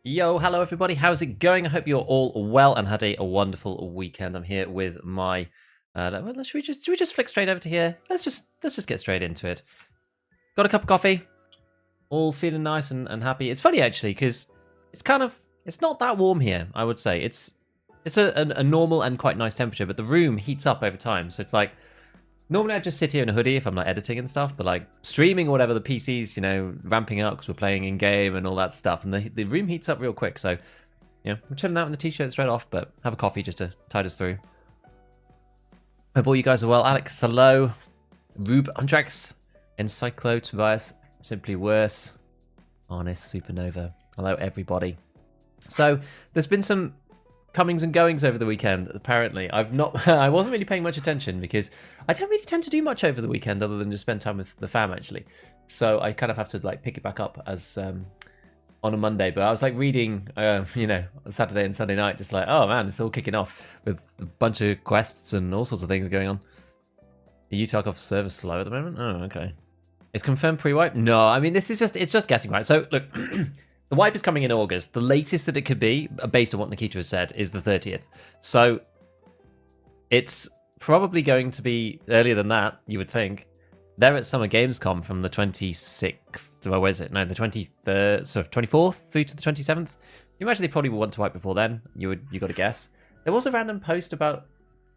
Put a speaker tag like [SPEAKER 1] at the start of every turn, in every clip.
[SPEAKER 1] Yo, hello everybody. How's it going? I hope you're all well and had a wonderful weekend. I'm here with my. Should we just flick straight over to here? Let's just get straight into it. Got a cup of coffee. All feeling nice and happy. It's funny actually because it's not that warm here. I would say it's a normal and quite nice temperature, but the room heats up over time. So it's like normally I just sit here in a hoodie if I'm like editing and stuff, but like streaming or whatever, the PC's, ramping up because we're playing in game and all that stuff, and the room heats up real quick. So, we're chilling out in the t-shirt straight off, but have a coffee just to tide us through. Hope all you guys are well. Alex, hello. Rube, Andrax, Encyclo, Tobias, Simply Worse, Honest, Supernova. Hello, everybody. So, there's been some comings and goings over the weekend. Apparently I wasn't really paying much attention because I don't really tend to do much over the weekend other than just spend time with the fam actually, so I kind of have to like pick it back up as on a Monday. But I was like reading Saturday and Sunday night, just like, oh man, it's all kicking off with a bunch of quests and all sorts of things going on. The Tarkov server slow at the moment. Oh, okay. It's confirmed pre-wipe? No, I mean it's just guessing, right? So look, the wipe is coming in August. The latest that it could be, based on what Nikita has said, is the 30th. So it's probably going to be earlier than that, you would think. They're at Summer Gamescom from the 26th. Where is it? No, the 23rd, so 24th through to the 27th. You imagine they probably will want to wipe before then. You got to guess. There was a random post about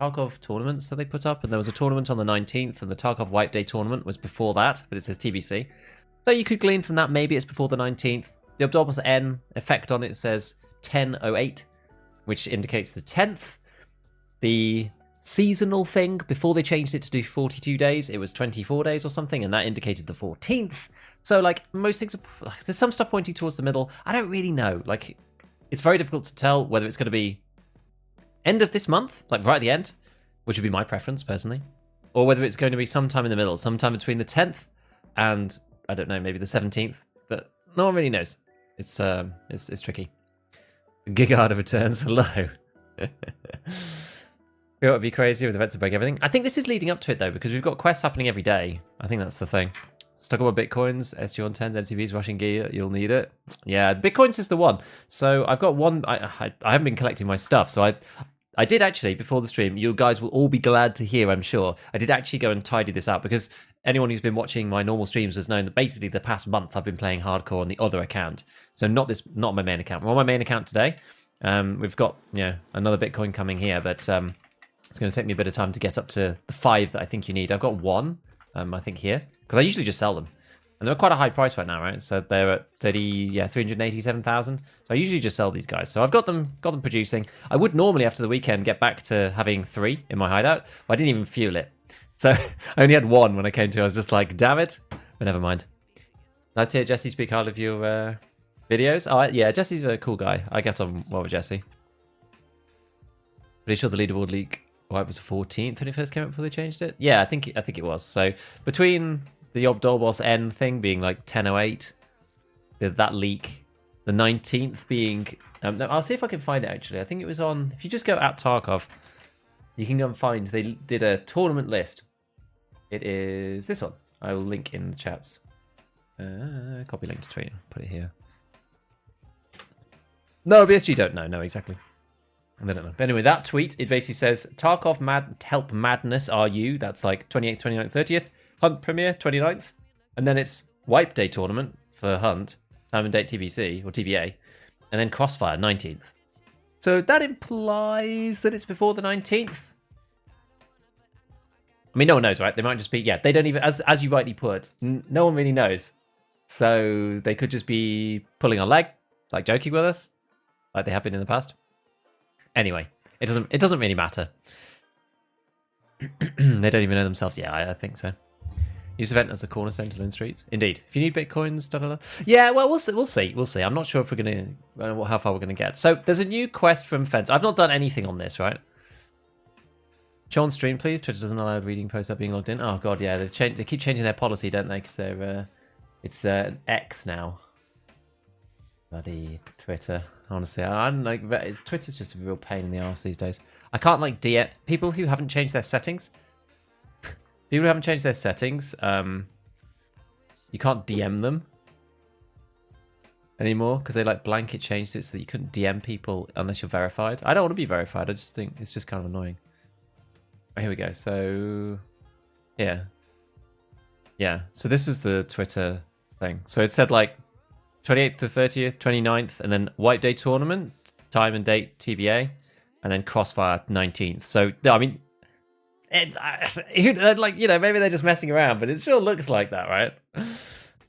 [SPEAKER 1] Tarkov tournaments that they put up, and there was a tournament on the 19th, and the Tarkov Wipe Day tournament was before that, but it says TBC. So you could glean from that maybe it's before the 19th. The Obdorbus N effect on it says 10:08, which indicates the 10th. The seasonal thing, before they changed it to do 42 days, it was 24 days or something, and that indicated the 14th. So, like, most things there's some stuff pointing towards the middle. I don't really know. Like, it's very difficult to tell whether it's going to be end of this month, like right at the end, which would be my preference, personally, or whether it's going to be sometime in the middle, sometime between the 10th and, I don't know, maybe the 17th, but no one really knows. It's tricky. Gigaharder returns. Hello. It would be crazy with events to break everything. I think this is leading up to it though, because we've got quests happening every day. I think that's the thing. Stuck about bitcoins, SG110s, MTVs, rushing gear. You'll need it. Yeah, bitcoins is the one. So I've got one. I haven't been collecting my stuff, so I did actually before the stream. You guys will all be glad to hear, I'm sure. I did actually go and tidy this out because anyone who's been watching my normal streams has known that basically the past month I've been playing hardcore on the other account. So not my main account. We're on my main account today. We've got another Bitcoin coming here, but it's going to take me a bit of time to get up to the 5 that I think you need. I've got one, I think here, because I usually just sell them, and they're quite a high price right now, right? So they're at 387,000. So I usually just sell these guys. So I've got them producing. I would normally after the weekend get back to having 3 in my hideout, but I didn't even fuel it. So I only had 1 when I came to. I was just like, damn it. But never mind. Nice to hear Jesse speak highly of your videos. Oh, yeah, Jesse's a cool guy. I get on well with Jesse. Pretty sure the leaderboard leak wipe was 14th when it first came out before they changed it. Yeah, I think it was. So between the Obdorbos N thing being like 10:08, that leak, the 19th being... no, I'll see if I can find it actually. I think it was on... If you just go at Tarkov, you can go and find... They did a tournament list. It is this one. I will link in the chats. Copy link to tweet. Put it here. No, BSG don't know. No, exactly. I don't know. But anyway, that tweet, it basically says, Tarkov help madness are you? That's like 28th, 29th, 30th. Hunt premiere, 29th. And then it's Wipe Day tournament for Hunt. Time and date TBC, or TBA. And then Crossfire, 19th. So that implies that it's before the 19th. I mean, no one knows, right? They might just be... Yeah, they don't even... As you rightly put, no one really knows. So they could just be pulling our leg, like joking with us, like they have been in the past. Anyway, it doesn't really matter. They don't even know themselves. Yeah, I think so. Use event as a cornerstone to learn streets. Indeed. If you need bitcoins, yeah. Well, we'll see. I'm not sure if we're gonna how far we're gonna get. So there's a new quest from Fence. I've not done anything on this, right? Show on stream, please. Twitter doesn't allow reading posts without being logged in. Oh god, yeah. They keep changing their policy, don't they? Because they're it's X now. Bloody Twitter. Honestly, I'm like, Twitter's just a real pain in the arse these days. I can't like DM people who haven't changed their settings. You can't DM them. anymore because they like blanket changed it so that you couldn't DM people unless you're verified. I don't want to be verified. I just think it's just kind of annoying. Oh, here we go. So yeah. So this was the Twitter thing. So it said like 28th to 30th, 29th, and then White Day tournament, time and date TBA, and then Crossfire 19th. So I mean, like, you know, maybe they're just messing around, but it sure looks like that, right?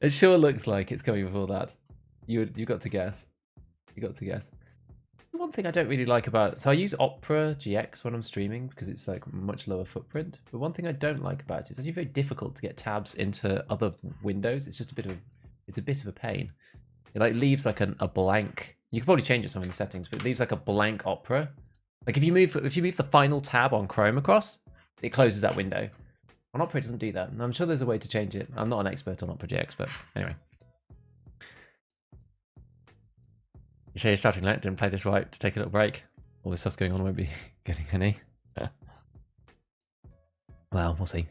[SPEAKER 1] It sure looks like it's coming before that. You got to guess. You got to guess. One thing I don't really like about it, so I use Opera GX when I'm streaming because it's like much lower footprint. But one thing I don't like about it is it's actually very difficult to get tabs into other windows. It's just a bit of a pain. It like leaves like a blank. You could probably change it some in the settings, but it leaves like a blank Opera. Like if you move the final tab on Chrome across, it closes that window. On Opera it doesn't do that. And I'm sure there's a way to change it. I'm not an expert on Opera GX, but anyway. You say you're starting late, didn't play this right to take a little break. All this stuff's going on, I won't be getting any. Well, we'll see.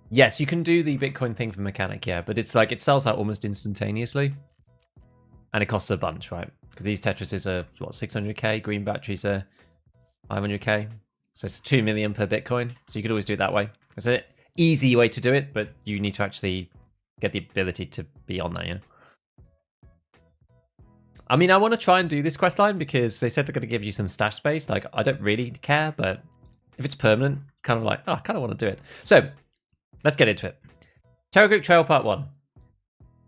[SPEAKER 1] Yes, you can do the Bitcoin thing for mechanic, yeah, but it's like it sells out almost instantaneously. And it costs a bunch, right? Because these Tetrises are, what, 600k? Green batteries are 500k. So it's 2 million per Bitcoin. So you could always do it that way. It's an easy way to do it, but you need to actually get the ability to be on that, yeah? I mean, I want to try and do this questline because they said they're going to give you some stash space. Like, I don't really care, but if it's permanent, it's kind of like, oh, I kind of want to do it. So, let's get into it. Terror Group Trail Part 1.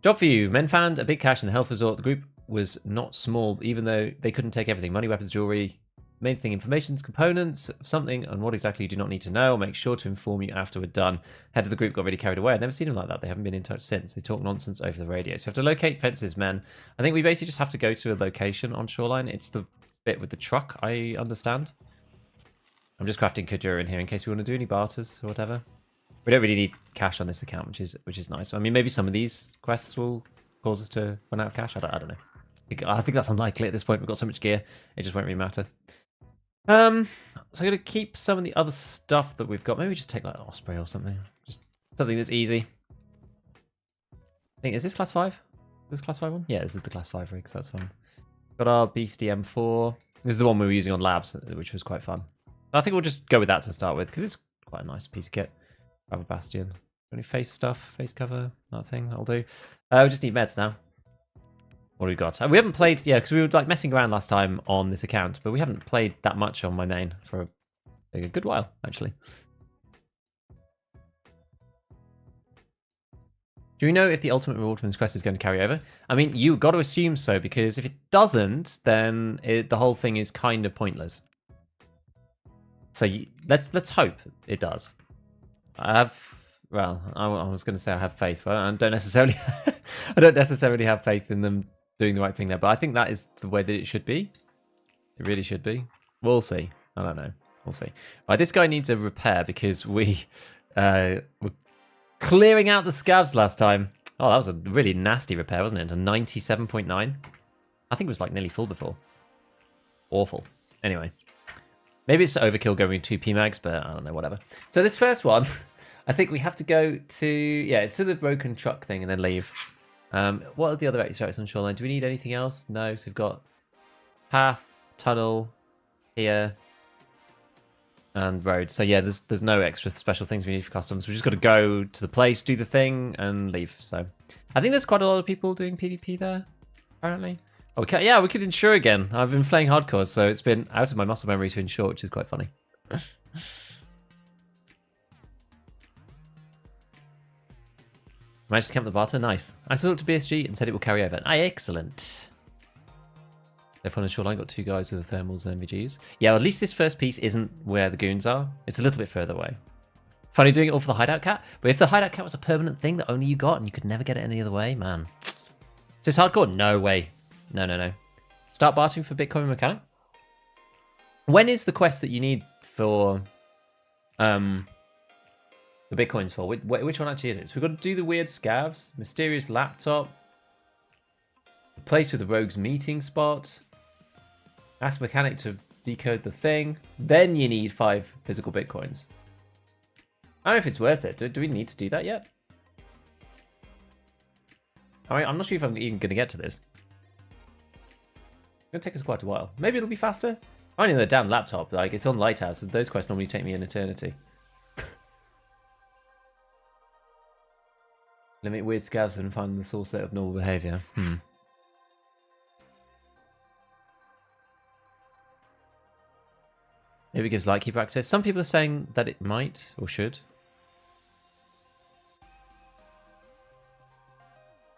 [SPEAKER 1] Job for you. Men found a big cache in the health resort. The group was not small, even though they couldn't take everything. Money, weapons, jewelry. Main thing, information, components of something, and what exactly you do not need to know. I'll make sure to inform you after we're done. Head of the group got really carried away. I've never seen them like that. They haven't been in touch since. They talk nonsense over the radio. So you have to locate fences, men. I think we basically just have to go to a location on Shoreline. It's the bit with the truck, I understand. I'm just crafting Kajura in here in case we want to do any barters or whatever. We don't really need cash on this account, which is nice. I mean, maybe some of these quests will cause us to run out of cash. I don't know. I think that's unlikely at this point. We've got so much gear, it just won't really matter. So I'm going to keep some of the other stuff that we've got. Maybe just take like Osprey or something. Just something that's easy. I think, is this class 5? Is this class 5 one? Yeah, this is the class 5 rig, so that's fine. Got our Beastie M4. This is the one we were using on labs, which was quite fun. I think we'll just go with that to start with, because it's quite a nice piece of kit. Grab a Bastion. Any face stuff? Face cover? That thing? That'll do. We just need meds now. What have we got? We haven't played, yeah, because we were like messing around last time on this account, but we haven't played that much on my main for a good while, actually. Do we know if the ultimate reward from this quest is going to carry over? I mean, you've got to assume so, because if it doesn't, then the whole thing is kind of pointless. So let's hope it does. I was going to say I have faith, but I don't necessarily have faith in them doing the right thing there, but I think that is the way that it should be. It really should be. We'll see. I don't know. We'll see. Right, this guy needs a repair because we were clearing out the scavs last time. Oh, that was a really nasty repair, wasn't it? To 97.9. I think it was like nearly full before. Awful. Anyway. Maybe it's overkill going 2 PMags, but I don't know, whatever. So this first one, I think we have to go to, yeah, it's to the broken truck thing and then leave. What are the other extracts on Shoreline? Do we need anything else? No, so we've got path, tunnel, here, and road. So yeah, there's no extra special things we need for customs. We've just got to go to the place, do the thing, and leave. So I think there's quite a lot of people doing PvP there, apparently. Okay, yeah, we could insure again. I've been playing hardcore, so it's been out of my muscle memory to insure, which is quite funny. Managed to camp the barter, nice. I talked to BSG and said it will carry over. Aye, excellent. Therefore on the Shoreline got 2 guys with the thermals and MVGs. Yeah, at least this first piece isn't where the goons are. It's a little bit further away. Funny doing it all for the hideout cat, but if the hideout cat was a permanent thing that only you got and you could never get it any other way, man. Is this hardcore? No way. No. Start bartering for Bitcoin mechanic. When is the quest that you need for the Bitcoins for? Which one actually is it? So we've got to do the weird scavs, mysterious laptop, the place with the rogue's meeting spot, ask mechanic to decode the thing. Then you need 5 physical Bitcoins. I don't know if it's worth it. Do we need to do that yet? I mean, I'm not sure if I'm even going to get to this. gonna take us quite a while. Maybe it'll be faster. Only on the damn laptop. Like, it's on Lighthouse. Those quests normally take me an eternity. Limit weird scavs and find the source set of normal behavior. Maybe it gives Lightkeeper access. Some people are saying that it might or should.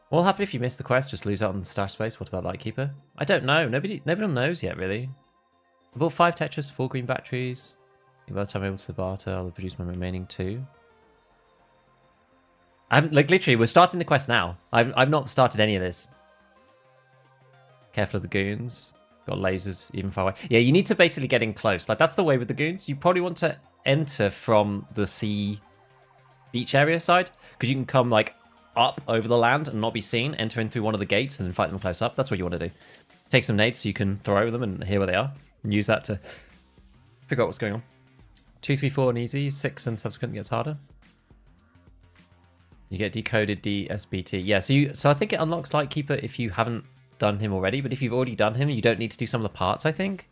[SPEAKER 1] What'll happen if you miss the quest? Just lose out on the stash space? What about Lightkeeper? I don't know. Nobody knows yet, really. I bought 5 Tetris, 4 green batteries. By the time I'm able to barter, I'll produce my remaining 2. I haven't, like, literally, we're starting the quest now. I've not started any of this. Careful of the goons. Got lasers even far away. Yeah, you need to basically get in close. Like, that's the way with the goons. You probably want to enter from the sea beach area side, because you can come, like, up over the land and not be seen, enter in through one of the gates and then fight them close up. That's what you want to do. Take some nades so you can throw over them and hear where they are, and use that to figure out what's going on. 2, 3, 4 and easy. 6 and subsequent gets harder. You get decoded DSBT. Yeah, so I think it unlocks Lightkeeper if you haven't done him already, but if you've already done him, you don't need to do some of the parts, I think.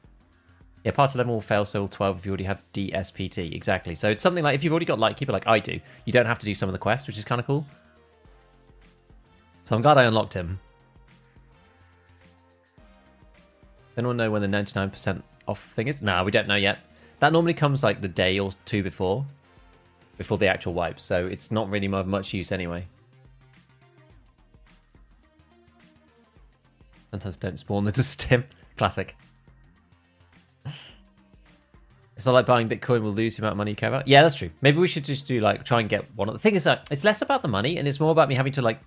[SPEAKER 1] Yeah, parts 11 will fail, so will 12 if you already have DSPT. Exactly. So it's something like, if you've already got Lightkeeper, like I do, you don't have to do some of the quests, which is kind of cool. So I'm glad I unlocked him. Anyone know when the 99% off thing is? Nah, we don't know yet. That normally comes like the day or 2 before the actual wipe, so it's not really of much use anyway. Sometimes don't spawn, they just stim. Classic. It's not like buying Bitcoin will lose the amount of money you care about. Yeah, that's true. Maybe we should just do like, try and get one. The thing is that it's less about the money and it's more about me having to like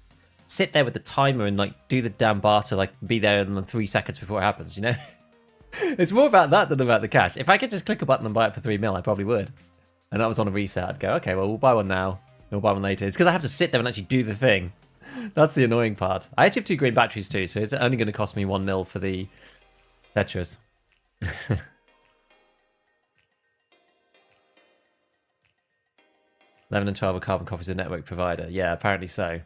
[SPEAKER 1] sit there with the timer and like do the damn barter, like be there in 3 seconds before it happens, you know? It's more about that than about the cash. If I could just click a button and buy it for 3 mil, I probably would. And that was on a reset, I'd go, okay, well, we'll buy one now. We'll buy one later. It's because I have to sit there and actually do the thing. That's the annoying part. I actually have 2 green batteries too, so it's only going to cost me 1 mil for the Tetris. 11 and 12 are carbon copies of network provider. Yeah, apparently so.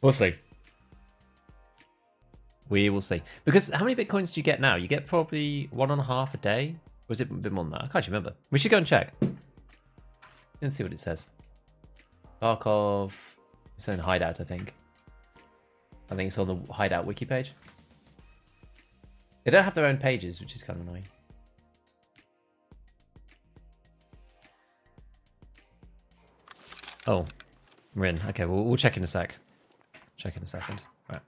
[SPEAKER 1] We'll see. We will see. Because how many Bitcoins do you get now? You get probably 1.5 a day? Or is it a bit more than that? I can't remember. We should go and check. Let's see what it says. Tarkov. It's in Hideout, I think. I think it's on the Hideout wiki page. They don't have their own pages, which is kind of annoying. Oh, we're in. Okay, we'll check in a sec. Check in a second. Right.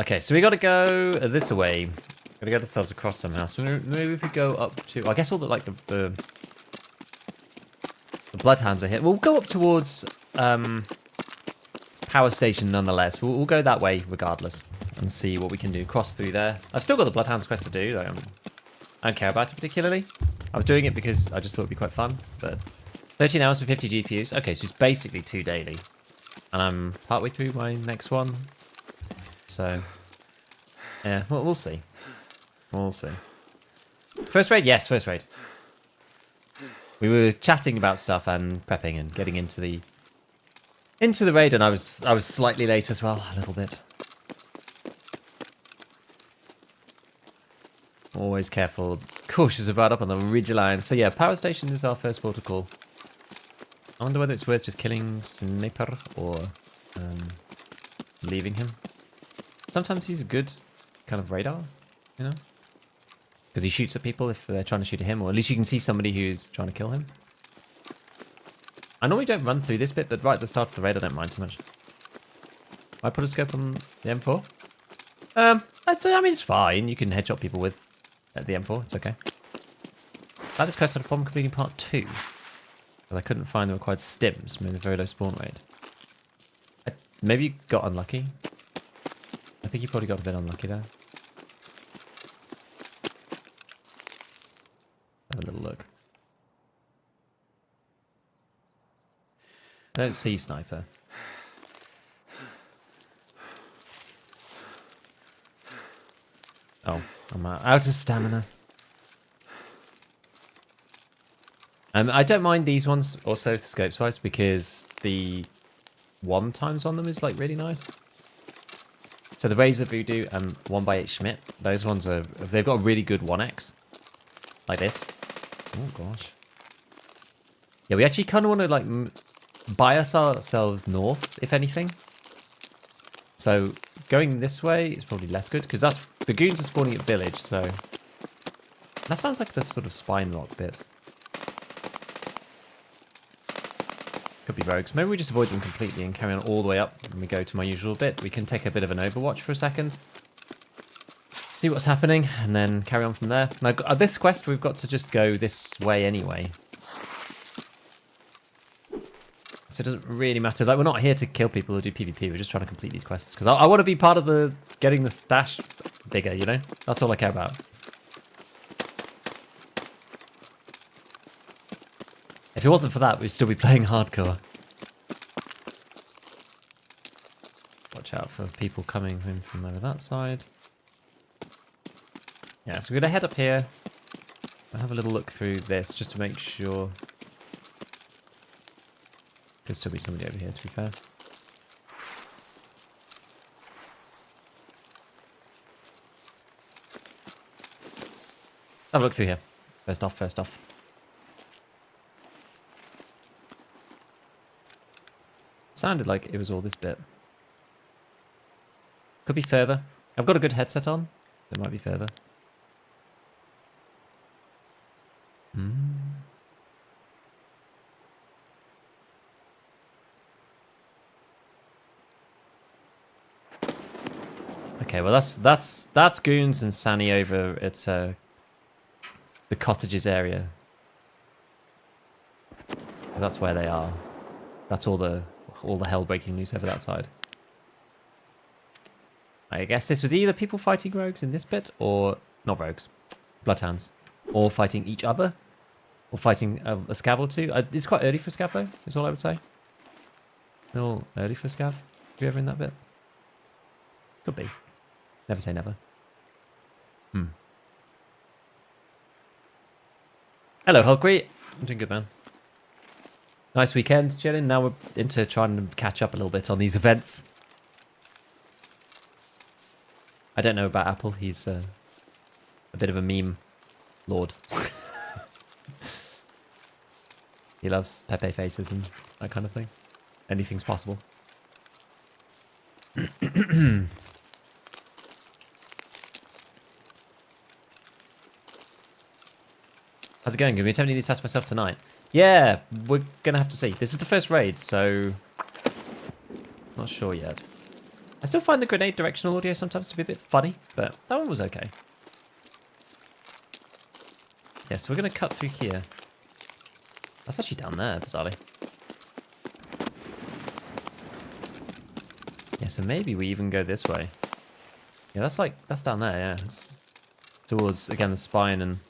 [SPEAKER 1] Okay, so we got to go this way. Got to get ourselves across somehow. So maybe if we go up to, I guess all the like the bloodhounds are here. We'll go up towards power station nonetheless. We'll go that way regardless and see what we can do. Cross through there. I've still got the bloodhounds quest to do. I don't care about it particularly. I was doing it because I just thought it'd be quite fun. But 13 hours for 50 GPUs. Okay, so it's basically 2 daily. And I'm partway through my next one. So, yeah, we'll see. We'll see. First raid? Yes, first raid. We were chatting about stuff and prepping and getting into the raid, and I was slightly late as well, a little bit. Always careful, cautious about up on the ridgeline. So yeah, power station is our first protocol. I wonder whether it's worth just killing Sniper or leaving him. Sometimes he's a good kind of radar, you know? Because he shoots at people if they're trying to shoot at him, or at least you can see somebody who's trying to kill him. I normally don't run through this bit, but right at the start of the raid I don't mind too much. I put a scope on the M4? I mean, it's fine. You can headshot people with the M4. It's okay. This quest had a problem completing part 2. But I couldn't find the required stims, made a very low spawn rate. Maybe you got unlucky. I think you probably got a bit unlucky there. Have a little look. I don't see Sniper. Oh, I'm out of stamina. I don't mind these ones also scopes wise because the 1 times on them is like really nice. So the Razor Voodoo and 1x8 Schmidt, those ones are, they've got a really good 1x. Like this. Oh gosh. Yeah, we actually kind of want to like bias ourselves north, if anything. So going this way is probably less good because that's the goons are spawning at village. So that sounds like the sort of spine lock bit. Could be rogues. Maybe we just avoid them completely and carry on all the way up and we go to my usual bit. We can take a bit of an overwatch for a second. See what's happening and then carry on from there. Now, this quest, we've got to just go this way anyway. So it doesn't really matter. Like, we're not here to kill people or do PvP. We're just trying to complete these quests. Because I want to be part of the getting the stash bigger, you know? That's all I care about. If it wasn't for that, we'd still be playing hardcore. Watch out for people coming in from over that side. Yeah, so we're going to head up here. I'll have a little look through this just to make sure. Could still be somebody over here, to be fair. Have a look through here. First off, first off. Sounded like it was all this bit. Could be further. I've got a good headset on. It might be further. Okay, well that's Goons and Sani over at the cottages area. That's where they are. That's all the hell breaking loose over that side. I guess this was either people fighting rogues in this bit, or not rogues, bloodhounds, or fighting each other, or fighting a scav or two. It's quite early for scav though. Is all I would say. Still early for scav. Are you ever in that bit? Could be. Never say never. Hello, Hulkry. I'm doing good, man. Nice weekend, chilling. Now we're into trying to catch up a little bit on these events. I don't know about Apple. He's a bit of a meme lord. He loves Pepe faces and that kind of thing. Anything's possible. How's it going? Gonna be attempting to test myself tonight. Yeah, we're gonna have to see. This is the first raid, so not sure yet. I still find the grenade directional audio sometimes to be a bit funny, but that one was okay. Yeah, so we're gonna cut through here. That's actually down there, bizarrely. Yeah, so maybe we even go this way. Yeah, that's down there, yeah. It's towards, again, the spine and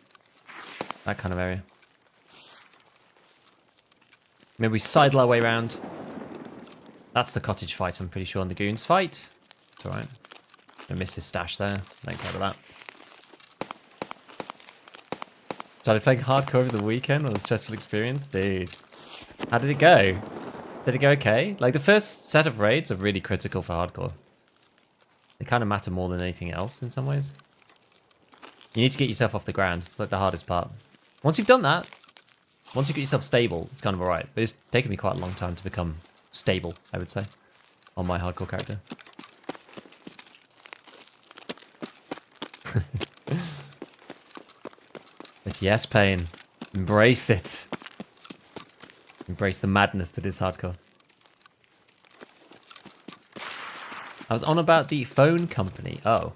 [SPEAKER 1] that kind of area. Maybe we sidle our way around. That's the cottage fight, I'm pretty sure, and the goons fight. It's alright. I missed his stash there. Don't care about that. Started playing hardcore over the weekend on a stressful experience? Dude. How did it go? Did it go okay? Like, the first set of raids are really critical for hardcore. They kind of matter more than anything else in some ways. You need to get yourself off the ground. It's like the hardest part. Once you've done that, once you get yourself stable, it's kind of alright. But it's taken me quite a long time to become stable, I would say, on my hardcore character. But yes, Pain. Embrace it. Embrace the madness that is hardcore. I was on about the phone company. Oh.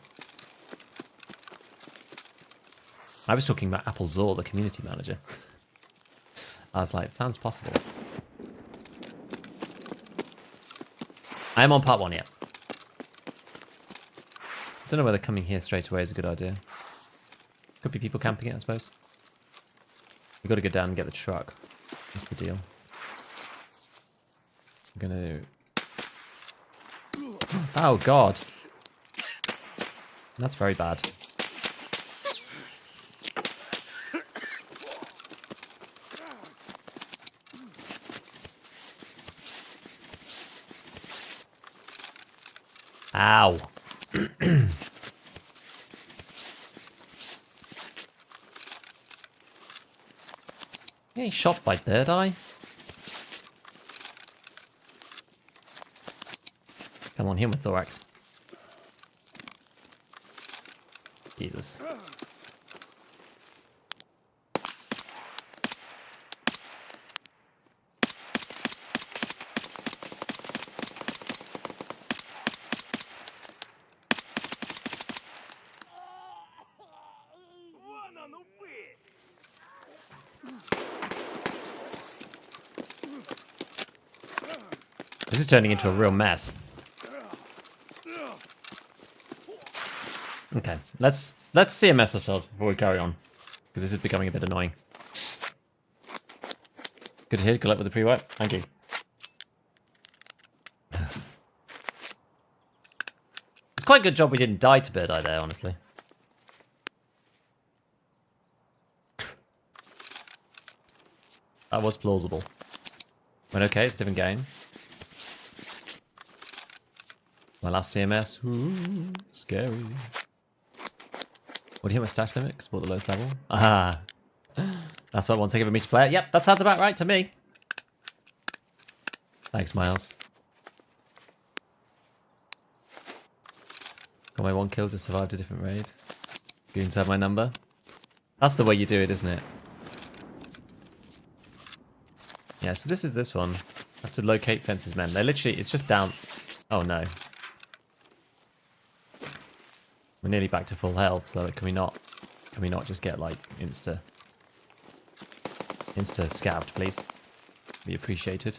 [SPEAKER 1] I was talking about Apple Zor, the community manager. I was like, sounds possible. I am on part 1 yet. Don't know whether coming here straight away is a good idea. Could be people camping it, I suppose. We've got to go down and get the truck. That's the deal. I'm gonna... Oh, God. That's very bad. Ow. Getting shot by bird eye. Come on, him with thorax. Jesus. This is turning into a real mess. Okay, let's CMS ourselves before we carry on, because this is becoming a bit annoying. Good to hear. Good luck with the pre-wipe. Thank you. It's quite a good job we didn't die to bird eye there, honestly. That was plausible. Went okay, it's a different game. My last CMS. Ooh, scary. What do you hit my stash limit? Because bought the lowest level. Ah. That's about 1 second for me to play it. Yep, that sounds about right to me. Thanks, Miles. Got my 1 kill, just survived a different raid. Goons have my number. That's the way you do it, isn't it? Yeah, so this is this one. I have to locate Fence's men. They're literally, it's just down. Oh no. We're nearly back to full health, so can we not just get like insta scavved, please? Be appreciated.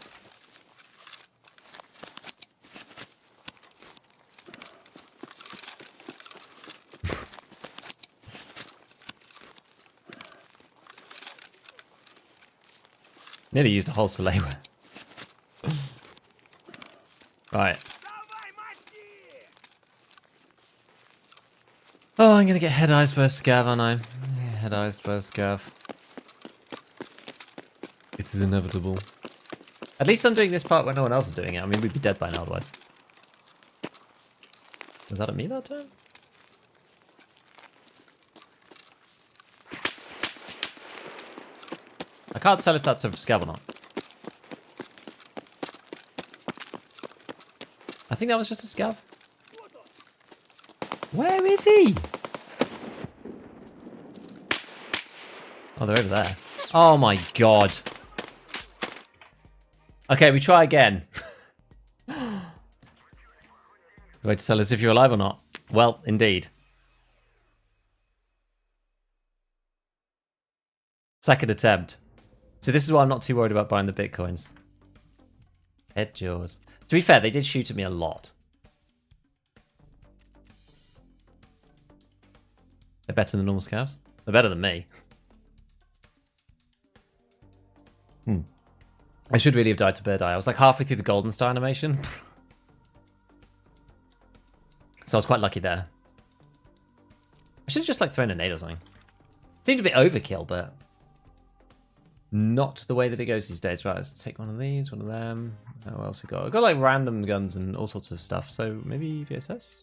[SPEAKER 1] Nearly used a whole Soleil. Right. Oh, I'm gonna get head eyes by a scav, aren't I? Yeah, head eyes by a scav. It is inevitable. At least I'm doing this part when no one else is doing it. I mean, we'd be dead by now otherwise. Was that at me that time? I can't tell if that's a scav or not. I think that was just a scav. Where is he? Oh, they're over there. Oh my god. Okay, we try again. Wait to tell us if you're alive or not. Well, indeed. Second attempt. So this is why I'm not too worried about buying the bitcoins. Head jaws. To be fair, they did shoot at me a lot. They're better than normal scavs. They're better than me. I should really have died to bird eye. I was like halfway through the golden star animation. So I was quite lucky there. I should have just like thrown a nade or something. Seemed a bit overkill, but not the way that it goes these days. Right, let's take one of these, one of them. What else we got? I've got like random guns and all sorts of stuff. So maybe VSS?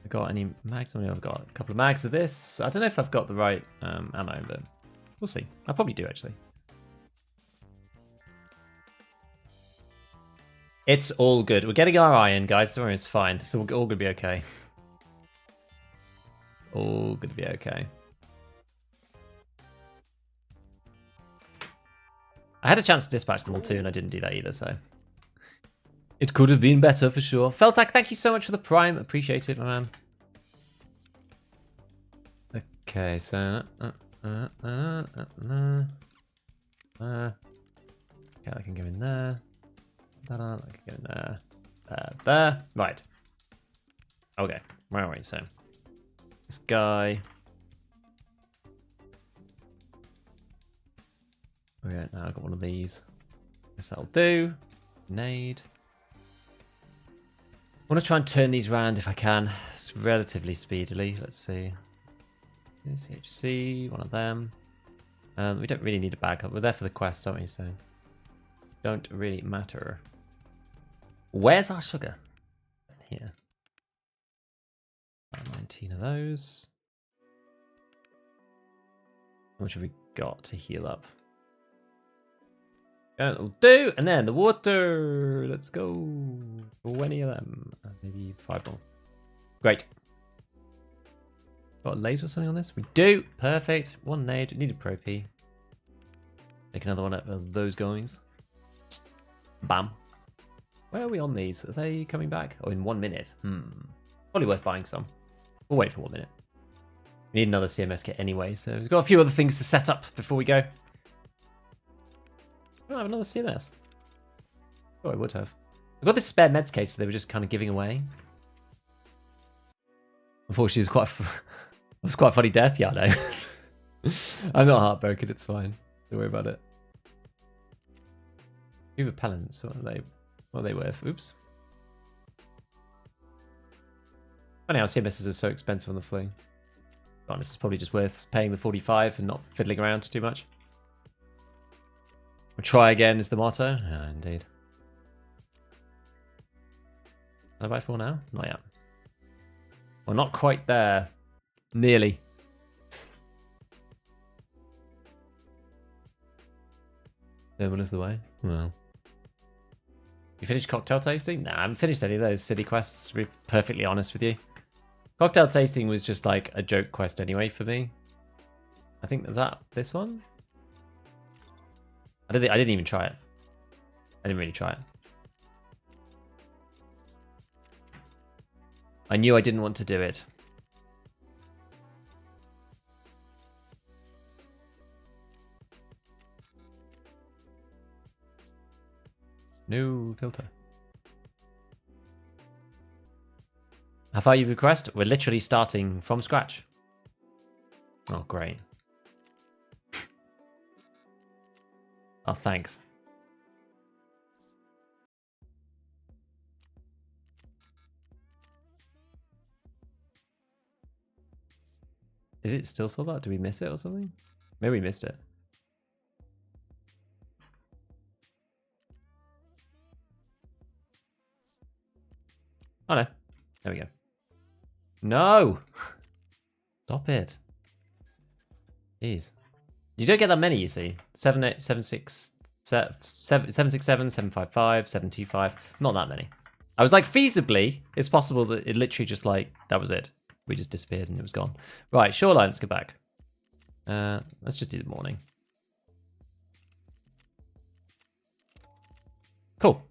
[SPEAKER 1] I got any mags? I mean, I've got a couple of mags of this. I don't know if I've got the right ammo, but we'll see. I probably do, actually. It's all good. We're getting our iron, guys. Don't worry, it's fine. So we're all going to be okay. All going to be okay. I had a chance to dispatch them all too, and I didn't do that either, so it could have been better for sure. Feltak, thank you so much for the prime. Appreciate it, my man. Okay, so okay, I can go in there. I can go in there. There. Right. Okay. Where are we? So this guy. Okay, now I've got one of these. Guess that'll do. Nade. I want to try and turn these round if I can. It's relatively speedily. Let's see. CHC, one of them. We don't really need a backup. We're there for the quest, aren't we? So don't really matter. Where's our sugar? Here. 19 of those. How much have we got to heal up? That'll do. And then the water. Let's go. 20 of them. Maybe 5 more. Great. Got a laser or something on this? We do. Perfect. One nade. Need a pro P. Make another one out of those guys. Bam. Where are we on these? Are they coming back? Oh, in 1 minute. Probably worth buying some. We'll wait for 1 minute. We need another CMS kit anyway, so we've got a few other things to set up before we go. I don't have another CMS. Oh, I would have. I've got this spare meds case that they were just kind of giving away. Unfortunately, it was quite a funny death. Yeah, I know. I'm not heartbroken. It's fine. Don't worry about it. New repellents. What are they worth? Oops. Funny how CMSs are so expensive on the flu. Honest, it's probably just worth paying the 45 and not fiddling around too much. We'll try again is the motto. Yeah, indeed. Can I buy 4 now? Not yet. Well, not quite there. Nearly. Thermal is the way. Well. You finished cocktail tasting? Nah, I haven't finished any of those city quests, to be perfectly honest with you. Cocktail tasting was just like a joke quest anyway for me. I think this one? I didn't even try it. I didn't really try it. I knew I didn't want to do it. No filter. How far you've progressed? We're literally starting from scratch. Oh, great. Oh, thanks. Is it still sold out? Did we miss it or something? Maybe we missed it. Oh no. There we go. No! Stop it. Jeez. You don't get that many, you see. 767, 755, 725. Not that many. I was like, feasibly, it's possible that it literally just like, that was it. We just disappeared and it was gone. Right, shoreline, let's go back. Let's just do the morning. Cool.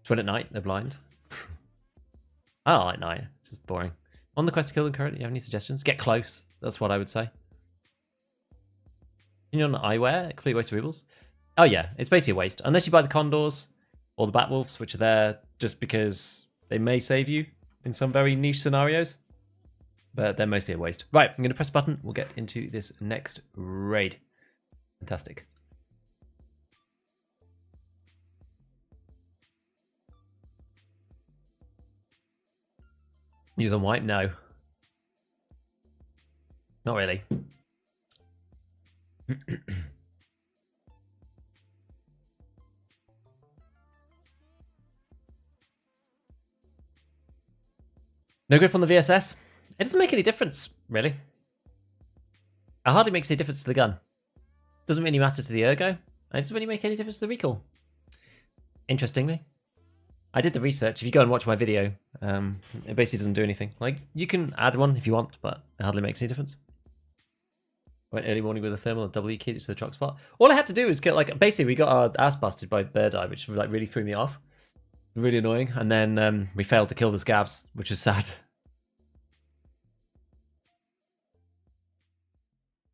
[SPEAKER 1] Twin at night, they're blind. I don't like night. It's just boring. On the quest to kill them currently, you have any suggestions? Get close. That's what I would say. You know, eyewear, complete waste of rubles. Oh yeah, it's basically a waste. Unless you buy the condors or the batwolves, which are there just because they may save you in some very niche scenarios. But they're mostly a waste. Right, I'm going to press a button. We'll get into this next raid. Fantastic. Use on white? No. Not really. No grip on the VSS? It doesn't make any difference, really. It hardly makes any difference to the gun. Doesn't really matter to the ergo. And it doesn't really make any difference to the recoil. Interestingly. I did the research. If you go and watch my video, it basically doesn't do anything. Like, you can add one if you want, but it hardly makes any difference. I went early morning with a thermal and double E key to the truck spot. All I had to do was get, like, basically we got our ass busted by bird eye, which like really threw me off. Really annoying. And then we failed to kill the scavs, which was sad.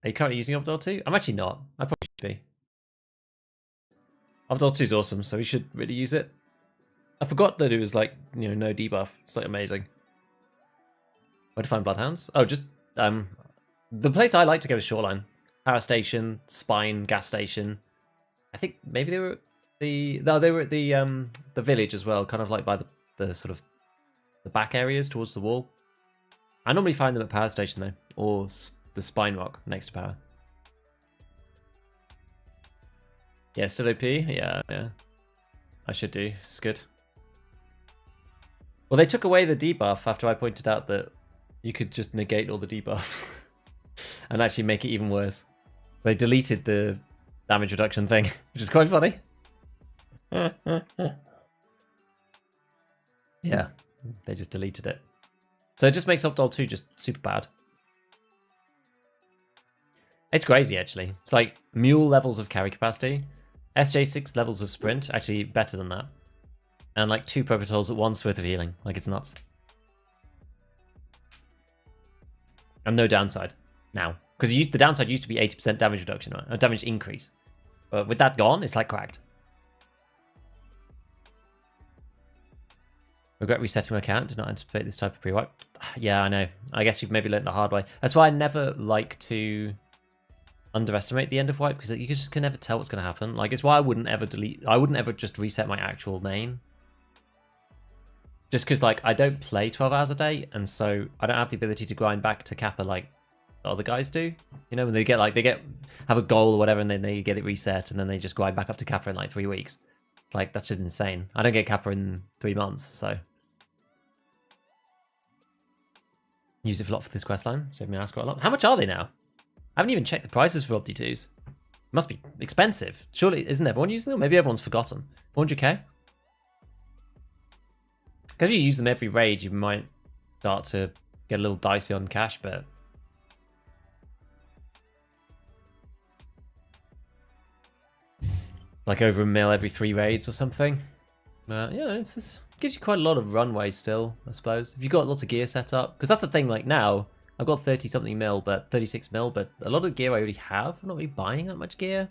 [SPEAKER 1] Are you currently using Obdol 2? I'm actually not. I probably should be. Obdol 2 is awesome, so we should really use it. I forgot that it was like, you know, no debuff. It's like amazing. Where to find bloodhounds? Oh, just the place I like to go is Shoreline. Power station, Spine, gas station. I think maybe they were at they were at the village as well, kind of like by the sort of the back areas towards the wall. I normally find them at Power Station though, or the Spine Rock next to Power. Yeah, still OP. Yeah. I should do. It's good. Well, they took away the debuff after I pointed out that you could just negate all the debuffs and actually make it even worse. They deleted the damage reduction thing, which is quite funny. Yeah, they just deleted it. So it just makes Opdol 2 just super bad. It's crazy, actually. It's like Mule levels of carry capacity, SJ6 levels of sprint, actually better than that, and like 2 Prototols at once worth of healing. Like, it's nuts. And no downside now. Because the downside used to be 80% damage reduction, right? Or damage increase. But with that gone, it's like cracked. Regret resetting my account. Did not anticipate this type of pre-wipe. Yeah, I know. I guess you've maybe learned the hard way. That's why I never like to underestimate the end of wipe, because you just can never tell what's going to happen. Like, it's why I wouldn't ever just reset my actual main. Just because, like, I don't play 12 hours a day, and so I don't have the ability to grind back to Kappa like the other guys do. You know, when they have a goal or whatever, and then they get it reset, and then they just grind back up to Kappa in like 3 weeks. Like, that's just insane. I don't get Kappa in 3 months, so. Use it for a lot for this questline. Saved me ask quite a lot. How much are they now? I haven't even checked the prices for Obdi 2s. Must be expensive. Surely, isn't everyone using them? Maybe everyone's forgotten. 400k? Because you use them every raid, you might start to get a little dicey on cash, but... like over $1 mil every 3 raids or something. Yeah, it gives you quite a lot of runway still, I suppose. If you've got lots of gear set up. Because that's the thing, like now, I've got 30-something mil, but 36 mil, but a lot of the gear I already have. I'm not really buying that much gear.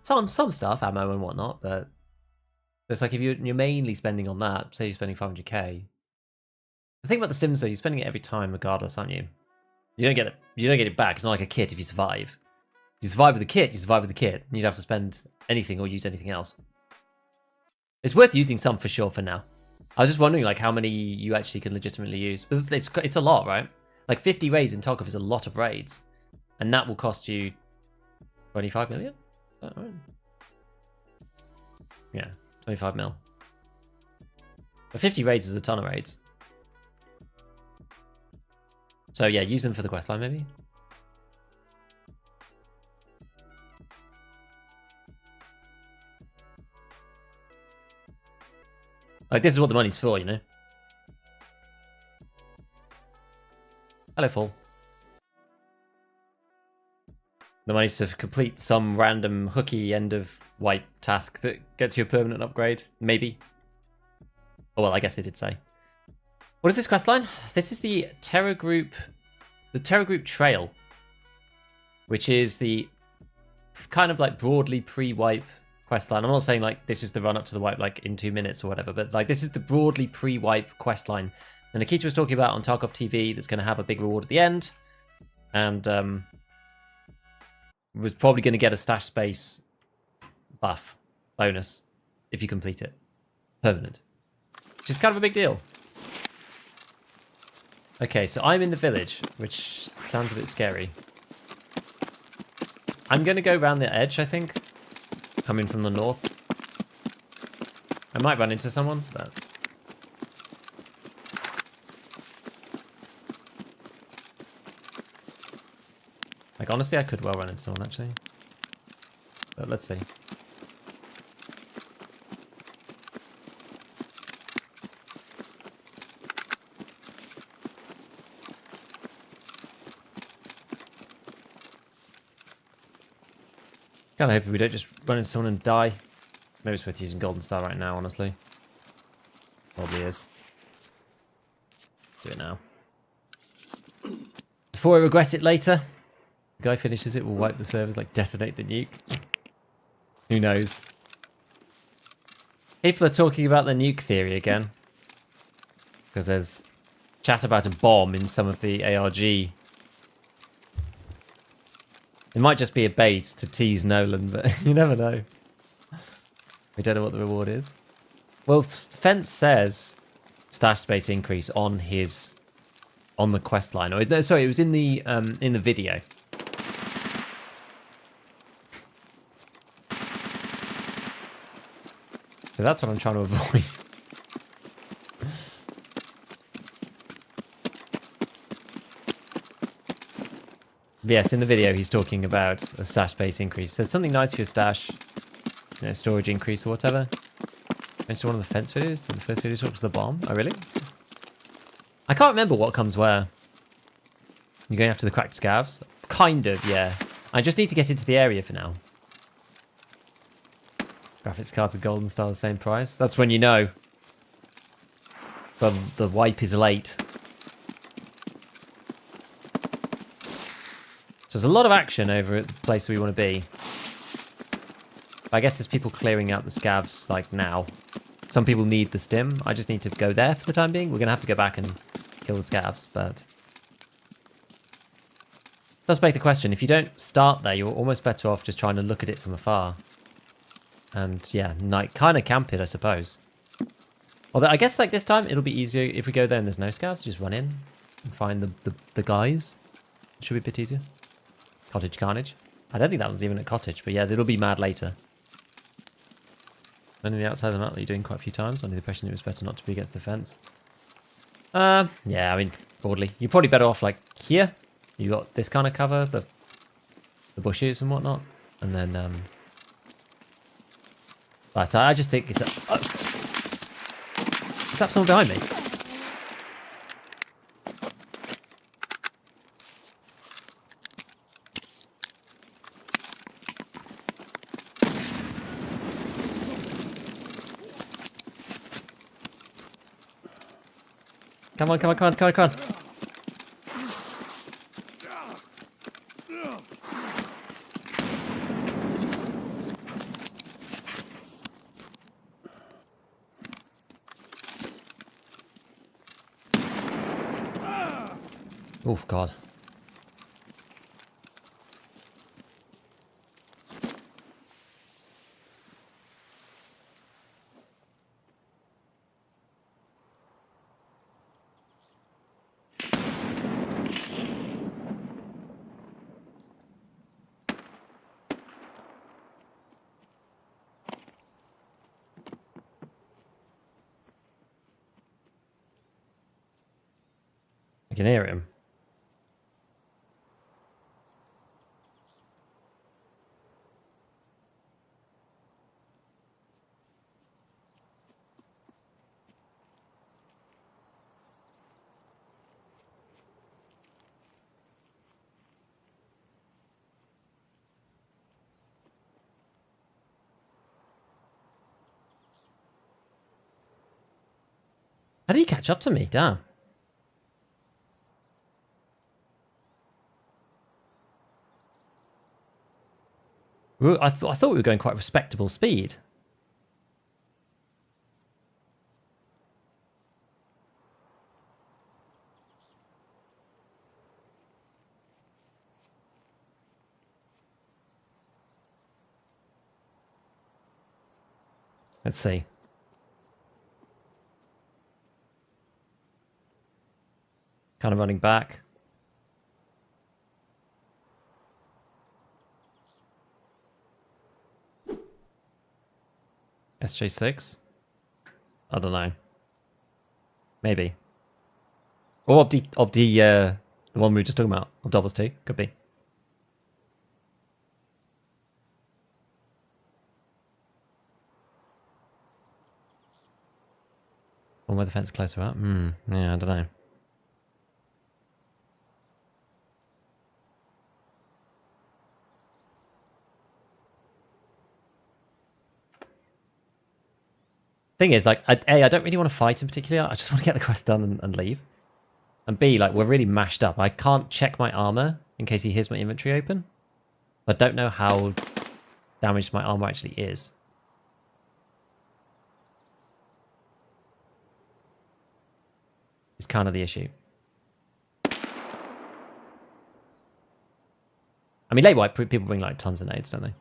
[SPEAKER 1] Some stuff, ammo and whatnot, but it's like if you're mainly spending on that, say you're spending 500k. The thing about the stims though, you're spending it every time regardless, aren't you? You don't get it back. It's not like a kit if you survive. If you survive with the kit, you survive with the kit. You don't have to spend anything or use anything else. It's worth using some for sure for now. I was just wondering like how many you actually can legitimately use. But it's a lot, right? Like 50 raids in Tarkov is a lot of raids. And that will cost you 25 million? Is that right? Yeah, 25 mil. But 50 raids is a ton of raids. So yeah, use them for the questline maybe. Like, this is what the money's for, you know? Hello, Fall. The money's to complete some random hooky end of wipe task that gets you a permanent upgrade. Maybe. Oh, well, I guess they did say. What is this questline? This is the Terror Group Trail, which is the kind of like broadly pre-wipe questline. I'm not saying like this is the run up to the wipe like in 2 minutes or whatever, but like this is the broadly pre-wipe questline. And Nikita was talking about on Tarkov TV that's going to have a big reward at the end, and was probably going to get a stash space buff bonus if you complete it, permanent, which is kind of a big deal. Okay, so I'm in the village, which sounds a bit scary. I'm going to go around the edge, I think. Coming from the north. I might run into someone, but... like, honestly, I could well run into someone, actually. But let's see. Kind of hoping we don't just run into someone and die. Maybe it's worth using Golden Star right now, honestly. Probably is. Do it now. Before I regret it later. The guy finishes it, we'll wipe the servers, like detonate the nuke. Who knows? People are talking about the nuke theory again. Because there's chat about a bomb in some of the ARG. It might just be a bait to tease Nolan, but you never know. We don't know what the reward is. Well, Fence says stash space increase on the quest line. Or no, sorry, it was in the video. So that's what I'm trying to avoid. Yes, in the video he's talking about a stash space increase. Says something nice for your stash, you know, storage increase or whatever. Mentioned one of the fence videos. The first video talks to the bomb. Oh, really? I can't remember what comes where. You're going after the cracked scavs? Kind of, yeah. I just need to get into the area for now. Graphics cards and Golden Star the same price. That's when you know. But the wipe is late. So there's a lot of action over at the place we want to be. I guess there's people clearing out the scavs, like, now. Some people need the stim. I just need to go there for the time being. We're going to have to go back and kill the scavs, but... Does beg the question, if you don't start there, you're almost better off just trying to look at it from afar. And, yeah, kind of camp it, I suppose. Although, I guess, like, this time, it'll be easier if we go there and there's no scavs. Just run in and find the guys. It should be a bit easier. Cottage Carnage. I don't think that was even a cottage, but yeah, it'll be mad later. And on the outside of the map that you're doing quite a few times. Under the impression it was better not to be against the fence. Yeah, I mean, broadly. You're probably better off, like, here. You got this kind of cover, the bushes and whatnot. And then, but I just think it's a... Oh. Is that someone behind me? Come on, come on, come on, come on, come on. Oof, God. I can hear him. How did he catch up to me? Damn. I thought we were going quite respectable speed. Let's see. Kind of running back. SJ6? I don't know. Maybe. Or the one we were just talking about. Of doubles 2. Could be. One where the fence closer up? Yeah, I don't know. Thing is, like, A, I don't really want to fight in particular. I just want to get the quest done and leave. And B, like, we're really mashed up. I can't check my armor in case he hears my inventory open. I don't know how damaged my armor actually is. It's kind of the issue. I mean, late wipe, people bring, like, tons of nades, don't they?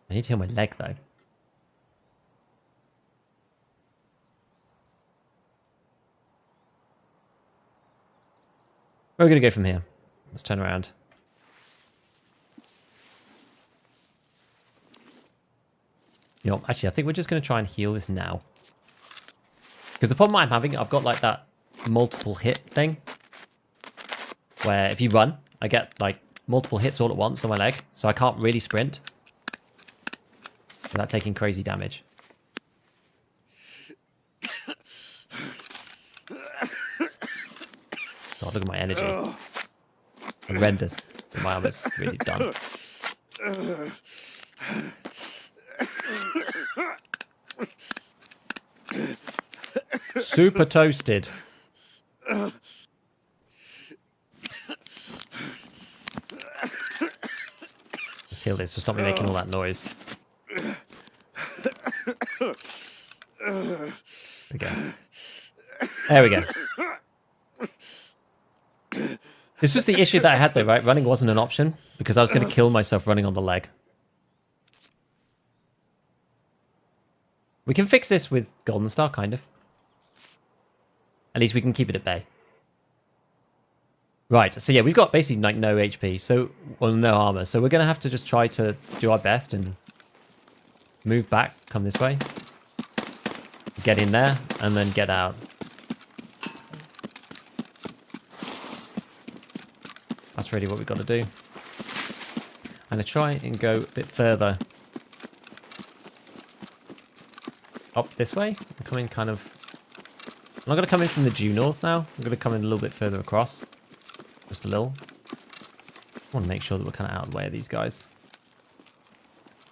[SPEAKER 1] I need to heal my leg, though. Where are we going to go from here? Let's turn around. You know, actually, I think we're just going to try and heal this now. Because the problem I'm having, I've got like that multiple hit thing. Where if you run I get like multiple hits all at once on my leg, so I can't really sprint without taking crazy damage. God, look at my energy. Horrendous. My armor's really done. Super toasted. Just heal this to stop me making all that noise. There we go. This was the issue that I had though, right? Running wasn't an option because I was going to kill myself running on the leg. We can fix this with Golden Star, kind of. At least we can keep it at bay. Right, so yeah, we've got basically like no HP, so well, no armor. So we're going to have to just try to do our best and move back, come this way. Get in there, and then get out. That's really what we've got to do. I'm going to try and go a bit further up this way. I'm coming kind of... I'm not going to come in from the due north now. I'm going to come in a little bit further across. Just a little. I want to make sure that we're kind of out of the way of these guys.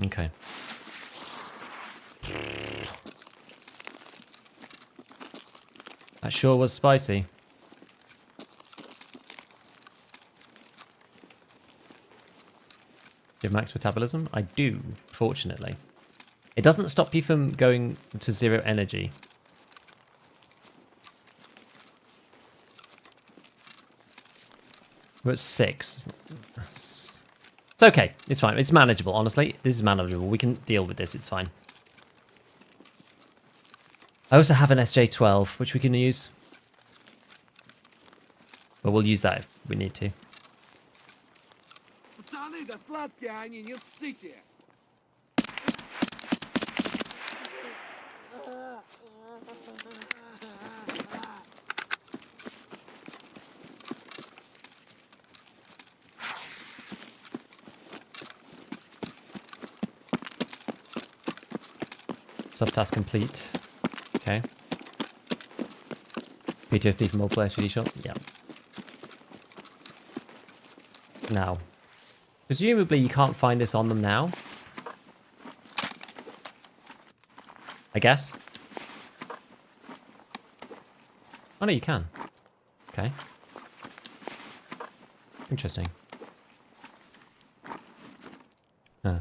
[SPEAKER 1] Okay. That sure was spicy. Do you have max metabolism? I do, fortunately. It doesn't stop you from going to 0 energy. We're at 6. It's okay. It's fine. It's manageable, honestly. This is manageable. We can deal with this. It's fine. I also have an SJ12, which we can use. But we'll use that if we need to. Subtask complete. Okay. PTSD from all players 3D shots? Yeah. Now. Presumably you can't find this on them now. I guess. Oh no, you can. Okay. Interesting. Huh.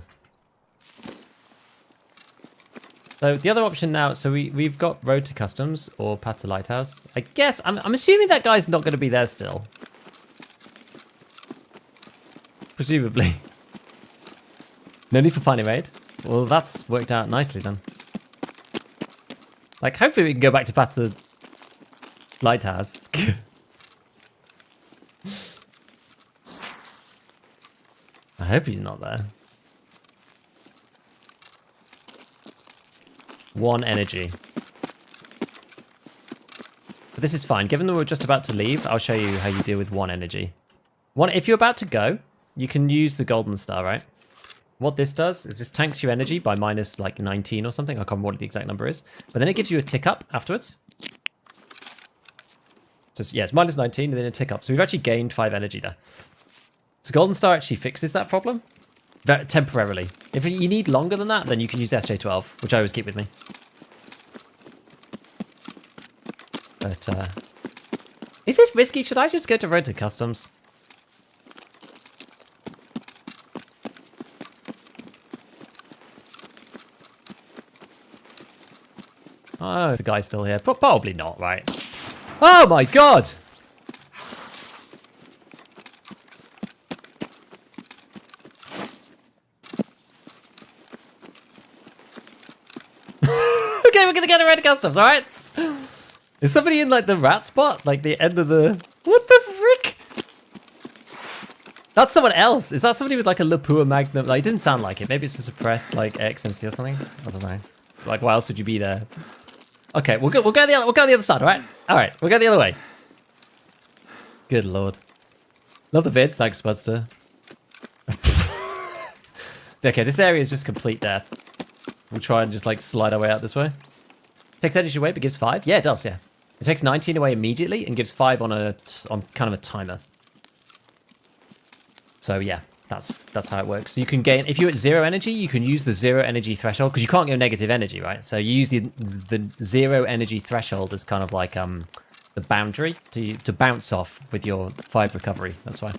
[SPEAKER 1] So the other option now, so we've got Road to Customs or Path to Lighthouse. I guess, I'm assuming that guy's not going to be there still. Presumably. No need for finding raid. Well, that's worked out nicely then. Like, hopefully we can go back to Path to Lighthouse. I hope he's not there. 1 energy. But this is fine. Given that we're just about to leave, I'll show you how you deal with 1 energy. If you're about to go, you can use the Golden Star, right? What this does is this tanks your energy by minus like 19 or something. I can't remember what the exact number is. But then it gives you a tick up afterwards. So yeah, it's minus 19 and then a tick up. So we've actually gained 5 energy there. So Golden Star actually fixes that problem. Temporarily. If you need longer than that, then you can use SJ12, which I always keep with me. But, is this risky? Should I just go to Road to Customs? Oh, the guy's still here. Probably not, right? Oh my god! Okay, we're gonna get a Road to Customs, alright? Is somebody in like the rat spot? Like the end of the... What the frick? That's someone else. Is that somebody with like a Lapua Magnum? Like, it didn't sound like it. Maybe it's a suppressed like XMC or something. I don't know. Like, why else would you be there? Okay, we'll go the other side, alright? Alright, we'll go the other way. Good lord. Love the vids. Thanks, Spudster. Okay, this area is just complete death. We'll try and just like slide our way out this way. Takes energy away, but gives 5. Yeah, it does. Yeah, it takes 19 away immediately and gives 5 on kind of a timer. So yeah, that's how it works. So you can gain if you're at 0 energy, you can use the 0 energy threshold because you can't go negative energy, right? So you use the 0 energy threshold as kind of like the boundary to bounce off with your 5 recovery. That's why.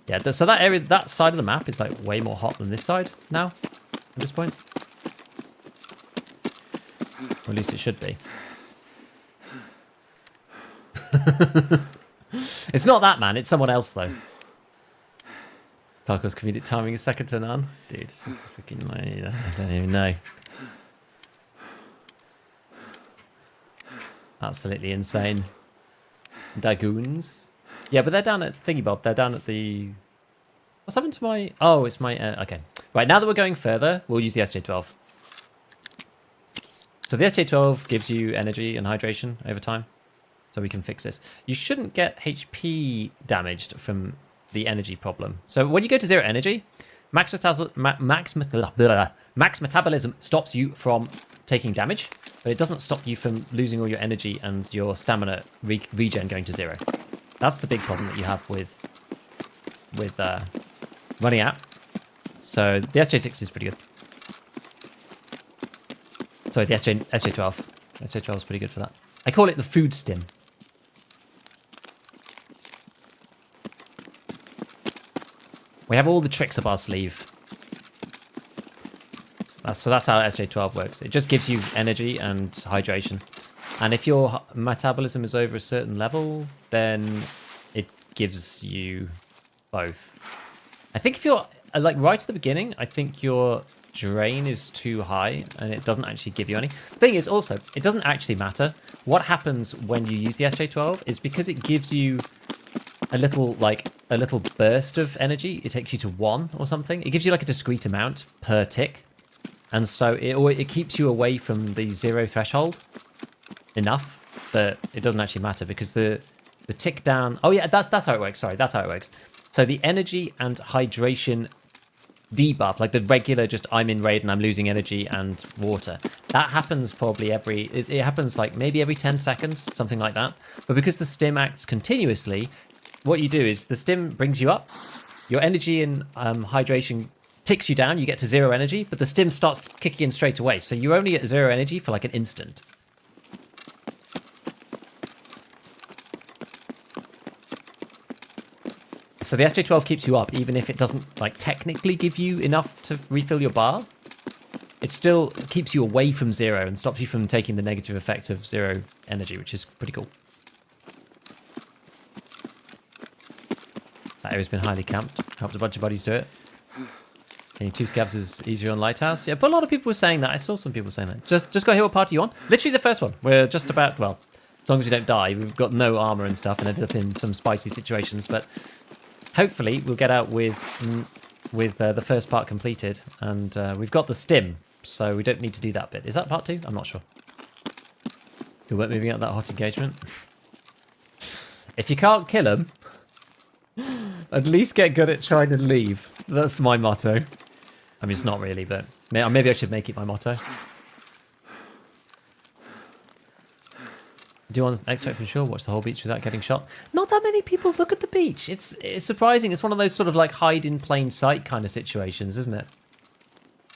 [SPEAKER 1] Yeah, so that area, that side of the map is like way more hot than this side now, at this point. Or at least it should be. It's not that man, it's someone else though. Tarkov's comedic timing is second to none. Dude, freaking I don't even know. Absolutely insane. Dagoons. Yeah, but they're down at Thingy Bob. They're down at the... What's happened to my... Oh, it's my... okay. Right, now that we're going further, we'll use the SJ12. So the SJ12 gives you energy and hydration over time. So we can fix this. You shouldn't get HP damaged from the energy problem. So when you go to 0 energy, max metabolism stops you from taking damage, but it doesn't stop you from losing all your energy and your stamina regen going to 0. That's the big problem that you have with running out. So the SJ6 is pretty good. Sorry, the SJ12. SJ12 is pretty good for that. I call it the food stim. We have all the tricks up our sleeve. So that's how SJ12 works. It just gives you energy and hydration. And if your metabolism is over a certain level, then it gives you both. I think if you're, like right at the beginning, I think your drain is too high and it doesn't actually give you any. Thing is also, it doesn't actually matter. What happens when you use the SJ12 is because it gives you a little burst of energy. It takes you to 1 or something. It gives you like a discrete amount per tick. And so it keeps you away from the 0 threshold enough that it doesn't actually matter because the tick down... Oh yeah, that's how it works. Sorry, that's how it works. So the energy and hydration debuff, like the regular just I'm in raid and I'm losing energy and water, that happens probably it happens like maybe every 10 seconds, something like that. But because the stim acts continuously, what you do is the stim brings you up, your energy and hydration ticks you down, you get to 0 energy, but the stim starts kicking in straight away. So you're only at 0 energy for like an instant. So the SJ12 keeps you up, even if it doesn't like technically give you enough to refill your bar. It still keeps you away from 0 and stops you from taking the negative effect of 0 energy, which is pretty cool. That area's been highly camped. Helped a bunch of buddies do it. Getting 2 scavs is easier on Lighthouse. Yeah, but a lot of people were saying that. I saw some people saying that. Just go here, what party you on? Literally the first one. We're just about, well, as long as we don't die. We've got no armor and stuff and ended up in some spicy situations, but hopefully we'll get out with the first part completed, and we've got the stim, so we don't need to do that bit. Is that part 2? I'm not sure. We weren't moving out that hot engagement. If you can't kill them, at least get good at trying to leave. That's my motto. I mean, it's not really, but maybe I should make it my motto. Do you want extract from shore? Watch the whole beach without getting shot? Not that many people look at the beach. It's surprising. It's one of those sort of like hide in plain sight kind of situations, isn't it?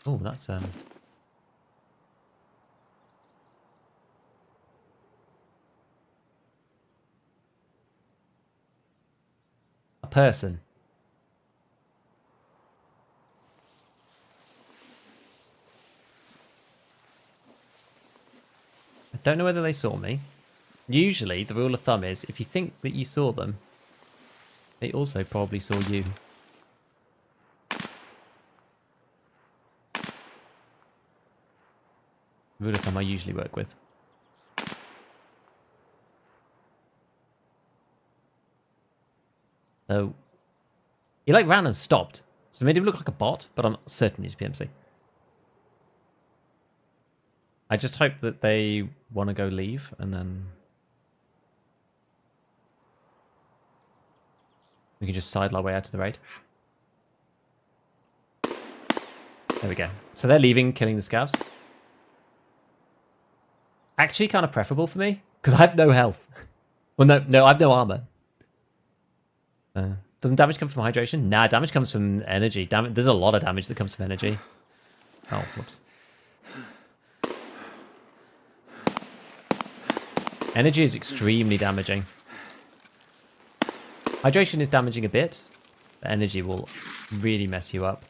[SPEAKER 1] Oh, that's a person. I don't know whether they saw me. Usually, the rule of thumb is, if you think that you saw them, they also probably saw you. Rule of thumb I usually work with. So, he like ran and stopped. So it made him look like a bot, but I'm certain he's PMC. I just hope that they want to go leave and then... We can just sidle our way out to the raid. There we go. So they're leaving, killing the scavs. Actually, kind of preferable for me, because I have no health. Well, no, I have no armor. Doesn't damage come from hydration? Nah, damage comes from energy. There's a lot of damage that comes from energy. Oh, whoops. Energy is extremely damaging. Hydration is damaging a bit, but energy will really mess you up.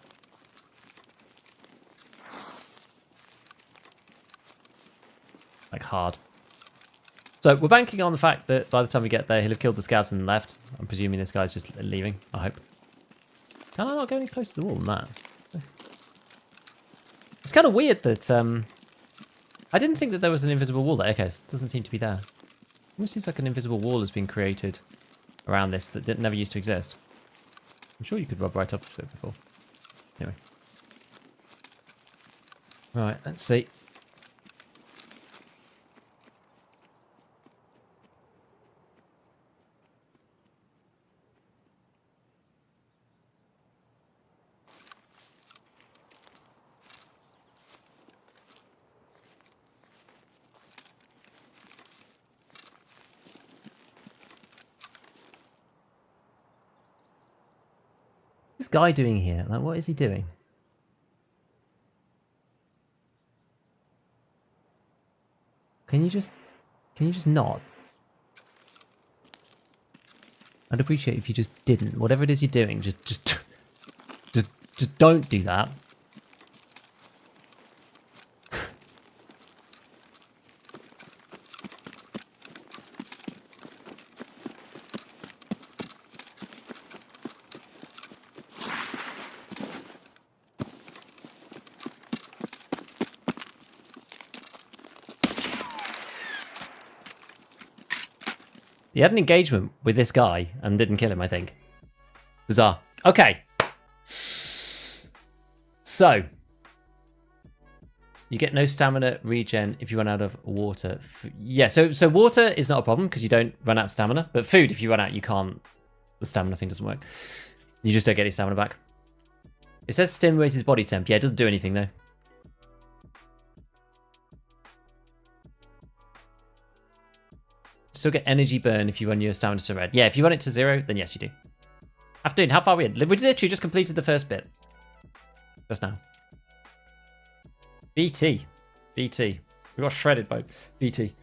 [SPEAKER 1] Like, hard. So, we're banking on the fact that by the time we get there, he'll have killed the scouts and left. I'm presuming this guy's just leaving, I hope. Can I not go any closer to the wall than that? It's kind of weird that, I didn't think that there was an invisible wall there. Okay, it doesn't seem to be there. It almost seems like an invisible wall has been created around this that never used to exist. I'm sure you could rub right up to it before. Anyway. Right, let's see. What's this guy doing here? Like, what is he doing? Can you just not? I'd appreciate if you just didn't. Whatever it is you're doing, just don't do that. He had an engagement with this guy and didn't kill him, I think. Bizarre. Okay. So. You get no stamina regen if you run out of water. Yeah, so water is not a problem because you don't run out of stamina. But food, if you run out, you can't. The stamina thing doesn't work. You just don't get any stamina back. It says stim raises body temp. Yeah, it doesn't do anything though. Still get energy burn if you run your stamina to red. Yeah, if you run it to 0, then yes, you do. Afternoon, how far are we in? We literally just completed the first bit. Just now. BT. We got shredded by BT.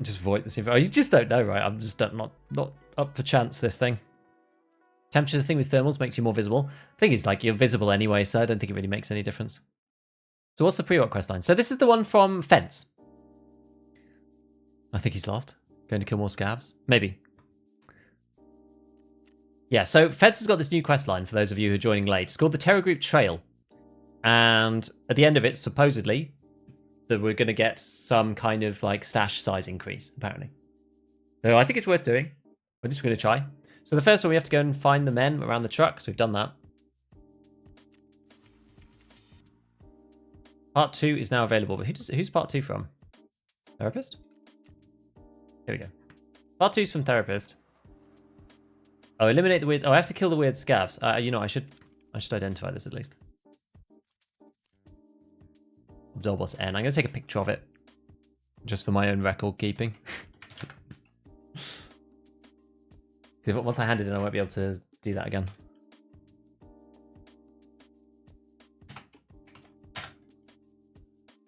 [SPEAKER 1] Just void this info. You just don't know, right? I'm just not up for chance, this thing. Temperature, the thing with thermals makes you more visible. The thing is, like, you're visible anyway, so I don't think it really makes any difference. So what's the pre-work quest line? So this is the one from Fence. I think he's lost. Going to kill more scavs? Maybe. Yeah, so Feds has got this new quest line for those of you who are joining late. It's called the Terror Group Trail. And at the end of it, supposedly, that we're going to get some kind of like stash size increase, apparently. So I think it's worth doing. We're just going to try. So the first one, we have to go and find the men around the truck. So we've done that. Part 2 is now available. But who's part 2 from? Therapist? Here we go. Part 2 is from Therapist. Oh, eliminate the weird... Oh, I have to kill the weird scavs. You know, I should identify this at least. Dorbos N. I'm going to take a picture of it. Just for my own record keeping. Once I hand it in, I won't be able to do that again.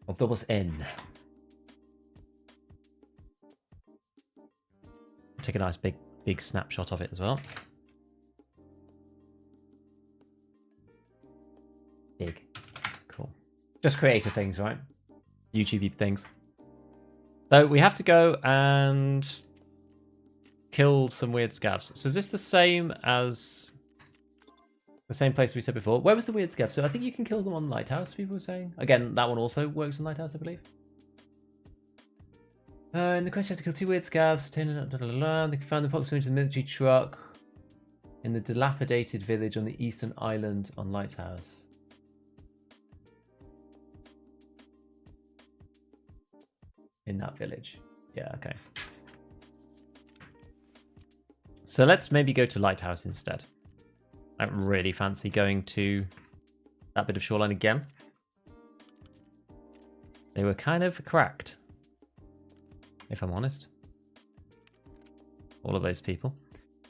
[SPEAKER 1] Dorbos N. Take a nice big snapshot of it as well. Big. Cool. Just creative things, right? YouTube things. So we have to go and kill some weird scavs. So is this the same as the same place we said before? Where was the weird scav? So I think you can kill them on Lighthouse, people were saying. Again, that one also works on Lighthouse, I believe. In the quest, you have to kill 2 weird scavs. They can find the proximity to the military truck in the dilapidated village on the eastern island on Lighthouse. In that village. Yeah, okay. So let's maybe go to Lighthouse instead. I don't really fancy going to that bit of shoreline again. They were kind of cracked, if I'm honest. All of those people.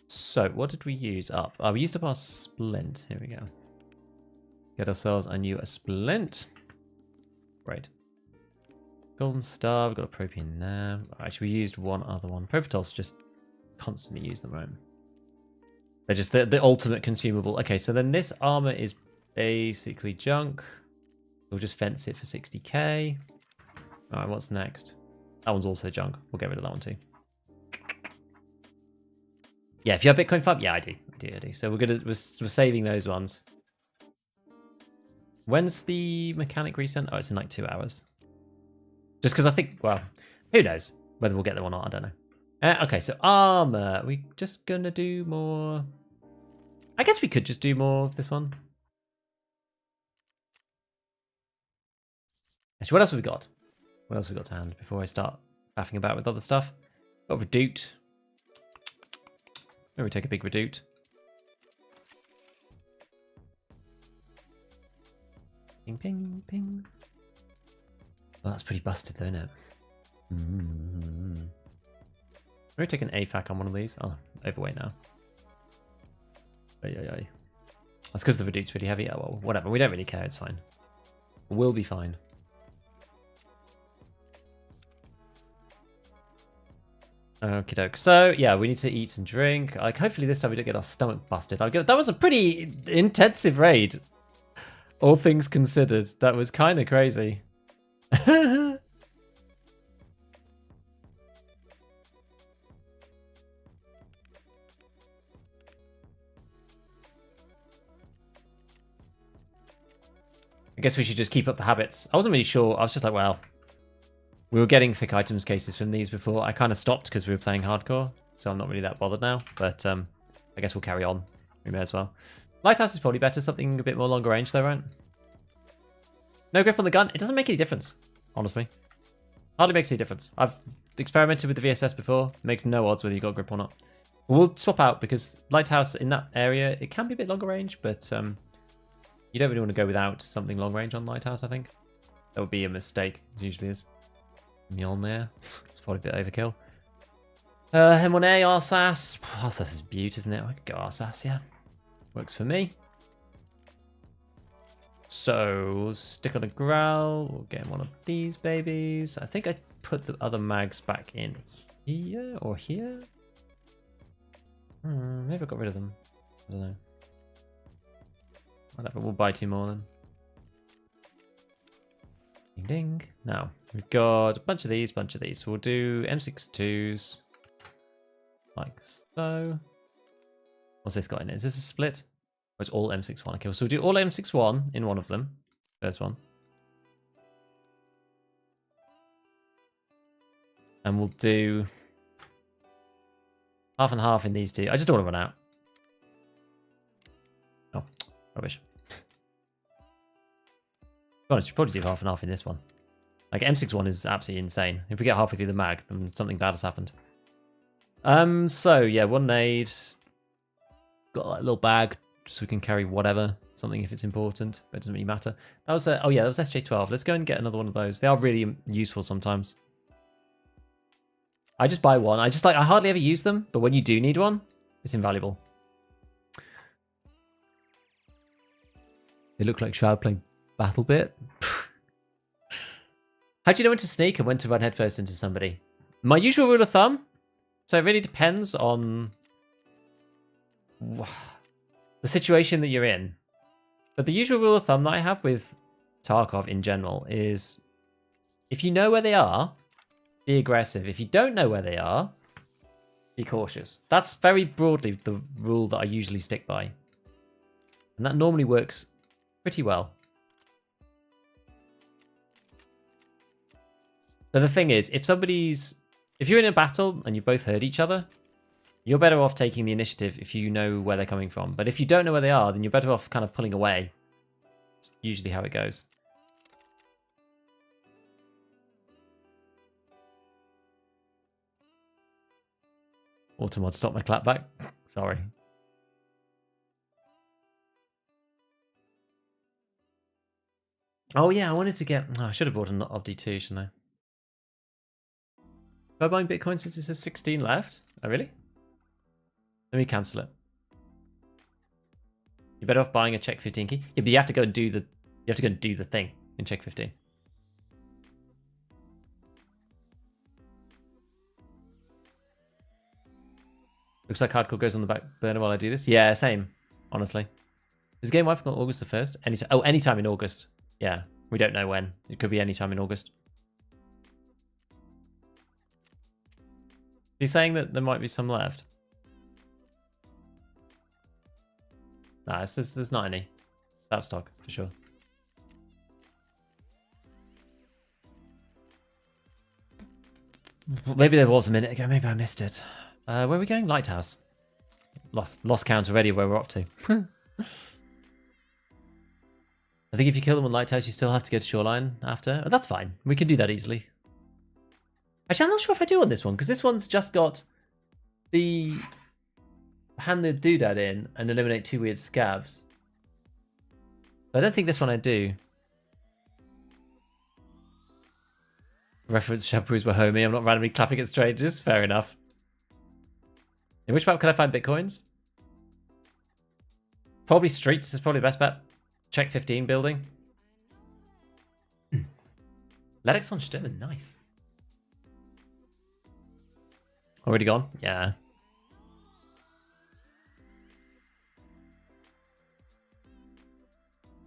[SPEAKER 1] So, what did we use up? Oh, we used up our splint. Here we go. Get ourselves a new splint. Great. Golden Star, we've got a propane there. Actually, we used one other one. Propitols just constantly use them, right? They're just the ultimate consumable. Okay, so then this armor is basically junk. We'll just fence it for 60k. Alright, what's next? That one's also junk. We'll get rid of that one too. Yeah, if you have Bitcoin farm, yeah, I do. So we're saving those ones. When's the mechanic resent? Oh, it's in like 2 hours. Just because I think, well, who knows whether we'll get them or not, I don't know. Okay, so armor. We're just gonna do more. I guess we could just do more of this one. Actually, what else have we got? What else have we got to hand before I start faffing about with other stuff? Got Redoute. Maybe we take a big Redoute. Ping, ping, ping. Well, that's pretty busted, though, isn't it? Maybe take an AFAC on one of these. Oh, overweight now. Ay. That's because the Redoute's really heavy. Oh, well, whatever. We don't really care. It's fine. We'll be fine. Okie doke. So, yeah, we need to eat and drink. Like, hopefully this time we don't get our stomach busted. That was a pretty intensive raid. All things considered. That was kind of crazy. I guess we should just keep up the habits. I wasn't really sure. I was just like, well, we were getting thick items cases from these before. I kind of stopped because we were playing hardcore, so I'm not really that bothered now. But I guess we'll carry on. We may as well. Lighthouse is probably better. Something a bit more longer range though, right? No grip on the gun. It doesn't make any difference, honestly. Hardly makes any difference. I've experimented with the VSS before. It makes no odds whether you got grip or not. We'll swap out because Lighthouse in that area, it can be a bit longer range, but you don't really want to go without something long range on Lighthouse, I think. That would be a mistake. It usually is. Mjolnir. It's probably a bit overkill. M1A, Arsas. Arsas is beaut, isn't it? I could go Arsas, yeah. Works for me. So, we'll stick on a growl. We'll get one of these babies. I think I put the other mags back in here or here. Maybe I got rid of them. I don't know. Whatever, we'll buy 2 more then. Ding ding. Now, we've got a bunch of these, So we'll do M62s. Like so. What's this got in it? Is this a split? Or it's all M61? Okay, so we'll do all M61 in one of them. First one. And we'll do half and half in these two. I just don't want to run out. Oh, rubbish. To be honest, we'll probably do half and half in this one. Like, M61 is absolutely insane. If we get halfway through the mag, then something bad has happened. So, yeah, one nade. Got like a little bag, so we can carry whatever. Something if it's important, but it doesn't really matter. That was, oh yeah, that was SJ12. Let's go and get another one of those. They are really useful sometimes. I just buy one. I hardly ever use them, but when you do need one, it's invaluable. They look like Shroud playing Battle Bit. How do you know when to sneak and when to run headfirst into somebody? My usual rule of thumb, so it really depends on the situation that you're in. But the usual rule of thumb that I have with Tarkov in general is if you know where they are, be aggressive. If you don't know where they are, be cautious. That's very broadly the rule that I usually stick by. And that normally works pretty well. So the thing is, if you're in a battle and you both heard each other, you're better off taking the initiative if you know where they're coming from. But if you don't know where they are, then you're better off kind of pulling away. It's usually how it goes. Automod, stop my clapback. Sorry. Oh yeah, I wanted to get... Oh, I should have bought an Obdi 2, shouldn't I? Am I buying Bitcoin since it says 16 left? Oh, really? Let me cancel it. You're better off buying a check 15 key. Yeah, but you have to go and do the... You have to go and do the thing in check 15. Looks like hardcore goes on the back burner while I do this. Yeah, same, honestly. Is game wife on August the 1st? Anytime. Oh, anytime in August. Yeah, we don't know when. It could be anytime in August. He's saying that there might be some left. Nah, there's not any. Out of stock, for sure. Maybe there was a minute ago. Maybe I missed it. Where are we going? Lighthouse. Lost count already where we're up to. I think if you kill them on Lighthouse, you still have to go to Shoreline after. Oh, that's fine. We can do that easily. Actually, I'm not sure if I do on this one, because this one's just got the hand the doodad in and eliminate 2 weird scavs. I don't think this one I do. Reference shampoos were homie. I'm not randomly clapping at strangers. Fair enough. In which map can I find bitcoins? Probably streets is probably the best bet. Check 15 building. Ledix on Sturman, nice. Already gone? Yeah.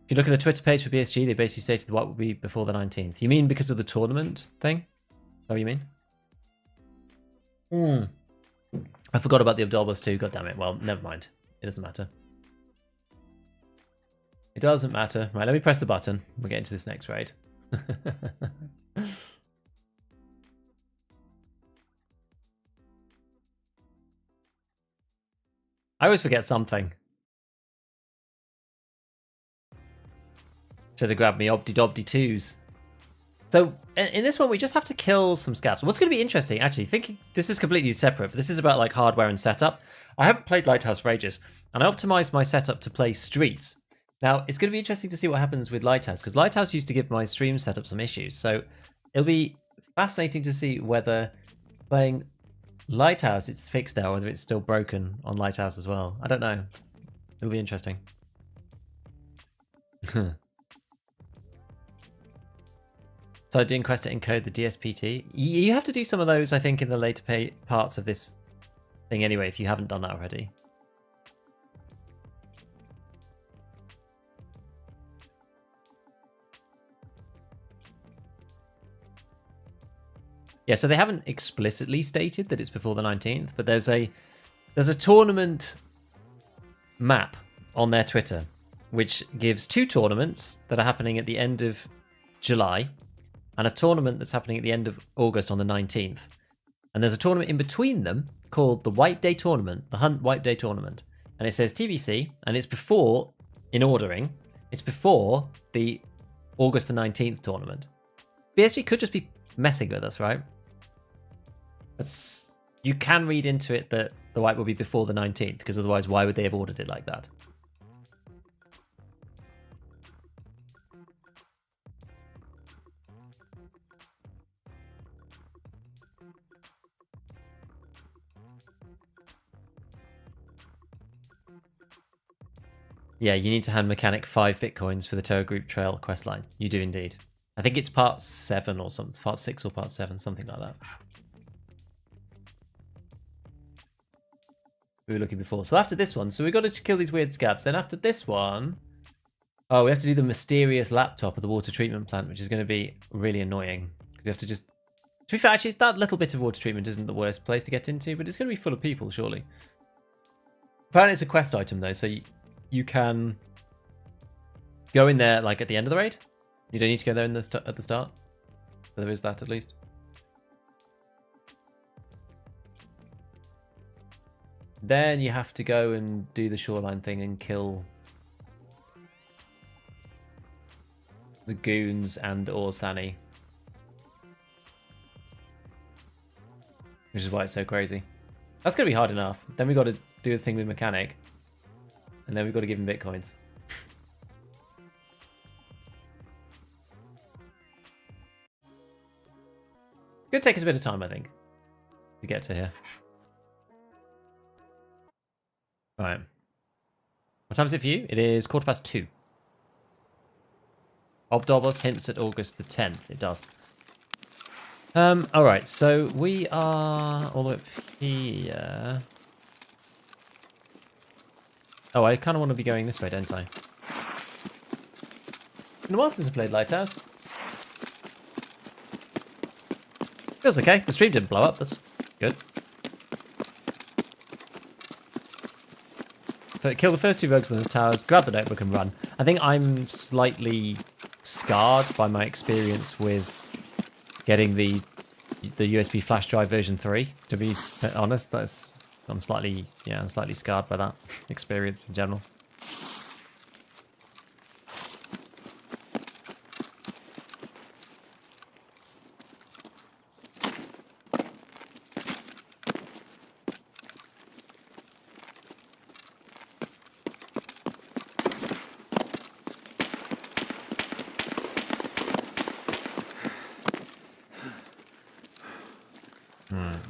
[SPEAKER 1] If you look at the Twitter page for BSG, they basically stated what will be before the 19th. You mean because of the tournament thing? Is that what you mean? I forgot about the Abdolbas too. God damn it. Well, never mind. It doesn't matter. It doesn't matter. Right, let me press the button. We'll get into this next raid. I always forget something. Should have grabbed me Obdi-Dobdi 2s. So, in this one, we just have to kill some scavs. What's going to be interesting, actually, thinking this is completely separate, but this is about like hardware and setup. I haven't played Lighthouse for ages, and I optimized my setup to play streets. Now, it's going to be interesting to see what happens with Lighthouse, because Lighthouse used to give my stream setup some issues. So, it'll be fascinating to see whether playing Lighthouse, it's fixed now, whether it's still broken on Lighthouse as well. I don't know. It'll be interesting. So doing quest to encode the DSPT. You have to do some of those, I think, in the later parts of this thing anyway, if you haven't done that already. Yeah, so they haven't explicitly stated that it's before the 19th, but there's a tournament map on their Twitter, which gives 2 tournaments that are happening at the end of July, and a tournament that's happening at the end of August on the 19th. And there's a tournament in between them called the White Day Tournament, the Hunt White Day Tournament. And it says TBC, and it's before, in ordering, it's before the August the 19th tournament. BSG could just be messing with us, right? You can read into it that the White will be before the 19th, because otherwise why would they have ordered it like that? Yeah, you need to hand mechanic 5 bitcoins for the Terror Group Trail questline. You do indeed. I think it's part 7 or something, part 6 or part 7, something like that. We were looking before. So after this one, so we've got to kill these weird scavs. Then after this one, oh, we have to do the mysterious laptop at the water treatment plant, which is going to be really annoying. Because you have to just... To be fair, actually, that little bit of water treatment isn't the worst place to get into, but it's going to be full of people, surely. Apparently it's a quest item, though, so you can go in there, like, at the end of the raid. You don't need to go there at the start. So there is that, at least. Then you have to go and do the shoreline thing and kill the goons and or Sani. Which is why it's so crazy. That's going to be hard enough. Then we got to do a thing with mechanic, and then we've got to give him bitcoins. Could take us a bit of time, I think, to get to here. Right. What time is it for you? It is 2:15. Obdobos hints at August the 10th. It does. Alright, so we are all the way up here. Oh, I kind of want to be going this way, don't I? In a while since I played Lighthouse. Feels okay. The stream didn't blow up. That's good. But kill the first 2 rogues on the towers, grab the notebook and run. I think I'm slightly scarred by my experience with getting the USB flash drive version 3. To be honest, I'm slightly scarred by that experience in general.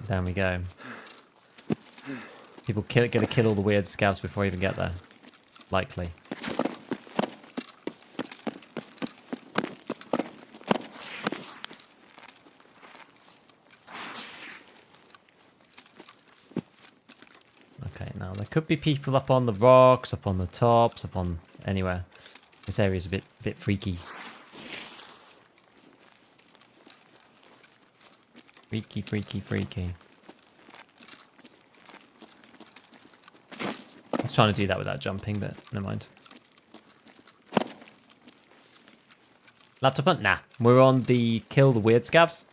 [SPEAKER 1] Down we go. People get to kill all the weird scavs before we even get there. Likely. Okay, now there could be people up on the rocks, up on the tops, up on anywhere. This area is a bit freaky. Freaky, freaky, freaky. I was trying to do that without jumping, but never mind. Laptop hunt? Nah. We're on the kill the weird scavs.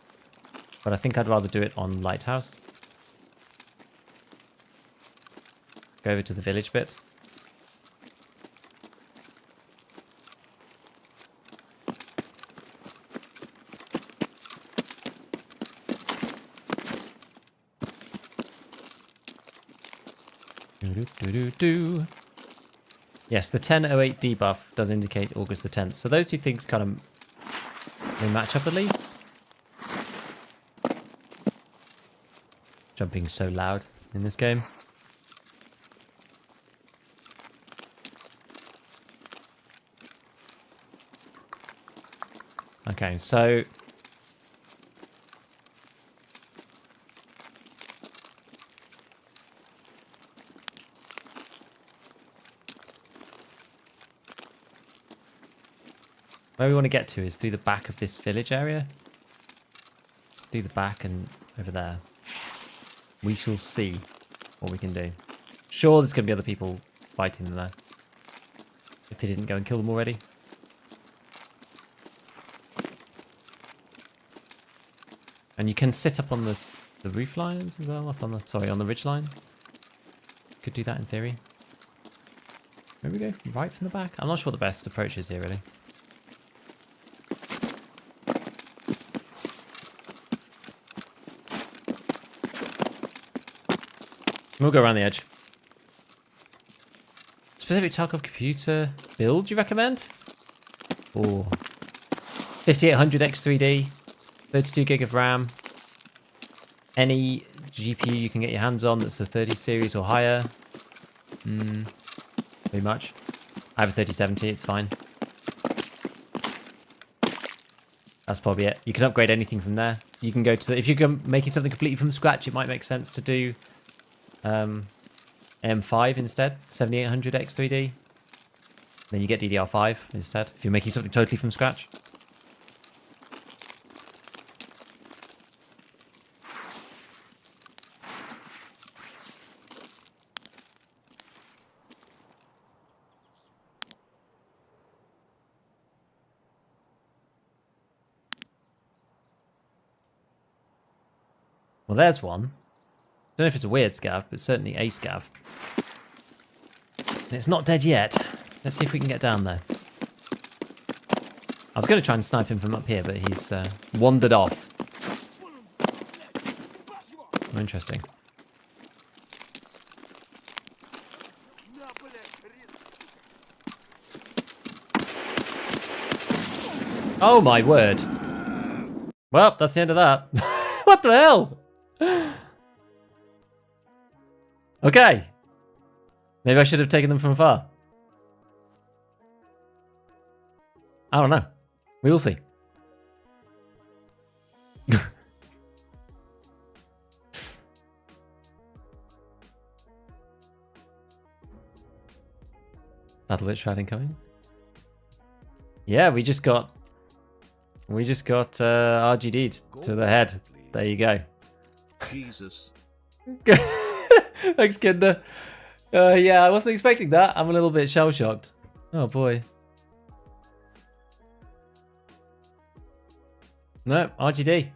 [SPEAKER 1] But I think I'd rather do it on Lighthouse. Go over to the village bit. Yes, the 1008 debuff does indicate August the 10th. So those two things kind of they match up at least. Jumping so loud in this game. Okay, so where we want to get to is through the back of this village area. Just do the back and over there. We shall see what we can do. Sure, there's going to be other people fighting them there. If they didn't go and kill them already. And you can sit up on the roof lines as well, up on the, on the ridge line. Could do that in theory. Maybe we go right from the back? I'm not sure what the best approach is here, really. We'll go around the edge. Specific Tarkov computer build you recommend? Oh, 5800 X3D, 32 gig of RAM. Any GPU you can get your hands on that's a 30 series or higher. Pretty much. I have a 3070, it's fine. That's probably it. You can upgrade anything from there. You can go to the, if you're making something completely from scratch, it might make sense to do M5 instead, 7800 X3D. Then you get DDR5 instead, if you're making something totally from scratch. Well, there's one. Don't know if it's a weird scav, but certainly a scav. And it's not dead yet. Let's see if we can get down there. I was going to try and snipe him from up here, but he's wandered off. Oh, interesting. Oh my word. Well, that's the end of that. What the hell? Okay. Maybe I should have taken them from afar. I don't know. We will see. Battle Witch Shroud incoming. Yeah, we just got RGD'd to the head. There you go.
[SPEAKER 2] Jesus.
[SPEAKER 1] Thanks, Kinder. Yeah, I wasn't expecting that. I'm a little bit shell shocked. Oh boy. No, RGD.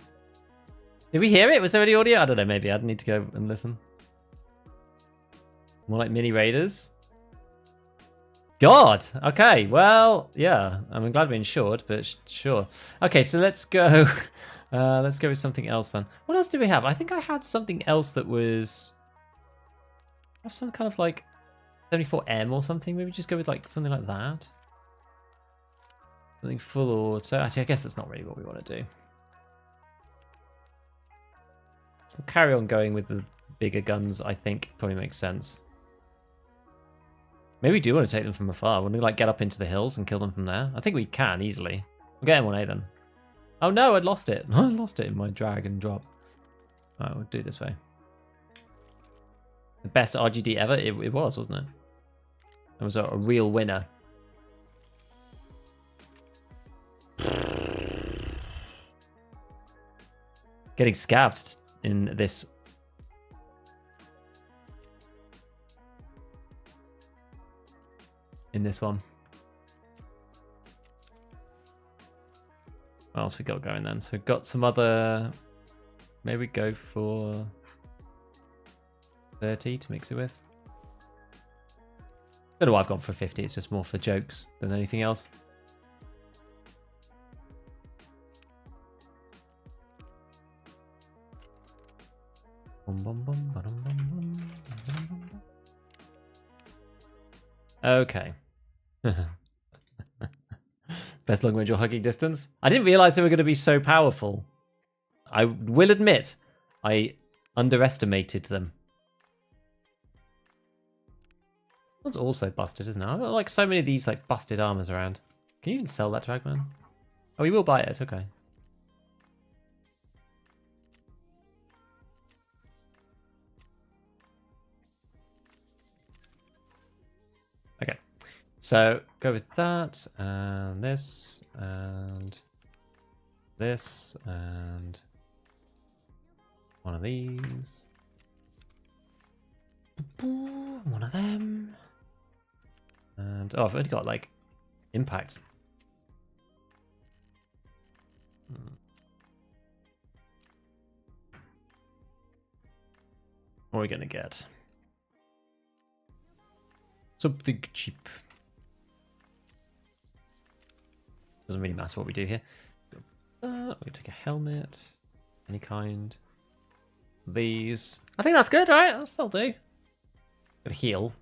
[SPEAKER 1] Did we hear it? Was there any audio? I don't know, maybe I'd need to go and listen. More like mini raiders. God. Okay, well, yeah. I'm glad we insured, but sure. Okay, so let's go. Let's go with something else then. What else do we have? I think I had something else that was have some kind of like 74M or something. Maybe just go with like something like that. Something full auto. Actually, I guess that's not really what we want to do. We'll carry on going with the bigger guns, I think. Probably makes sense. Maybe we do want to take them from afar. When we like get up into the hills and kill them from there. I think we can easily. We'll get M1A then. Oh no, I'd lost it. I lost it in my drag and drop. Alright, we'll do it this way. The best RGD ever? It was, wasn't it? It was a real winner. Getting scavved in this. In this one. What else we got going then? So we've got some other. Maybe go for 30 to mix it with. Don't know why I've gone for 50. It's just more for jokes than anything else. Okay. Best long range or hugging distance. I didn't realize they were going to be so powerful. I will admit, I underestimated them. That's also busted, isn't it? I've got like so many of these like busted armors around. Can you even sell that to Ragman? Oh, we will buy it. Okay. Okay. So go with that and this and this and one of these. One of them. And oh, I've only got like impact. What are we gonna get? Something cheap. Doesn't really matter what we do here. We'll take a helmet, any kind. These. I think that's good, right? That'll still do. Gonna heal.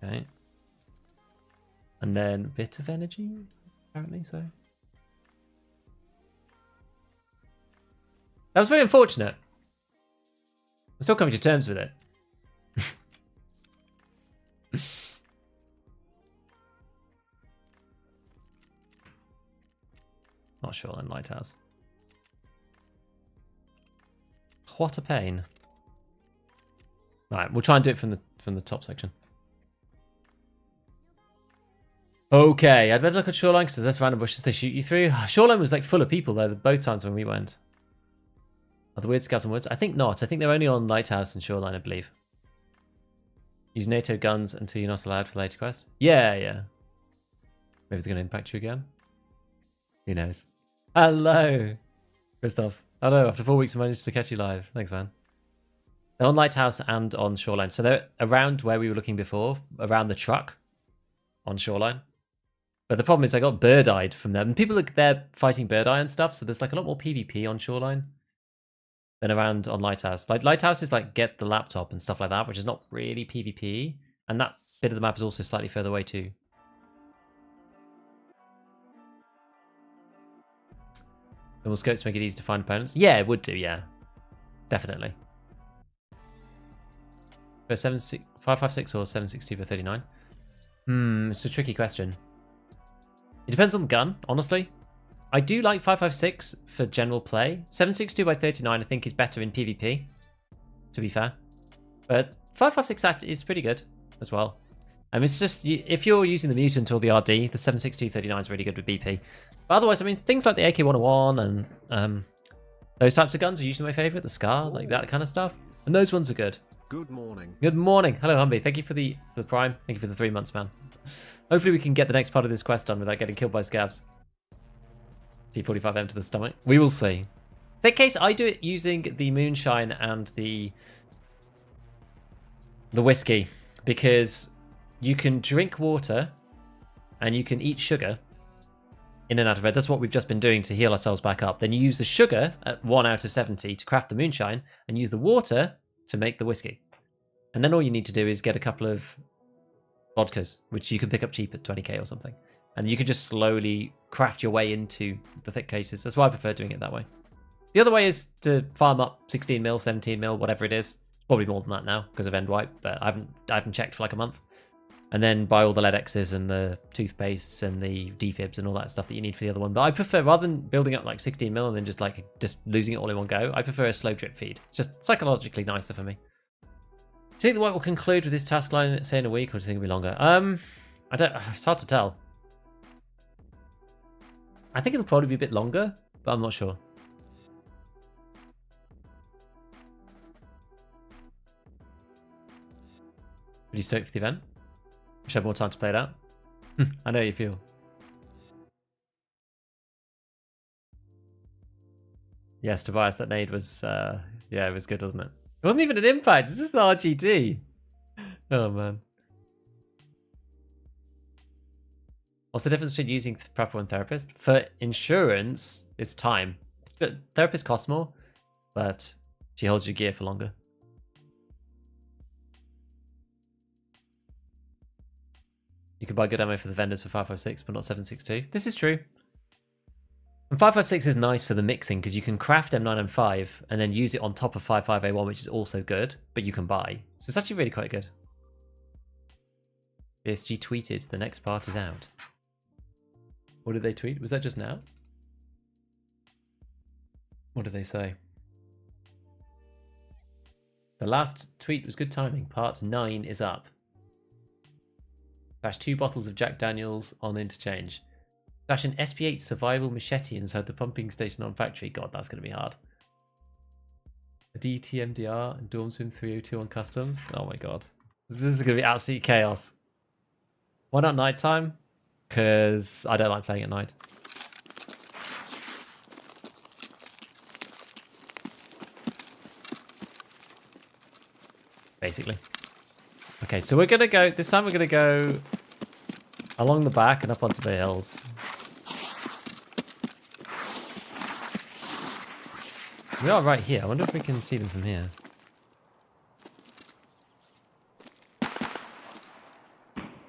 [SPEAKER 1] Okay. And then a bit of energy, apparently so. That was very unfortunate. I'm still coming to terms with it. Not sure on Lighthouse. What a pain. Right, we'll try and do it from the top section. Okay, I'd better look at Shoreline because there's random bushes they shoot you through. Shoreline was like full of people though, both times when we went. Are the weird scouts on woods? I think not. I think they're only on Lighthouse and Shoreline, I believe. Use NATO guns until you're not allowed for later quests. Yeah, yeah. Maybe it's going to impact you again. Who knows? Hello, Christoph. Hello, after 4 weeks I managed to catch you live. Thanks, man. They're on Lighthouse and on Shoreline. So they're around where we were looking before, around the truck on Shoreline. But the problem is I got bird-eyed from them. And people are there fighting bird-eye and stuff, so there's like a lot more PvP on Shoreline than around on Lighthouse. Like Lighthouse is like get the laptop and stuff like that, which is not really PvP. And that bit of the map is also slightly further away too. Normal scopes make it easy to find opponents. Yeah, it would do, yeah. Definitely. For 556 or 762 for 39? It's a tricky question. It depends on the gun, honestly. I do like 556 for general play. 762 by 39 I think is better in PvP, to be fair. But 556 is pretty good as well. I mean, it's just, if you're using the Mutant or the RD, the 762-39 is really good with BP. But otherwise, I mean, things like the AK-101 and those types of guns are usually my favorite. The Scar, like that kind of stuff. And those ones are good.
[SPEAKER 2] Good morning.
[SPEAKER 1] Good morning. Hello, Humby. Thank you for the Prime. Thank you for the 3 months, man. Hopefully we can get the next part of this quest done without getting killed by scavs. T45M to the stomach. We will see. In that case, I do it using the moonshine and the whiskey, because you can drink water and you can eat sugar in and out of red. That's what we've just been doing to heal ourselves back up. Then you use the sugar at 1 out of 70 to craft the moonshine and use the water to make the whiskey. And then all you need to do is get a couple of vodkas, which you can pick up cheap at 20k or something. And you can just slowly craft your way into the thick cases. That's why I prefer doing it that way. The other way is to farm up 16 mil, 17 mil, whatever it is. Probably more than that now because of end wipe, but I haven't checked for like a month. And then buy all the lead X's and the toothpastes and the defibs and all that stuff that you need for the other one. But I prefer, rather than building up like 16 mil and then just losing it all in one go, I prefer a slow drip feed. It's just psychologically nicer for me. Do you think the work will conclude with this task line, say in a week, or do you think it'll be longer? I don't. It's hard to tell. I think it'll probably be a bit longer, but I'm not sure. Pretty stoked for the event. Wish I had more time to play it out. I know how you feel. Yes, Tobias, that nade was, yeah, it was good, wasn't it? It wasn't even an impact, it's just RGT. Oh, man. What's the difference between using Prepper and Therapist? For insurance, it's time. Therapist costs more, but she holds your gear for longer. You can buy good ammo for the vendors for 556, but not 762. This is true. And 556 is nice for the mixing because you can craft M9M5 and then use it on top of 55A1, which is also good, but you can buy. So it's actually really quite good. PSG tweeted, the next part is out. What did they tweet? Was that just now? What did they say? The last tweet was good timing. Part 9 is up. Dash 2 bottles of Jack Daniels on interchange. Dash an SP8 survival machete inside the pumping station on factory. God, that's going to be hard. A DTMDR and Dorm Swim 302 on customs. Oh my god. This is going to be absolute chaos. Why not nighttime? Because I don't like playing at night. Basically. Okay, so we're going to go... This time we're going to go along the back and up onto the hills. We are right here. I wonder if we can see them from here.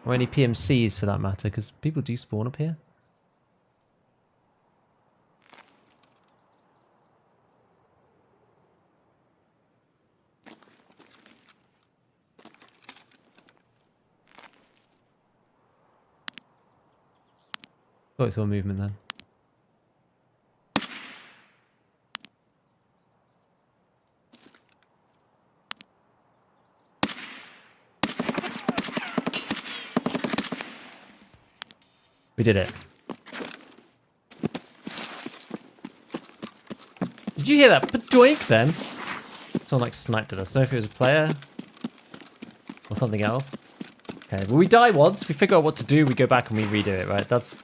[SPEAKER 1] Or any PMCs for that matter, because people do spawn up here. Thought I saw movement then. We did it. Did you hear that? Padoink then? Someone like sniped at us. I don't know if it was a player or something else. Okay, well we die once, we figure out what to do, we go back and we redo it, right? That's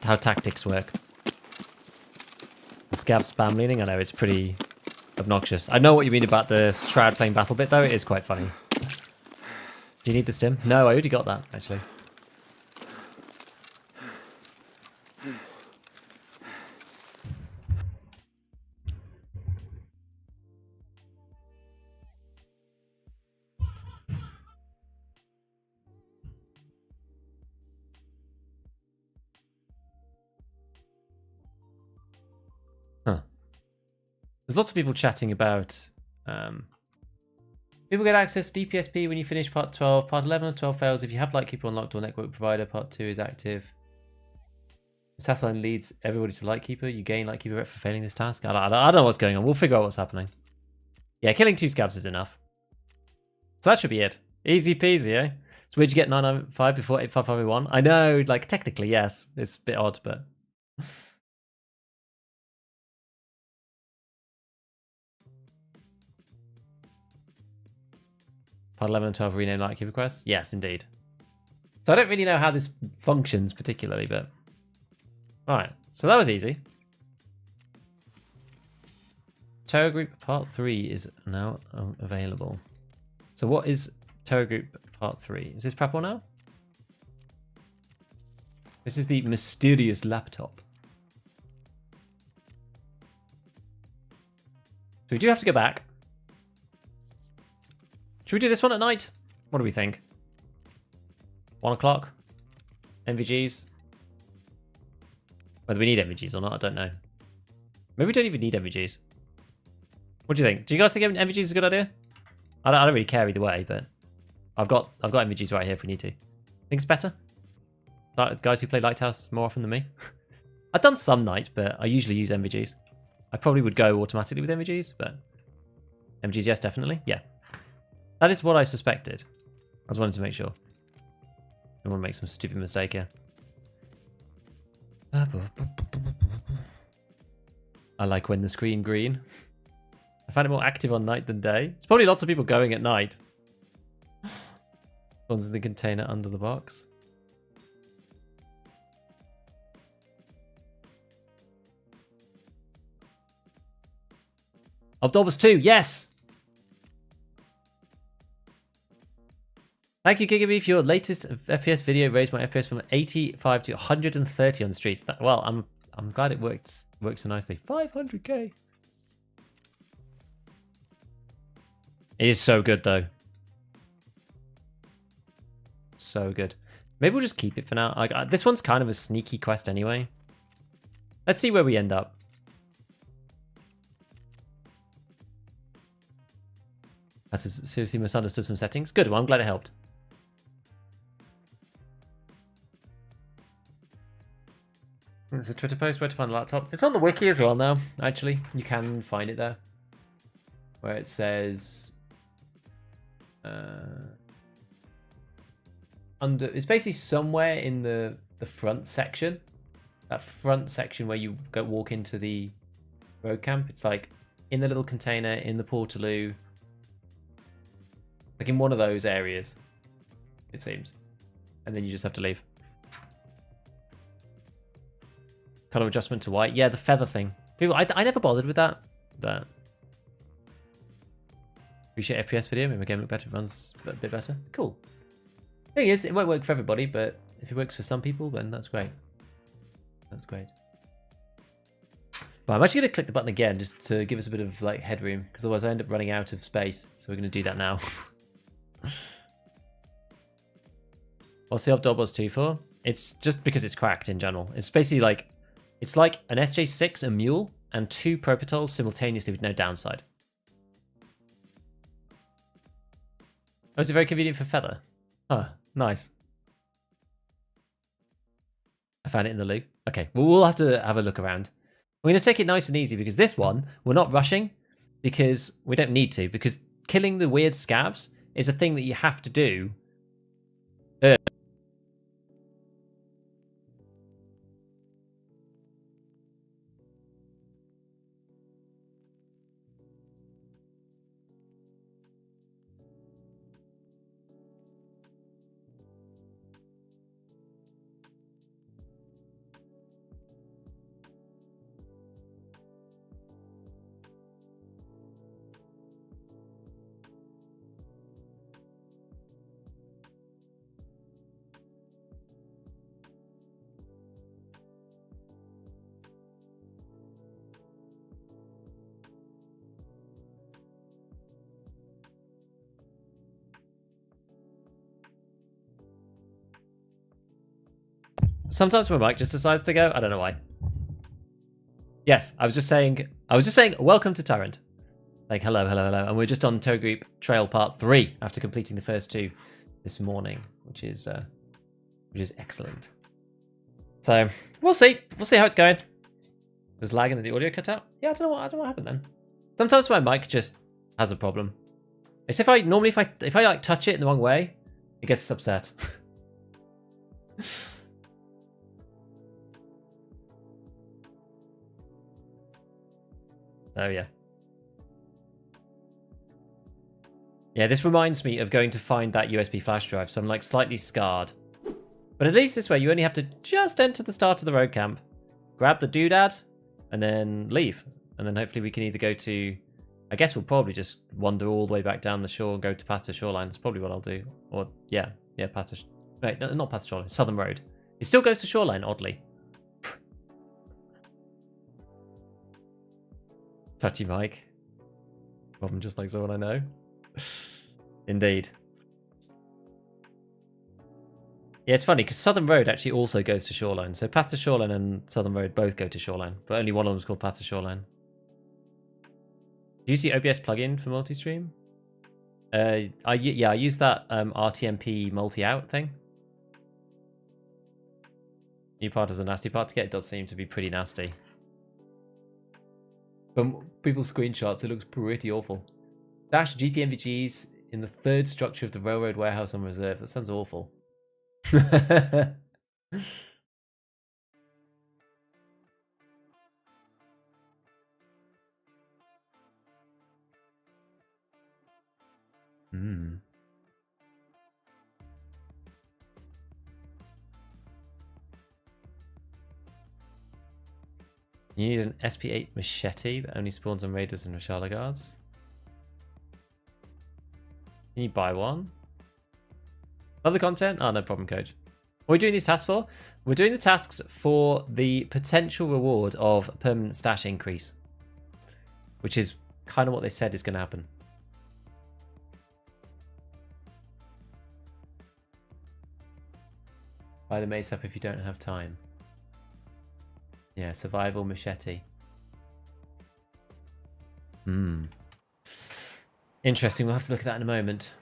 [SPEAKER 1] how tactics work. The scav spam leaning, I know it's pretty obnoxious. I know what you mean about the Shroud playing battle bit though, it is quite funny. Do you need the stim? No, I already got that actually. There's lots of people chatting about people get access to DPSP when you finish part 12. Part 11 of 12 fails if you have Lightkeeper unlocked or network provider. Part 2 is active. This task line leads everybody to Lightkeeper. You gain Lightkeeper rep for failing this task. I don't know what's going on. We'll figure out what's happening. Yeah, killing 2 scavs is enough. So that should be it. Easy peasy, eh? So where'd you get 995 before 85501? I know, like, technically, yes. It's a bit odd, but... Part 11 and 12 rename Lightkeeper quests? Yes, indeed. So I don't really know how this functions particularly, but... Alright, so that was easy. Terror Group Part 3 is now available. So what is Terror Group Part 3? Is this Prepple now? This is the mysterious laptop. So we do have to go back. Should we do this one at night? What do we think? 1 o'clock? MVGs? Whether we need MVGs or not, I don't know. Maybe we don't even need MVGs. What do you think? Do you guys think MVGs is a good idea? I don't really care either way, but I've got MVGs right here if we need to. Think it's better? Guys who play Lighthouse more often than me. I've done some nights, but I usually use MVGs. I probably would go automatically with MVGs, but MVGs, yes, definitely. Yeah. That is what I suspected. I just wanted to make sure. I don't want to make some stupid mistake here. I like when the screen green. I find it more active on night than day. It's probably lots of people going at night. One's in the container under the box. Obdobus 2, yes! Thank you, Gigabeef. Your latest FPS video raised my FPS from 85 to 130 on the streets. Well, I'm glad it worked so nicely. 500k. It is so good though. So good. Maybe we'll just keep it for now. Like this one's kind of a sneaky quest anyway. Let's see where we end up. That's seriously misunderstood some settings. Good. Well, I'm glad it helped. There's a Twitter post where to find the laptop. It's on the wiki as well now, actually. You can find it there. Where it says... it's basically somewhere in the front section. That front section where you walk into the road camp. It's like in the little container, in the Portaloo. Like in one of those areas, it seems. And then you just have to leave. Color adjustment to white. Yeah, the feather thing. People, I never bothered with that. But appreciate FPS video. Maybe my game look better. It runs a bit better. Cool. Thing is, it won't work for everybody, but if it works for some people, then that's great. That's great. But I'm actually going to click the button again just to give us a bit of like headroom, because otherwise I end up running out of space. So we're going to do that now. What's the Obdobos 2 for? It's just because it's cracked in general. It's basically like, it's like an SJ6, a mule, and 2 Propitols simultaneously with no downside. Oh, is it very convenient for feather? Huh, nice. I found it in the loop. Okay, well, we'll have to have a look around. We're going to take it nice and easy because this one, we're not rushing because we don't need to, because killing the weird scavs is a thing that you have to do. Sometimes my mic just decides to go. I don't know why. Yes, I was just saying, welcome to Tyrant. Like, hello, hello, hello. And we're just on Tow Group Trail Part 3 after completing the first 2 this morning, which is excellent. So, we'll see. We'll see how it's going. Was lagging and the audio cut out? Yeah, I don't know what happened then. Sometimes my mic just has a problem. It's if I like touch it in the wrong way, it gets upset. Oh yeah. Yeah, this reminds me of going to find that USB flash drive, so I'm like slightly scarred. But at least this way you only have to just enter the start of the road camp, grab the doodad, and then leave. And then hopefully we can either go to, I guess we'll probably just wander all the way back down the shore and go to past the shoreline. That's probably what I'll do. Or yeah, past the, wait, no, not past the shoreline, Southern Road. It still goes to shoreline, oddly. Touchy mic. Problem just like someone I know. Indeed. Yeah, it's funny because Southern Road actually also goes to shoreline. So past the shoreline and Southern Road both go to shoreline, but only one of them is called past the shoreline. Do you see OBS plugin for multi-stream? I use that RTMP multi-out thing. New part is a nasty part to get. It does seem to be pretty nasty. From people's screenshots, it looks pretty awful. Dash GPMVGs in the third structure of the railroad warehouse on reserve. That sounds awful. You need an SP8 machete that only spawns on raiders and Rashala guards. Can you buy one? Other content? Oh, no problem, coach. What are we doing these tasks for? We're doing the tasks for the potential reward of permanent stash increase, which is kind of what they said is going to happen. Buy the mace up if you don't have time. Yeah, survival machete. Interesting, we'll have to look at that in a moment.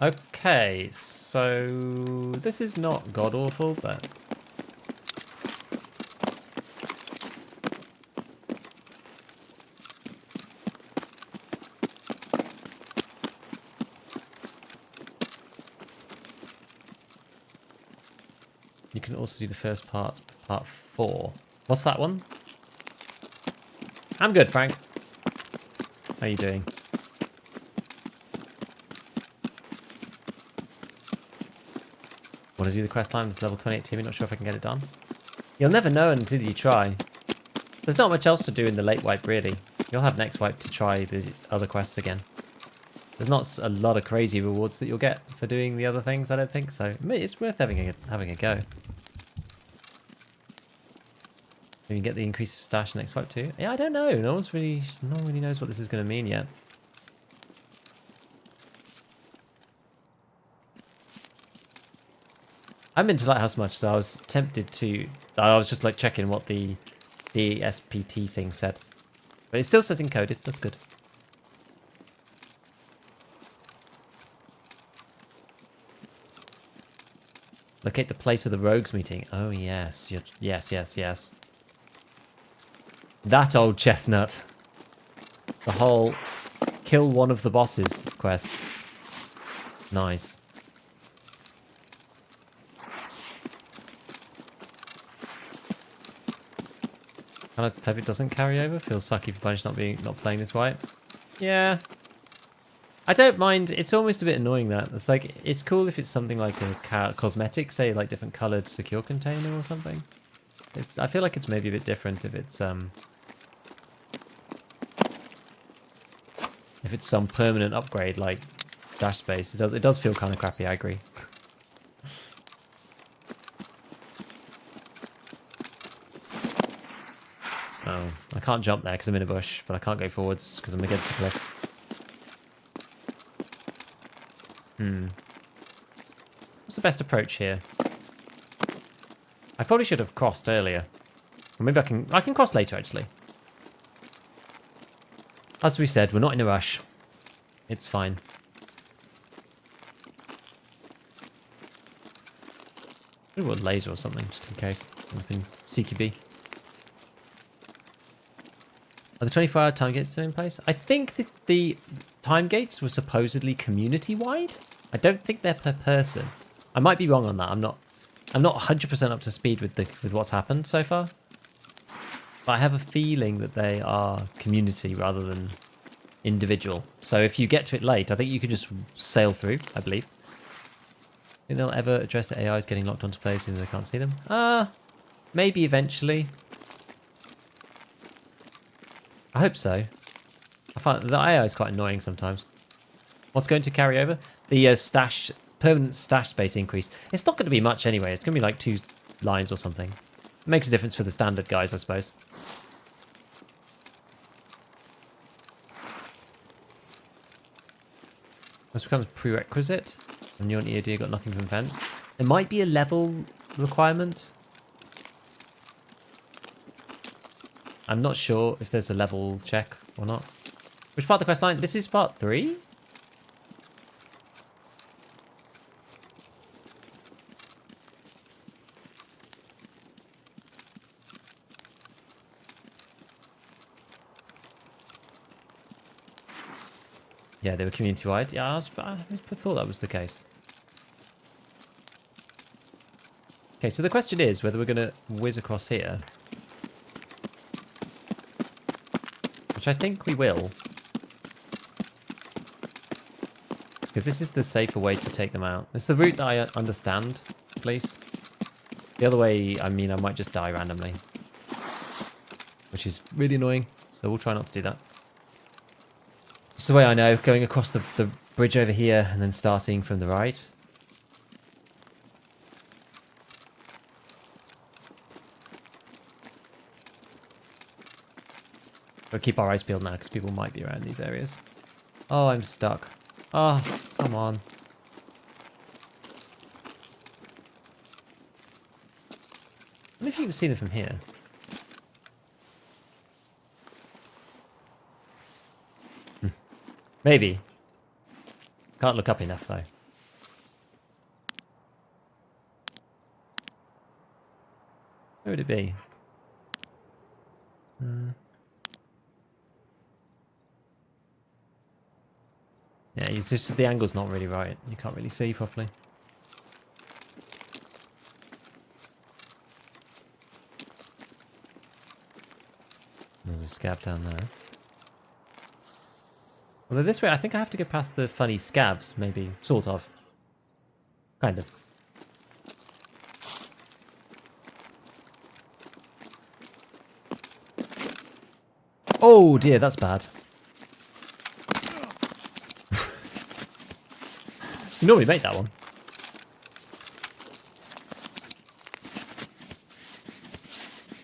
[SPEAKER 1] Okay, so this is not god-awful, but... You can also do the first part, part 4. What's that one? I'm good, Frank. How are you doing? Want to do the quest line? It's level 28 TV. Not sure if I can get it done. You'll never know until you try. There's not much else to do in the late wipe, really. You'll have next wipe to try the other quests again. There's not a lot of crazy rewards that you'll get for doing the other things, I don't think, so it's worth having a go. Maybe you can get the increased stash next wipe too. Yeah, I don't know. No one really knows what this is going to mean yet. I'm into Lighthouse much, so I was tempted to... I was just like checking what the SPT thing said. But it still says encoded. That's good. Locate the place of the rogues meeting. Oh, yes. Yes. That old chestnut. The whole kill one of the bosses quest. Nice. Kind of hope it doesn't carry over. Feels sucky for Bunch not playing this right. Yeah. I don't mind. It's almost a bit annoying that. It's like, it's cool if it's something like a cosmetic, say like different coloured secure container or something. I feel like it's maybe a bit different if it's some permanent upgrade like dash space. It does feel kind of crappy, I agree. Oh, I can't jump there because I'm in a bush, but I can't go forwards because I'm against the cliff. What's the best approach here? I probably should have crossed earlier. Or maybe I can cross later, actually. As we said, we're not in a rush. It's fine. Maybe a laser or something, just in case. Anything CQB. Are the 24-hour time gates still in place? I think that the time gates were supposedly community-wide. I don't think they're per person. I might be wrong on that. I'm not 100% up to speed with what's happened so far. But I have a feeling that they are community rather than individual. So if you get to it late, I think you can just sail through, I believe. Think they'll ever address the AIs getting locked onto players even though they can't see them? Maybe eventually. I hope so. I find the AI is quite annoying sometimes. What's going to carry over? The permanent stash space increase. It's not going to be much anyway. It's going to be like 2 lines or something. It makes a difference for the standard guys, I suppose. This becomes prerequisite. And you're on EOD, got nothing from vents. There might be a level requirement. I'm not sure if there's a level check or not. Which part of the quest line? This is part 3? Yeah, they were community-wide. Yeah, I thought that was the case. Okay, so the question is whether we're going to whiz across here. Which I think we will. Because this is the safer way to take them out. It's the route that I understand, at least. The other way, I mean, I might just die randomly. Which is really annoying, so we'll try not to do that. It's the way I know, going across the bridge over here and then starting from the right. We'll keep our eyes peeled now because people might be around these areas. Oh, I'm stuck. Oh, come on. I wonder if you can see them from here. Maybe. Can't look up enough though. Where would it be? Yeah, it's just the angle's not really right. You can't really see properly. There's a scab down there. Although this way, I think I have to go past the funny scabs, maybe. Sort of. Kind of. Oh dear, that's bad. You normally make that one.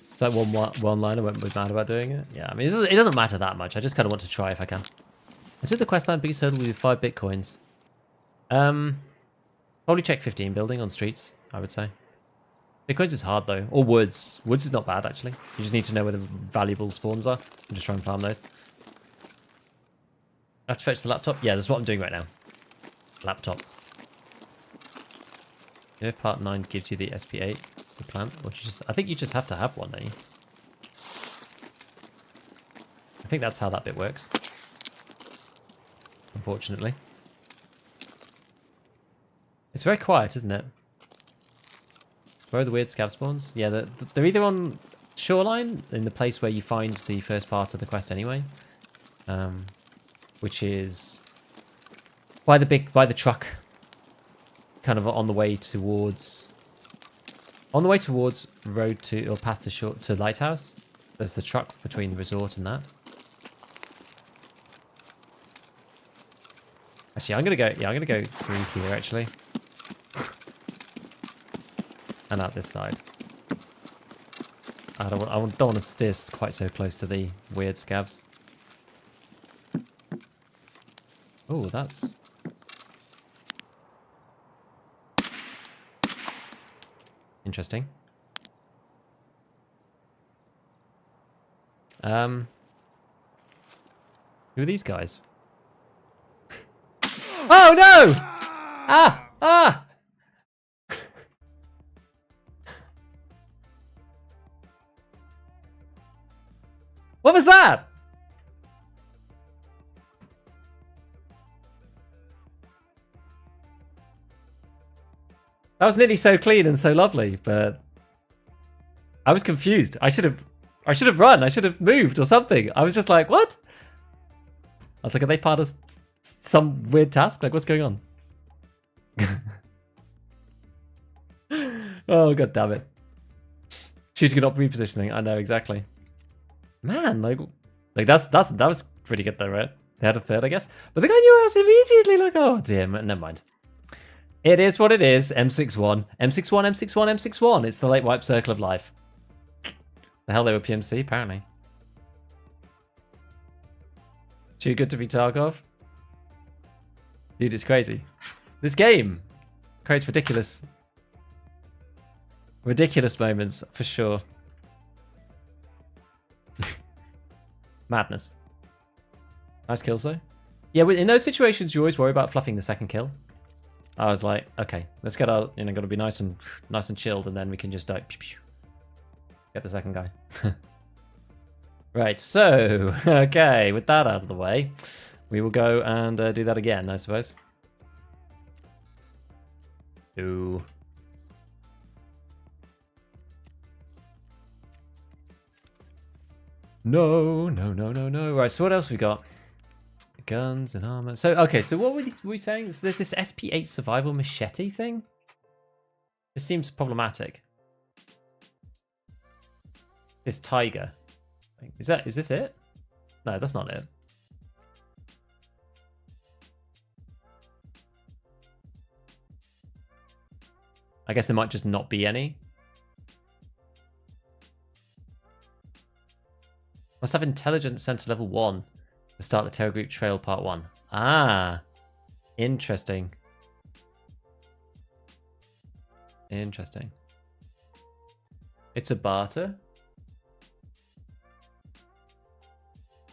[SPEAKER 1] Is that one line I won't be mad about doing it? Yeah, I mean, it doesn't matter that much. I just kind of want to try if I can. I did the questline biggest hurdle with 5 bitcoins. Probably check 15 building on streets, I would say. Bitcoins is hard though. Or woods. Woods is not bad actually. You just need to know where the valuable spawns are. And just try and farm those. I have to fetch the laptop? Yeah, that's what I'm doing right now. Laptop. You know, part 9 gives you the SP8, the plant. Or I think you just have to have one, don't you? I think that's how that bit works. Unfortunately. It's very quiet, isn't it? Where are the weird scav spawns? Yeah, they're either on shoreline, in the place where you find the first part of the quest anyway. Which is by the truck. Kind of on the way towards road to, or path to Lighthouse. There's the truck between the resort and that. Actually, I'm gonna go through here actually. And out this side. I don't want to steer quite so close to the weird scabs. Oh, that's interesting. Who are these guys? Oh no! Ah! Ah! What was that? That was nearly so clean and so lovely, but I was confused. I should have run. I should have moved or something. I was just like, what? I was like, are they part of some weird task? Like, what's going on? Oh, god damn it. Shooting and not repositioning. I know, exactly. Man, like that was pretty good though, right? They had a third, I guess. But the guy knew us immediately, like, oh dear, never mind. It is what it is. M61. M61, M61, M61. It's the late wipe circle of life. The hell they were PMC, apparently. Too good to be Tarkov? Dude, it's crazy. This game creates ridiculous moments, for sure. Madness. Nice kills, though. Yeah, in those situations, you always worry about fluffing the second kill. I was like, okay, let's get our, gotta be nice and chilled, and then we can just like, get the second guy. Right, so, okay, with that out of the way, we will go and do that again, I suppose. Ooh. No. Right, so what else we got? Guns and armor. So, okay, so what were we saying? So there's this SP8 survival machete thing? This seems problematic. This tiger. Is this it? No, that's not it. I guess there might just not be any. Must have intelligence center level 1 to start the Terror Group Trail Part 1. Ah, interesting. Interesting. It's a barter?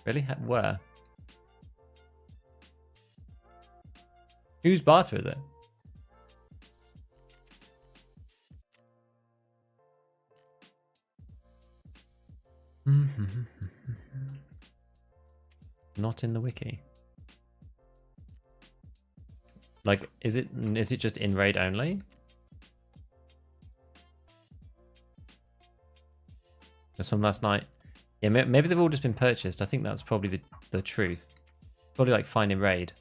[SPEAKER 1] Really? Where? Whose barter is it? Not in the wiki. Like, is it just in raid only? There's some last night. Yeah, maybe they've all just been purchased. I think that's probably the truth. Probably like fine in raid.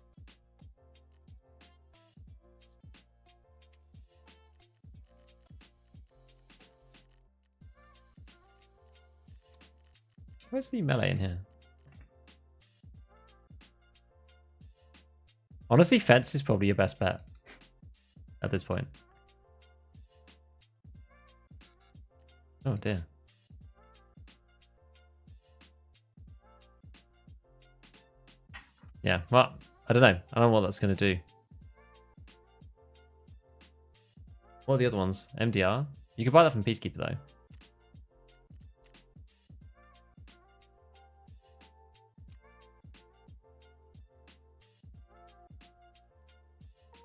[SPEAKER 1] Where's the melee in here? Honestly, fence is probably your best bet at this point. Oh dear. Yeah, well, I don't know. I don't know what that's going to do. What are the other ones? MDR? You can buy that from Peacekeeper, though.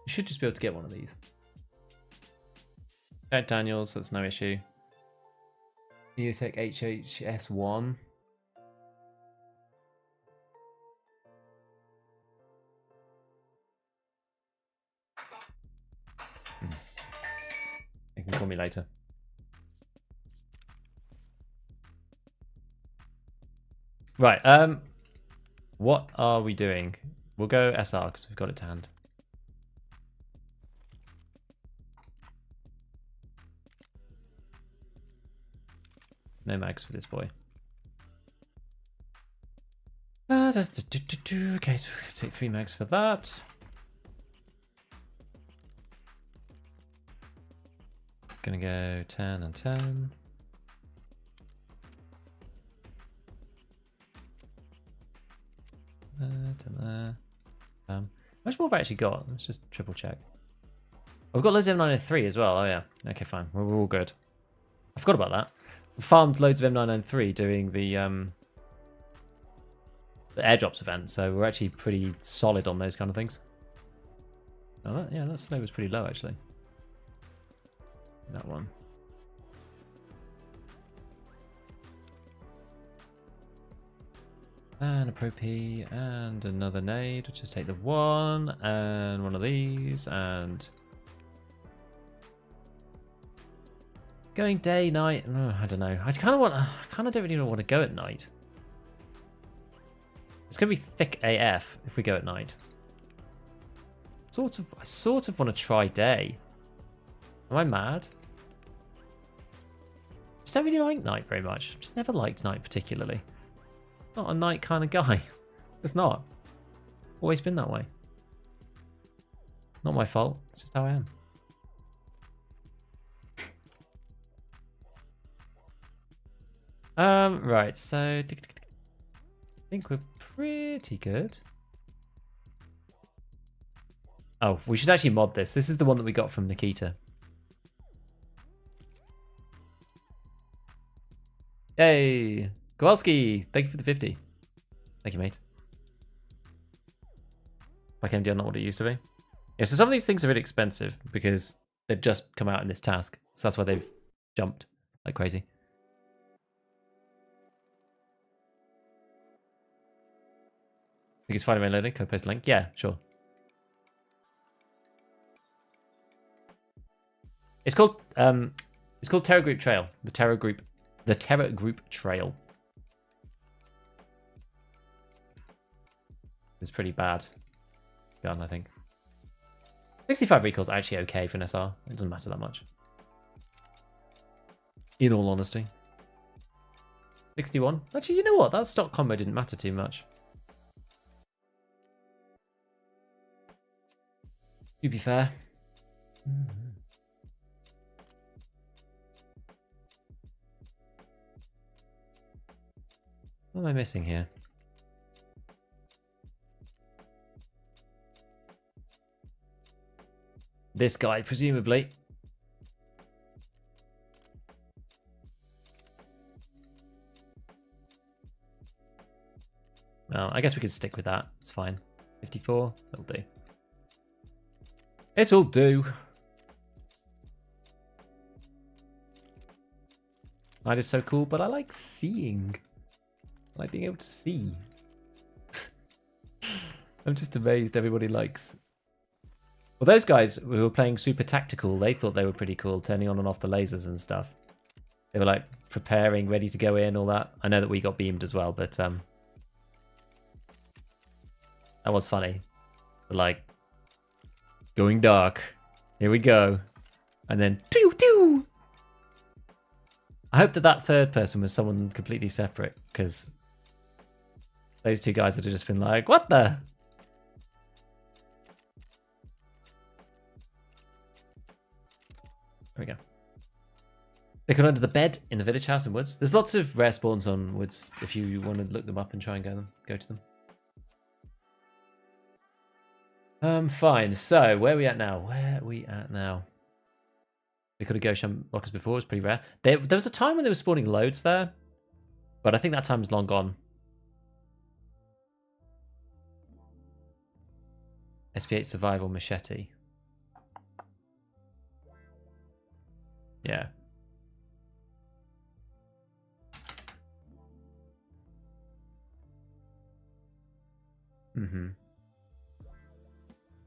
[SPEAKER 1] You should just be able to get one of these. Jack Daniels, that's no issue. Neotech HHS1. You can call me later. Right, what are we doing? We'll go SR because we've got it to hand. No mags for this boy. Okay, so we're gonna take 3 mags for that. Gonna go 10 and 10. There. How much more have I actually got? Let's just triple check. I've got loads of M903 as well. Oh yeah. Okay, fine. We're all good. I forgot about that. We farmed loads of M993 doing the airdrops event, so we're actually pretty solid on those kind of things. Oh, yeah, that snow was pretty low actually. That one. And a Pro P and another nade. We'll just take the one and one of these and going day, night. Oh, I don't know. I kind of don't really want to go at night. It's gonna be thick AF if we go at night. I sort of want to try day. Am I mad? Just don't really like night very much. Just never liked night particularly. Not a night kind of guy. It's not. Always been that way. Not my fault. It's just how I am. Right, so I think we're pretty good. Oh, we should actually mod this. This is the one that we got from Nikita. Yay! Kowalski, thank you for the 50. Thank you, mate. Like MDL, not what it used to be. Yeah, so some of these things are really expensive because they've just come out in this task. So that's why they've jumped like crazy. Think it's fine when loading. Can I post a link? Yeah, sure. It's called Terror Group Trail. The Terror Group Trail. It's pretty bad gun, I think. 65 recoil's actually okay for an SR. It doesn't matter that much. In all honesty. 61. Actually, you know what? That stock combo didn't matter too much. To be fair. What am I missing here? This guy, presumably. Well, I guess we could stick with that. It's fine. 54, that'll do. It'll do. Night is so cool, but I like seeing. I like being able to see. I'm just amazed everybody likes. Well, those guys who were playing super tactical, they thought they were pretty cool, turning on and off the lasers and stuff. They were like preparing, ready to go in, all that. I know that we got beamed as well, but that was funny. But like, going dark. Here we go. And then, pew, pew! I hope that that third person was someone completely separate, because those two guys would have just been like, what the? There we go. They could under the bed in the village house in woods. There's lots of rare spawns on woods if you want to look them up and try and go to them. Fine. So where are we at now? We could have Goshen lockers before. It was pretty rare. There was a time when they were spawning loads there, but I think that time is long gone. SP8 survival machete. Yeah.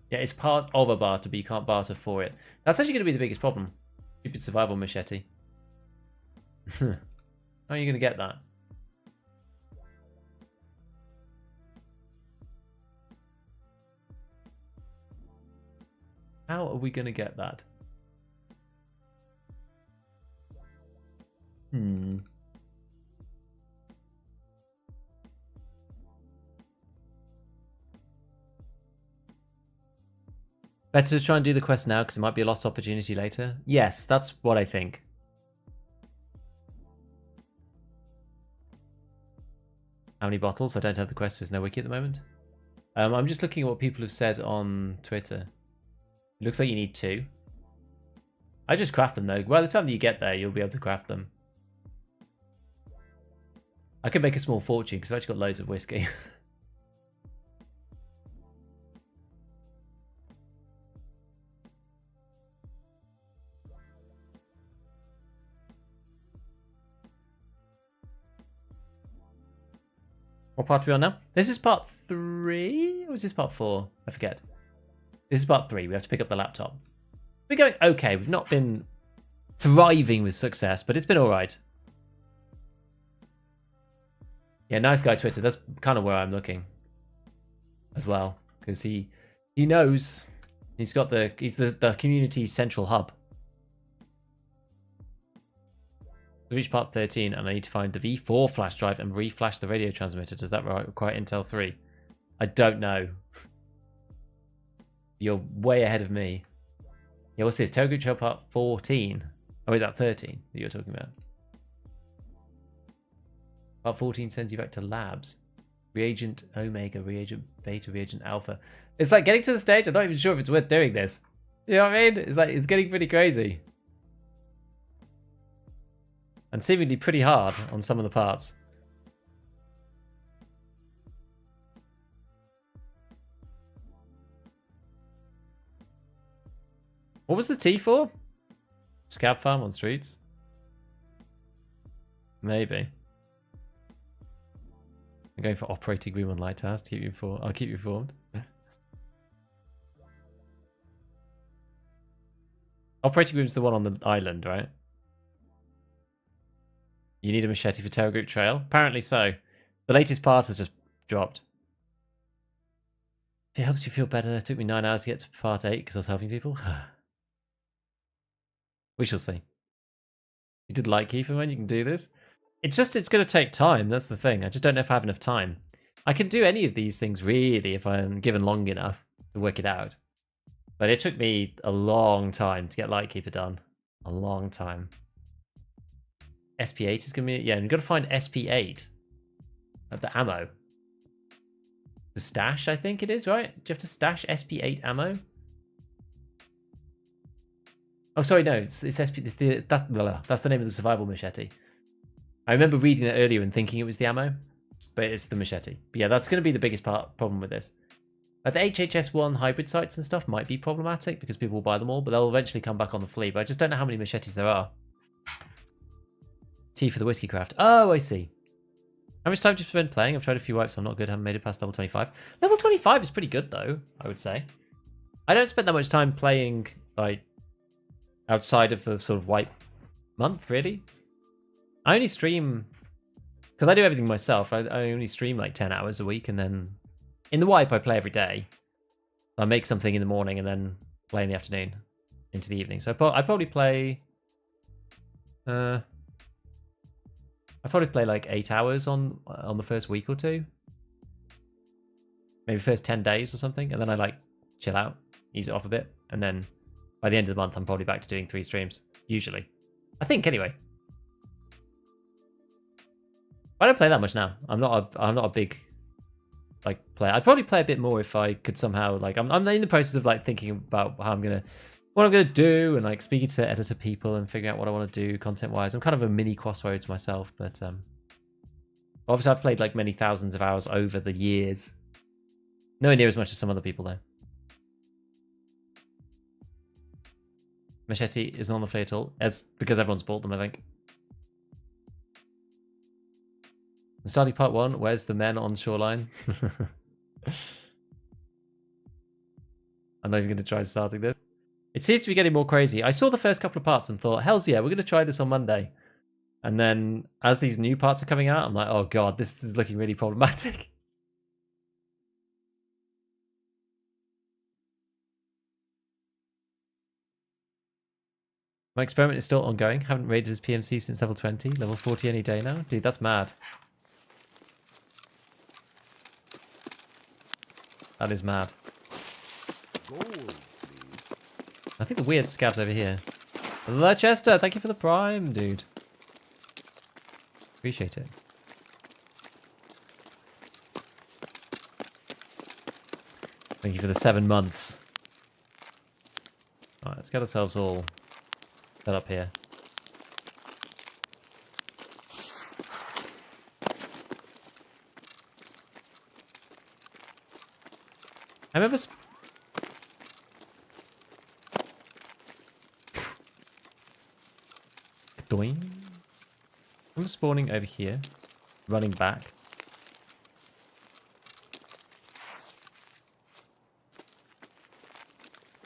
[SPEAKER 1] Yeah, it's part of a barter, but you can't barter for it. That's actually going to be the biggest problem. Stupid survival machete. How are you going to get that? How are we going to get that? Better to try and do the quest now because it might be a lost opportunity later. Yes, that's what I think. How many bottles? I don't have the quest. There's no wiki at the moment. I'm just looking at what people have said on Twitter. It looks like you need 2. I just craft them though. By the time that you get there, you'll be able to craft them. I could make a small fortune because I've actually got loads of whiskey. What part are we on now? This is part 3? Or is this part 4? I forget. This is part 3. We have to pick up the laptop. We're going okay. We've not been thriving with success, but it's been alright. Yeah, nice guy Twitter. That's kind of where I'm looking as well. Because he knows. He's the community central hub. To reach part 13, and I need to find the V4 flash drive and reflash the radio transmitter. Does that require Intel 3? I don't know. You're way ahead of me. Yeah, what's this? Terragroup Trail part 14. Oh, wait, that 13 that you're talking about. Part 14 sends you back to labs. Reagent Omega, Reagent Beta, Reagent Alpha. It's like getting to the stage, I'm not even sure if it's worth doing this. You know what I mean? It's like, it's getting pretty crazy. And seemingly pretty hard on some of the parts. What was the T for? Scav farm on streets? Maybe. I'm going for operating room on Lighthouse to keep you informed. I'll keep you informed. Operating room's the one on the island, right? You need a machete for Terragroup Trail? Apparently so. The latest part has just dropped. If it helps you feel better, it took me 9 hours to get to part 8 because I was helping people. We shall see. You did like Kiefer when you can do this? It's going to take time, that's the thing. I just don't know if I have enough time. I can do any of these things really if I'm given long enough to work it out. But it took me a long time to get Lightkeeper done. A long time. SP8 is going to be... Yeah, and you've got to find SP8. The ammo. The stash, I think it is, right? Do you have to stash SP8 ammo? Oh, sorry, no. It's SP... that's the name of the survival machete. I remember reading that earlier and thinking it was the ammo. But it's the machete. But yeah, that's going to be the biggest problem with this. The HHS1 hybrid sites and stuff might be problematic because people will buy them all, but they'll eventually come back on the flea. But I just don't know how many machetes there are. T for the whiskey craft. Oh, I see. How much time do you spend playing? I've tried a few wipes, I'm not good. I haven't made it past level 25. Level 25 is pretty good, though, I would say. I don't spend that much time playing, like, outside of the sort of wipe month, really. I only stream... Because I do everything myself. I only stream, like, 10 hours a week, and then... In the wipe, I play every day. I make something in the morning and then play in the afternoon into the evening. So I probably play... I probably play like 8 hours on the first week or two. Maybe first 10 days or something. And then I like chill out, ease it off a bit. And then by the end of the month, I'm probably back to doing 3 streams. Usually. I think anyway. I don't play that much now. I'm not a big like player. I'd probably play a bit more if I could somehow like I'm in the process of like thinking about what I'm gonna do and like speaking to editor people and figuring out what I want to do content wise. I'm kind of a mini Crossroads myself, but obviously I've played like many thousands of hours over the years. Nowhere near as much as some other people though. Machete isn't on the flea at all. It's because everyone's bought them, I think. Starting part 1, where's the men on shoreline? I'm not even going to try starting this. It seems to be getting more crazy. I saw the first couple of parts and thought, hells yeah, we're going to try this on Monday. And then as these new parts are coming out, I'm like, oh god, this is looking really problematic. My experiment is still ongoing. Haven't raided his PMC since level 20. Level 40 any day now. Dude, that's mad. That is mad.
[SPEAKER 2] Gold,
[SPEAKER 1] I think the weird scav's over here. Chester, thank you for the prime, dude. Appreciate it. Thank you for the 7 months. Alright, let's get ourselves all set up here. I remember... Doing. I'm spawning over here, running back.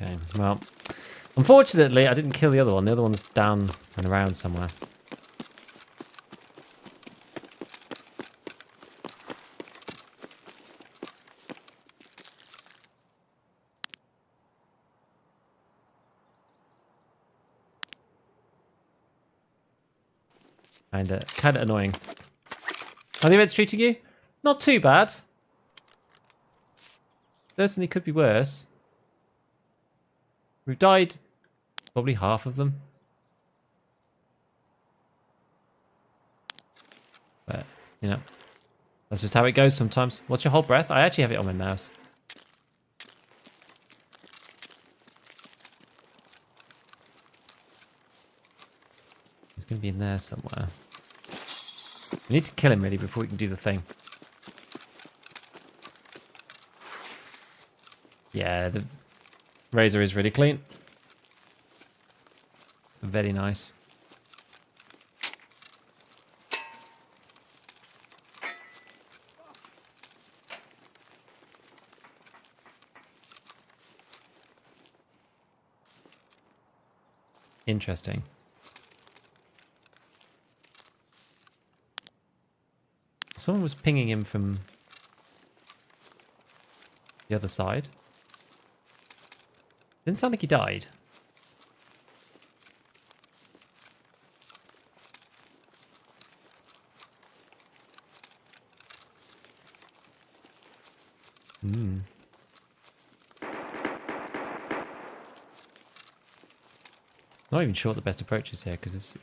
[SPEAKER 1] Okay, well, unfortunately, I didn't kill the other one. The other one's down and around somewhere. Kind of annoying. Are the events treating you? Not too bad. Certainly could be worse. We've died probably half of them. But, you know, that's just how it goes sometimes. What's your whole breath? I actually have it on my mouse. He's going to be in there somewhere. We need to kill him really before we can do the thing. Yeah, the razor is really clean. Very nice. Interesting. Someone was pinging him from the other side. Didn't sound like he died. Hmm. Not even sure what the best approach is here because it's.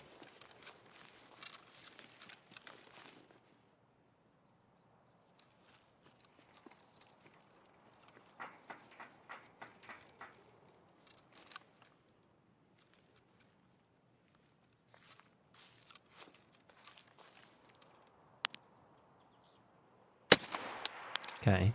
[SPEAKER 1] Okay.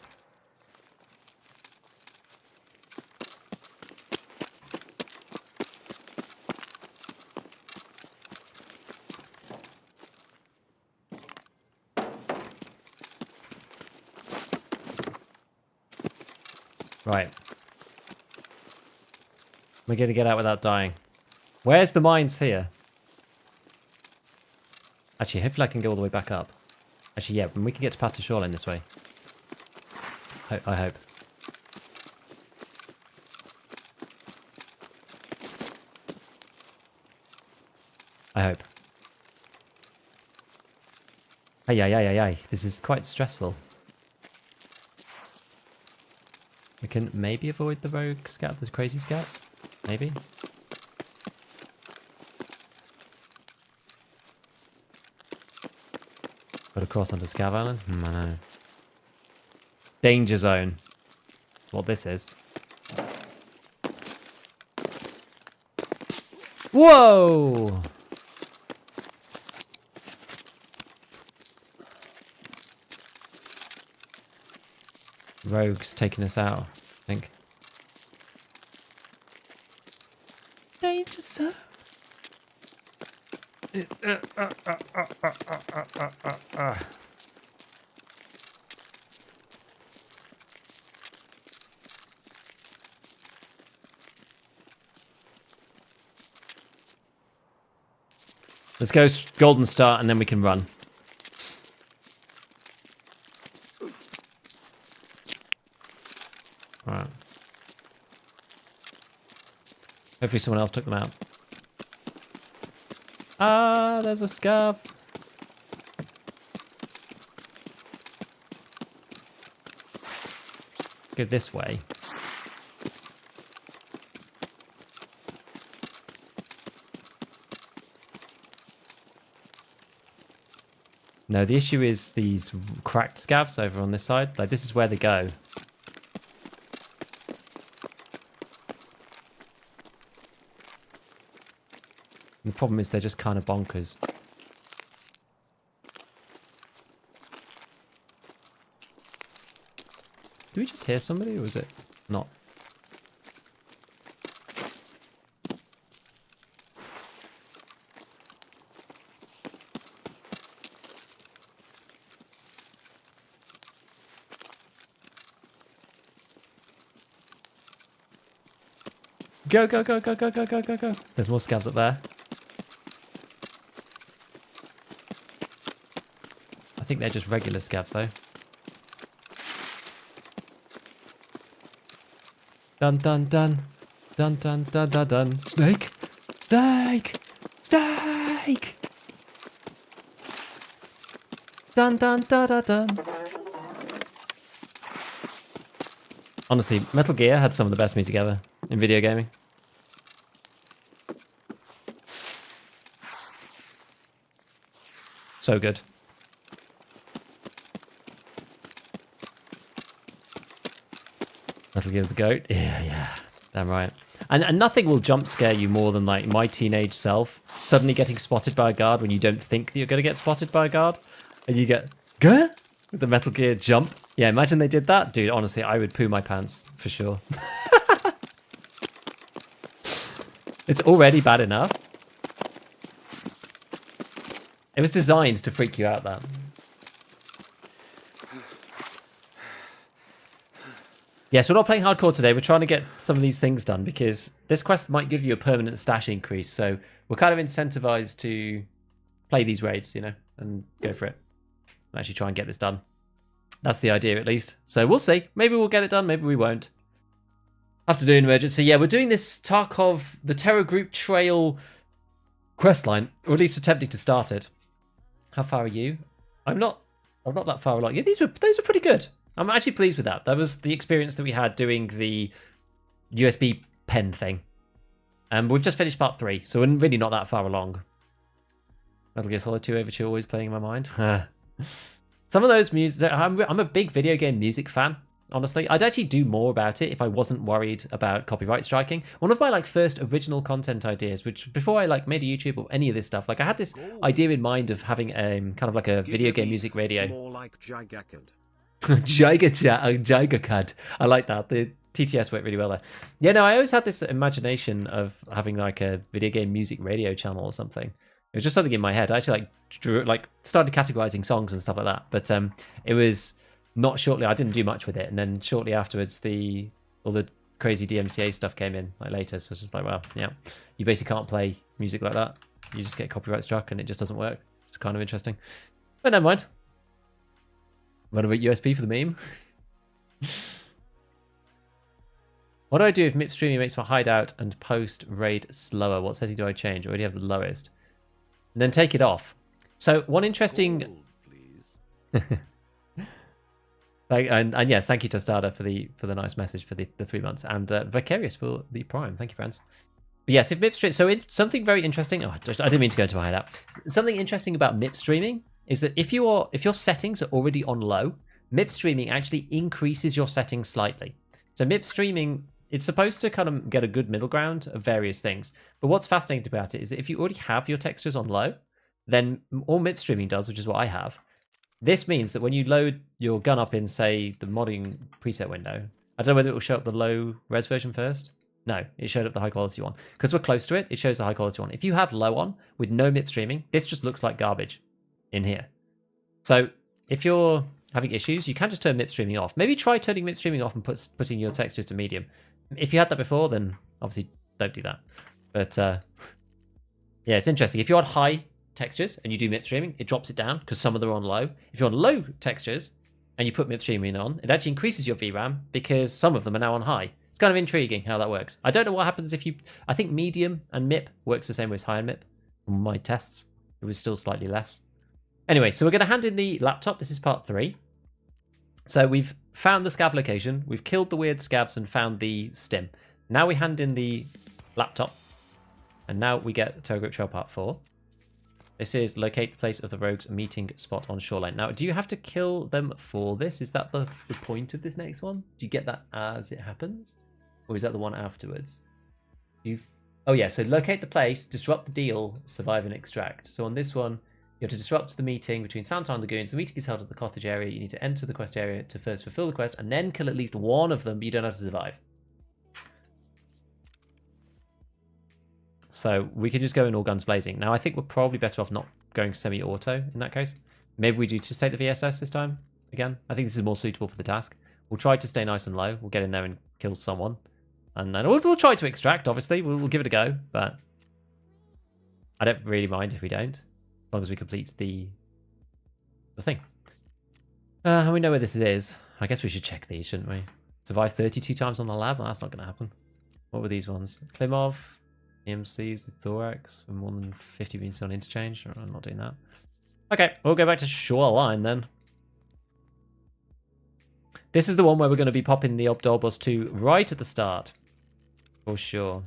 [SPEAKER 1] Right. We're going to get out without dying. Where's the mines here? Actually, hopefully I can go all the way back up. Actually, yeah, we can get to past the shoreline this way. I hope. I hope. Ay, ay, ay, ay, ay. This is quite stressful. We can maybe avoid the rogue scout, the crazy scouts. Maybe. Got to cross onto Scav Island? I know. Danger zone. What this is. Whoa! Rogue's taking us out, I think. Danger zone. Let's go golden start and then we can run. Alright. Hopefully someone else took them out. Ah, there's a scarf. Go this way. No, the issue is these cracked scavs over on this side. Like, this is where they go. And the problem is they're just kind of bonkers. Did we just hear somebody, or was it not? Go, go, go, go, go, go, go, go, go. There's more scavs up there. I think they're just regular scavs, though. Dun, dun, dun. Dun, dun, dun, dun, dun. Snake! Snake! Snake! Dun, dun, dun, dun, dun. Honestly, Metal Gear had some of the best music ever in video gaming. So good. Metal Gear the goat. Yeah. Damn right. And nothing will jump scare you more than like my teenage self suddenly getting spotted by a guard when you don't think that you're going to get spotted by a guard. And you get, Gah! With the Metal Gear jump. Yeah, imagine they did that. Dude, honestly, I would poo my pants for sure. It's already bad enough. It was designed to freak you out, that. Yeah, so we're not playing hardcore today. We're trying to get some of these things done because this quest might give you a permanent stash increase. So we're kind of incentivized to play these raids, you know, and go for it. And actually try and get this done. That's the idea, at least. So we'll see. Maybe we'll get it done. Maybe we won't. Have to do an emergency. Yeah, we're doing this Tarkov, the Terror Group Trail questline, or at least attempting to start it. How far are you? I'm not that far along. Yeah, those are pretty good. I'm actually pleased with that. That was the experience that we had doing the USB pen thing. And we've just finished part 3, so we're really not that far along. Metal Gear Solid 2 Overture always playing in my mind. Some of those music, I'm a big video game music fan, honestly. I'd actually do more about it if I wasn't worried about copyright striking. One of my like first original content ideas, which before I like made a YouTube or any of this stuff, like I had this idea in mind of having kind of like a video game music radio.
[SPEAKER 2] More like Gigacad.
[SPEAKER 1] Gigacad. I like that. The TTS worked really well there. Yeah, no, I always had this imagination of having like a video game music radio channel or something. It was just something in my head. I actually started categorizing songs and stuff like that. But it was not shortly. I didn't do much with it, and then shortly afterwards, all the crazy DMCA stuff came in like later. So it's just like, well, yeah, you basically can't play music like that. You just get copyright struck, and it just doesn't work. It's kind of interesting, but never mind. What about USB for the meme? What do I do if MIP streaming makes my hideout and post raid slower? What setting do I change? I already have the lowest. And then take it off. So one interesting...
[SPEAKER 2] Gold, please.
[SPEAKER 1] and yes, thank you Tostada for the nice message for the 3 months. And Vicarious for the Prime. Thank you, friends. But yes, if MIP stream... So something very interesting... Oh, I didn't mean to go into my hideout. Something interesting about MIP streaming is that if your settings are already on low, MIP streaming actually increases your settings slightly. So MIP streaming, it's supposed to kind of get a good middle ground of various things. But what's fascinating about it is that if you already have your textures on low, then all MIP streaming does, which is what I have, this means that when you load your gun up in, say, the modding preset window, I don't know whether it will show up the low res version first. No, it showed up the high quality one. Because we're close to it, it shows the high quality one. If you have low on with no MIP streaming, this just looks like garbage in here. So if you're having issues, you can just turn MIP streaming off. Maybe try turning MIP streaming off and putting your textures to medium. If you had that before, then obviously don't do that. But yeah, it's interesting. If you're on high textures and you do MIP streaming, it drops it down because some of them are on low. If you're on low textures and you put MIP streaming on, it actually increases your VRAM because some of them are now on high. It's kind of intriguing how that works. I don't know what happens if you... I think medium and MIP works the same way as high and MIP. On my tests, it was still slightly less. Anyway, so we're going to hand in the laptop. This is part 3. So we've found the scav location. We've killed the weird scavs and found the stim. Now we hand in the laptop. And now we get Terror Group Trail part 4. This is locate the place of the rogues meeting spot on shoreline. Now, do you have to kill them for this? Is that the point of this next one? Do you get that as it happens? Or is that the one afterwards? Oh yeah, so locate the place, disrupt the deal, survive and extract. So on this one, you have to disrupt the meeting between Soundtown and Lagoons. The meeting is held at the cottage area. You need to enter the quest area to first fulfill the quest and then kill at least one of them, but you don't have to survive. So we can just go in all guns blazing. Now, I think we're probably better off not going semi-auto in that case. Maybe we do just take the VSS this time again. I think this is more suitable for the task. We'll try to stay nice and low. We'll get in there and kill someone. And then we'll try to extract, obviously. We'll give it a go, but I don't really mind if we don't, as long as we complete the thing. And we know where this is. I guess we should check these, shouldn't we? Survive 32 times on the lab? Well, that's not going to happen. What were these ones? Klimov, EMCs, the thorax, for more than 50 meters on interchange. I'm not doing that. Okay, we'll go back to shoreline then. This is the one where we're going to be popping the Obdorbos 2 right at the start. For sure.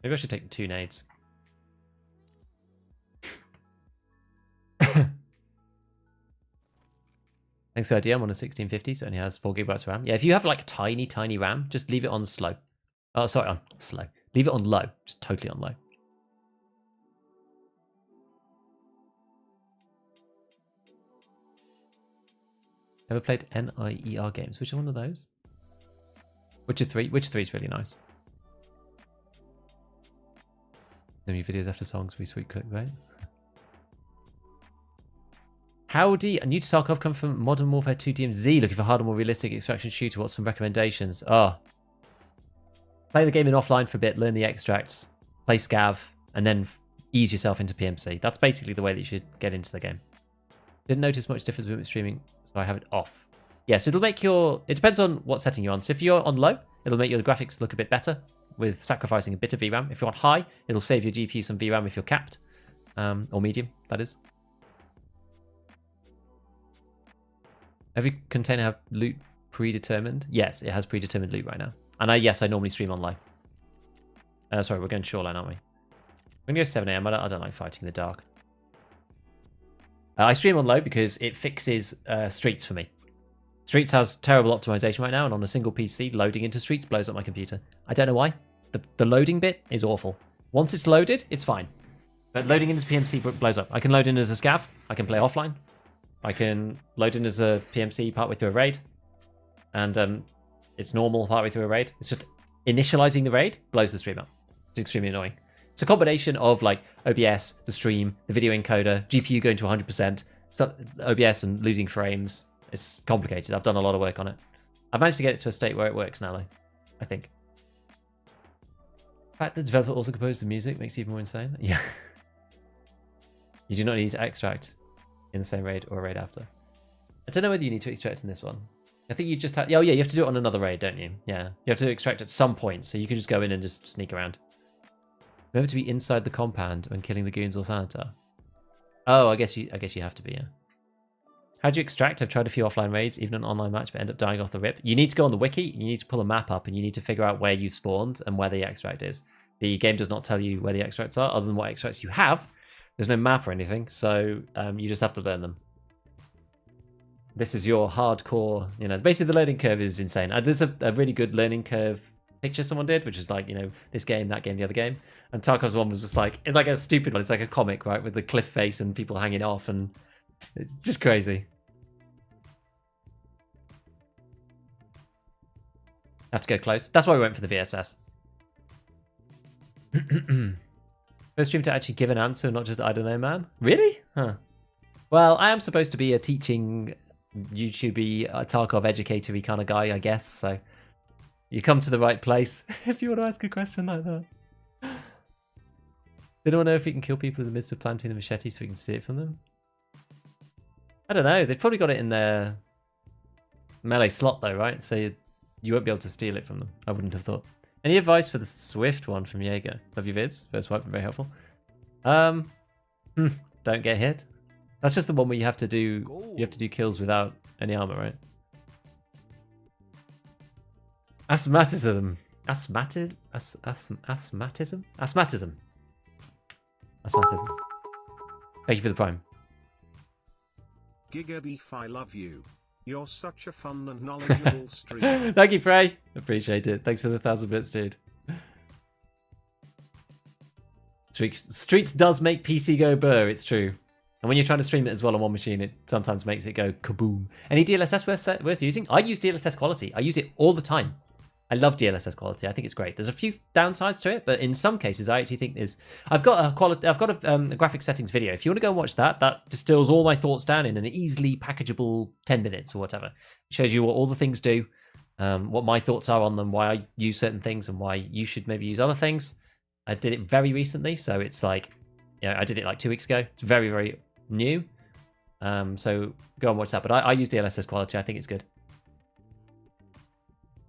[SPEAKER 1] Maybe I should take the 2 nades. Thanks for the idea. I'm on a 1650, so it only has 4 gigabytes of RAM. Yeah, if you have like tiny, tiny RAM, just leave it on slow. Oh, sorry, on slow. Leave it on low. Just totally on low. Ever played NIER games? Which one of those? Witcher 3? Witcher 3 is really nice. New videos after songs, we sweet clickbait. Howdy, a new to Tarkov come from Modern Warfare 2 DMZ, looking for harder, more realistic extraction shooter. What's some recommendations? Oh. Play the game in offline for a bit, learn the extracts, play Scav, and then ease yourself into PMC. That's basically the way that you should get into the game. Didn't notice much difference with streaming, so I have it off. Yeah, so it'll make your... It depends on what setting you're on. So if you're on low, it'll make your graphics look a bit better with sacrificing a bit of VRAM. If you're on high, it'll save your GPU some VRAM if you're capped. Or medium, that is. Every container have loot predetermined? Yes, it has predetermined loot right now. And yes, I normally stream on low. Sorry, we're going shoreline, aren't we? We're going to go 7 AM. I don't like fighting in the dark. I stream on low because it fixes Streets for me. Streets has terrible optimization right now, and on a single PC, loading into Streets blows up my computer. I don't know why. The loading bit is awful. Once it's loaded, it's fine. But loading into PMC blows up. I can load in as a scav. I can play offline. I can load in as a PMC partway through a raid. And it's normal partway through a raid. It's just initializing the raid blows the stream up. It's extremely annoying. It's a combination of like OBS, the stream, the video encoder, GPU going to 100%, OBS and losing frames. It's complicated. I've done a lot of work on it. I've managed to get it to a state where it works now, though. I think. The fact that the developer also composed the music makes it even more insane. Yeah. You do not need to extract in the same raid or a raid after. I don't know whether you need to extract in this one. I think you just have... Oh, yeah, you have to do it on another raid, don't you? Yeah. You have to extract at some point, so you can just go in and just sneak around. Remember to be inside the compound when killing the goons or Sanitar. Oh, I guess you have to be, yeah. How do you extract? I've tried a few offline raids, even an online match, but end up dying off the rip. You need to go on the wiki, you need to pull a map up, and you need to figure out where you've spawned and where the extract is. The game does not tell you where the extracts are, other than what extracts you have. There's no map or anything, so you just have to learn them. This is your hardcore, basically the learning curve is insane. There's a really good learning curve picture someone did, which is like, this game, that game, the other game. And Tarkov's one was just like, it's like a stupid one. It's like a comic, right? With the cliff face and people hanging off, and it's just crazy. Have to go close. That's why we went for the VSS. First stream to actually give an answer, not just I don't know, man. Really? Huh. Well, I am supposed to be a teaching YouTubey, Tarkov educator-y kind of guy, I guess. So you come to the right place if you want to ask a question like that. Did anyone know if we can kill people in the midst of planting the machete so we can see it from them? I don't know. They've probably got it in their melee slot though, right? So you won't be able to steal it from them. I wouldn't have thought. Any advice for the Swift one from Jaeger? Love your vids. First wipe, very helpful. Don't get hit. That's just the one where you have to do kills without any armor, right? Asthmatism. Asthmatism. Thank you for the prime.
[SPEAKER 2] Gigabeef, I love you. You're such a fun and knowledgeable streamer.
[SPEAKER 1] Thank you, Frey. Appreciate it. Thanks for the 1,000 bits, dude. Streets does make PC go burr, it's true. And when you're trying to stream it as well on one machine, it sometimes makes it go kaboom. Any DLSS worth using? I use DLSS quality. I use it all the time. I love DLSS quality. I think it's great. There's a few downsides to it, but in some cases, I actually think there's... I've got a graphic settings video. If you want to go and watch that, that distills all my thoughts down in an easily packageable 10 minutes or whatever. It shows you what all the things do. what my thoughts are on them, why I use certain things, and why you should maybe use other things. I did it very recently, so it's like, I did it like 2 weeks ago. It's very, very new. So go and watch that. But I use DLSS quality. I think it's good.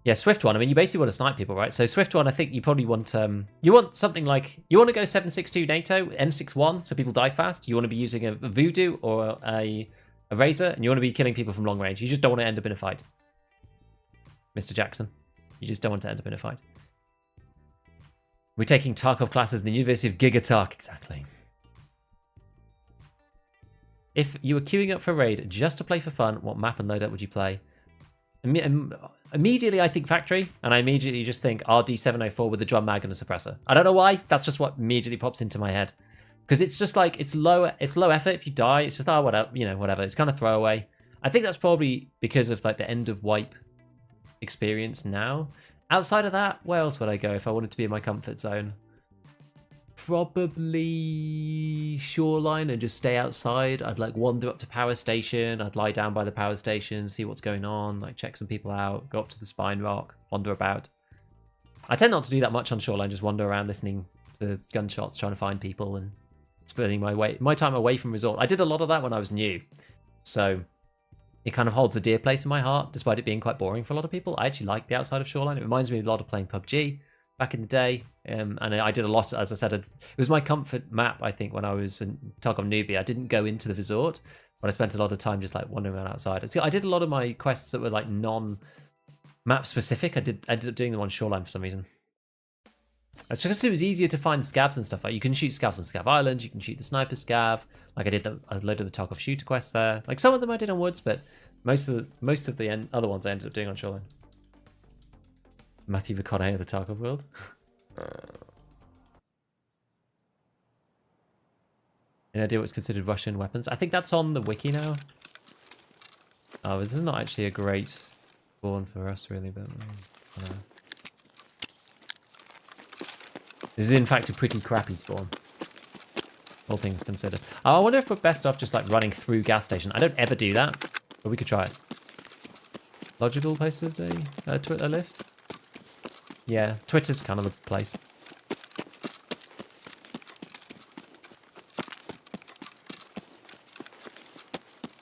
[SPEAKER 1] Yeah, Swift one. I mean, you basically want to snipe people, right? So Swift one, I think you probably want you want something like, you want to go 7.62 NATO M61 so people die fast. You want to be using a Voodoo or a Razor, and you want to be killing people from long range. You just don't want to end up in a fight, Mr. Jackson. You just don't want to end up in a fight. We're taking Tarkov classes in the University of Gigatark. Exactly. If you were queuing up for a raid just to play for fun, what map and loadout would you play? Immediately, I think Factory, and I immediately just think RD704 with a drum mag and a suppressor. I don't know why. That's just what immediately pops into my head, because it's just like it's low effort. If you die, it's just whatever, whatever. It's kind of throwaway. I think that's probably because of like the end of wipe experience now. Outside of that, where else would I go if I wanted to be in my comfort zone? Probably Shoreline and just stay outside. I'd like wander up to power station. I'd lie down by the power station, see what's going on, like check some people out, go up to the spine rock, wander about. I tend not to do that much on Shoreline, just wander around listening to gunshots, trying to find people and spending my time away from resort. I did a lot of that when I was new, so it kind of holds a dear place in my heart, despite it being quite boring for a lot of people. I actually like the outside of Shoreline. It reminds me a lot of playing PUBG back in the day. And I did a lot, as I said, it was my comfort map, I think, when I was in Tarkov newbie. I didn't go into the resort, but I spent a lot of time just like wandering around outside. I did a lot of my quests that were like non-map specific. I ended up doing them on Shoreline for some reason. It's because it was easier to find scavs and stuff. Like you can shoot scavs on Scav Island, you can shoot the sniper scav. Like I loaded the Tarkov shooter quests there. Like some of them I did on Woods, but most of the other ones I ended up doing on Shoreline. Matthew McConaughey of the Tarkov world. Any idea what's considered Russian weapons? I think that's on the wiki now. Oh, this is not actually a great spawn for us, really, but I don't know. This is in fact a pretty crappy spawn, all things considered. Oh, I wonder if we're best off just like running through gas station. I don't ever do that, but we could try it. Logical posted a Twitter list. Yeah, Twitter's kind of the place.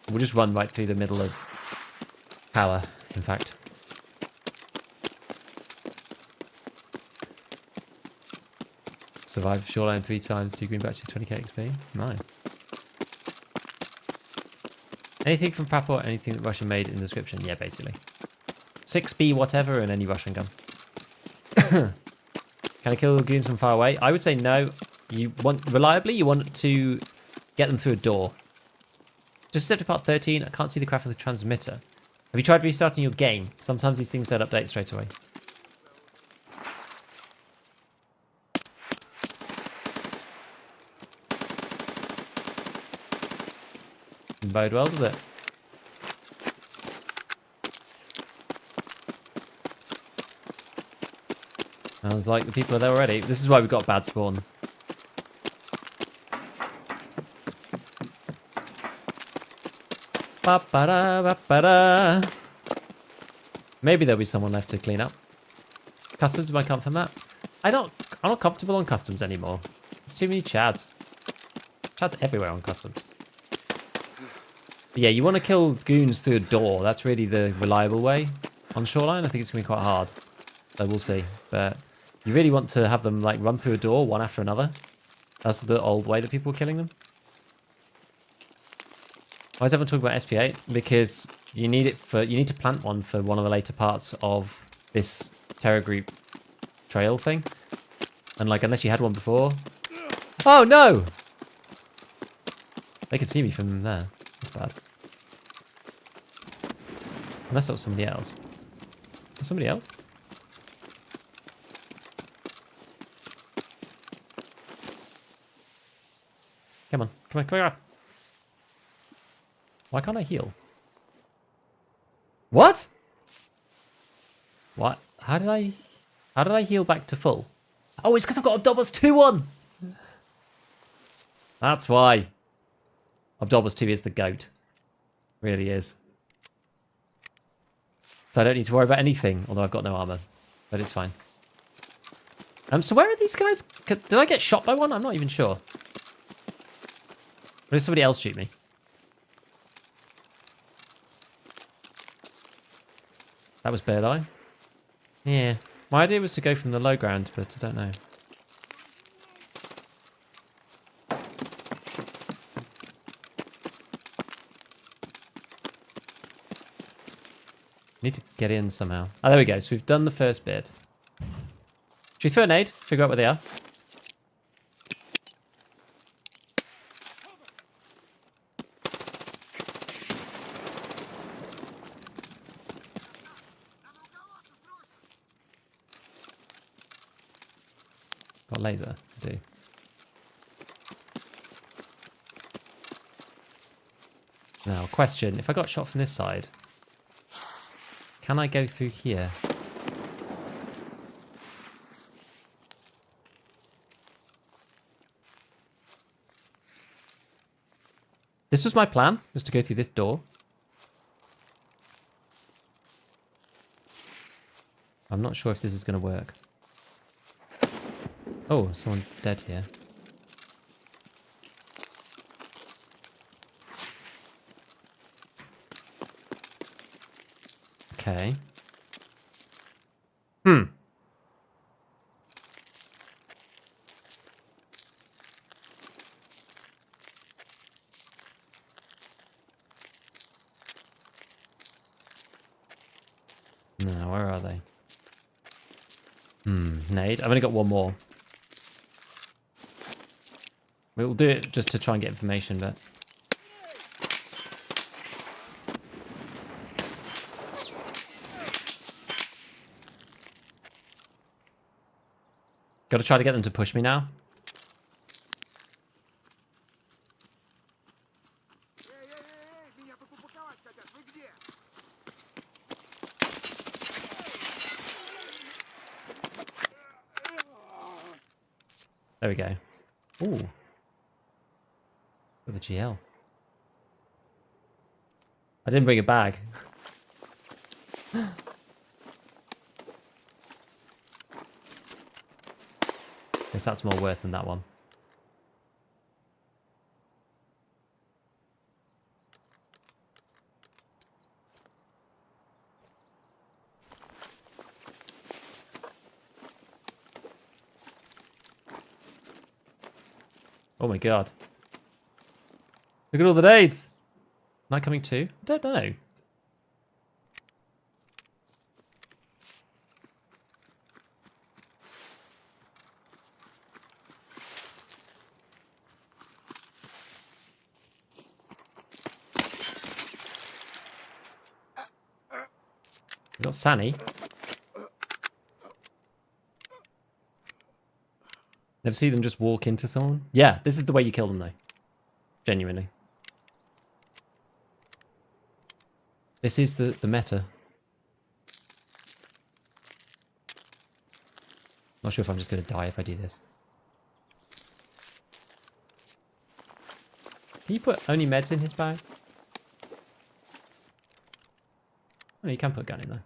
[SPEAKER 1] We'll just run right through the middle of power, in fact. Survived Shoreline 3 times, 2 green batches, 20k XP. Nice. Anything from Papua, anything that Russia made in the description? Yeah, basically. 6B whatever and any Russian gun. Can I kill the goons from far away? I would say no. You want to get them through a door. Just set to part 13. I can't see the craft of the transmitter. Have you tried restarting your game? Sometimes these things don't update straight away. Didn't bode well, does it? I was like, the people are there already. This is why we've got bad spawn. Ba-ba-da, ba-ba-da. Maybe there'll be someone left to clean up. Customs my comfort map. I'm not comfortable on customs anymore. There's too many chads. Chads everywhere on customs. But yeah, you want to kill goons through a door. That's really the reliable way. On Shoreline, I think it's going to be quite hard. So we'll see. But you really want to have them like run through a door one after another. That's the old way that people were killing them. Why is everyone talking about SP8? Because you need to plant one for one of the later parts of this terror group trail thing. And like, unless you had one before. Oh no! They can see me from there. That's bad. Unless that was somebody else. Was somebody else? Come on, come on, come on. Why can't I heal? What? What? How did I heal back to full? Oh, it's because I've got Abdobas 2 on! That's why. Abdobas 2 is the GOAT. Really is. So I don't need to worry about anything, although I've got no armor. But it's fine. So where are these guys? Did I get shot by one? I'm not even sure. Or did somebody else shoot me? That was Bird Eye. Yeah. My idea was to go from the low ground, but I don't know. Need to get in somehow. Oh, there we go. So we've done the first bit. Should we throw a nade? Figure out where they are. Got a laser. I do. Now, question. If I got shot from this side, can I go through here? This was my plan, was to go through this door. I'm not sure if this is going to work. Oh, someone's dead here. Okay. Hmm. No, where are they? Nade. I've only got one more. We'll do it just to try and get information, but... Gotta try to get them to push me now. There we go. Ooh. With the GL. I didn't bring a bag. Guess that's more worth than that one. Oh my god. Look at all the nades! Am I coming too? I don't know. We got Sani. Never see them just walk into someone? Yeah, this is the way you kill them though. Genuinely. This is the meta. Not sure if I'm just going to die if I do this. Can you put only meds in his bag? Oh, you can put a gun in there.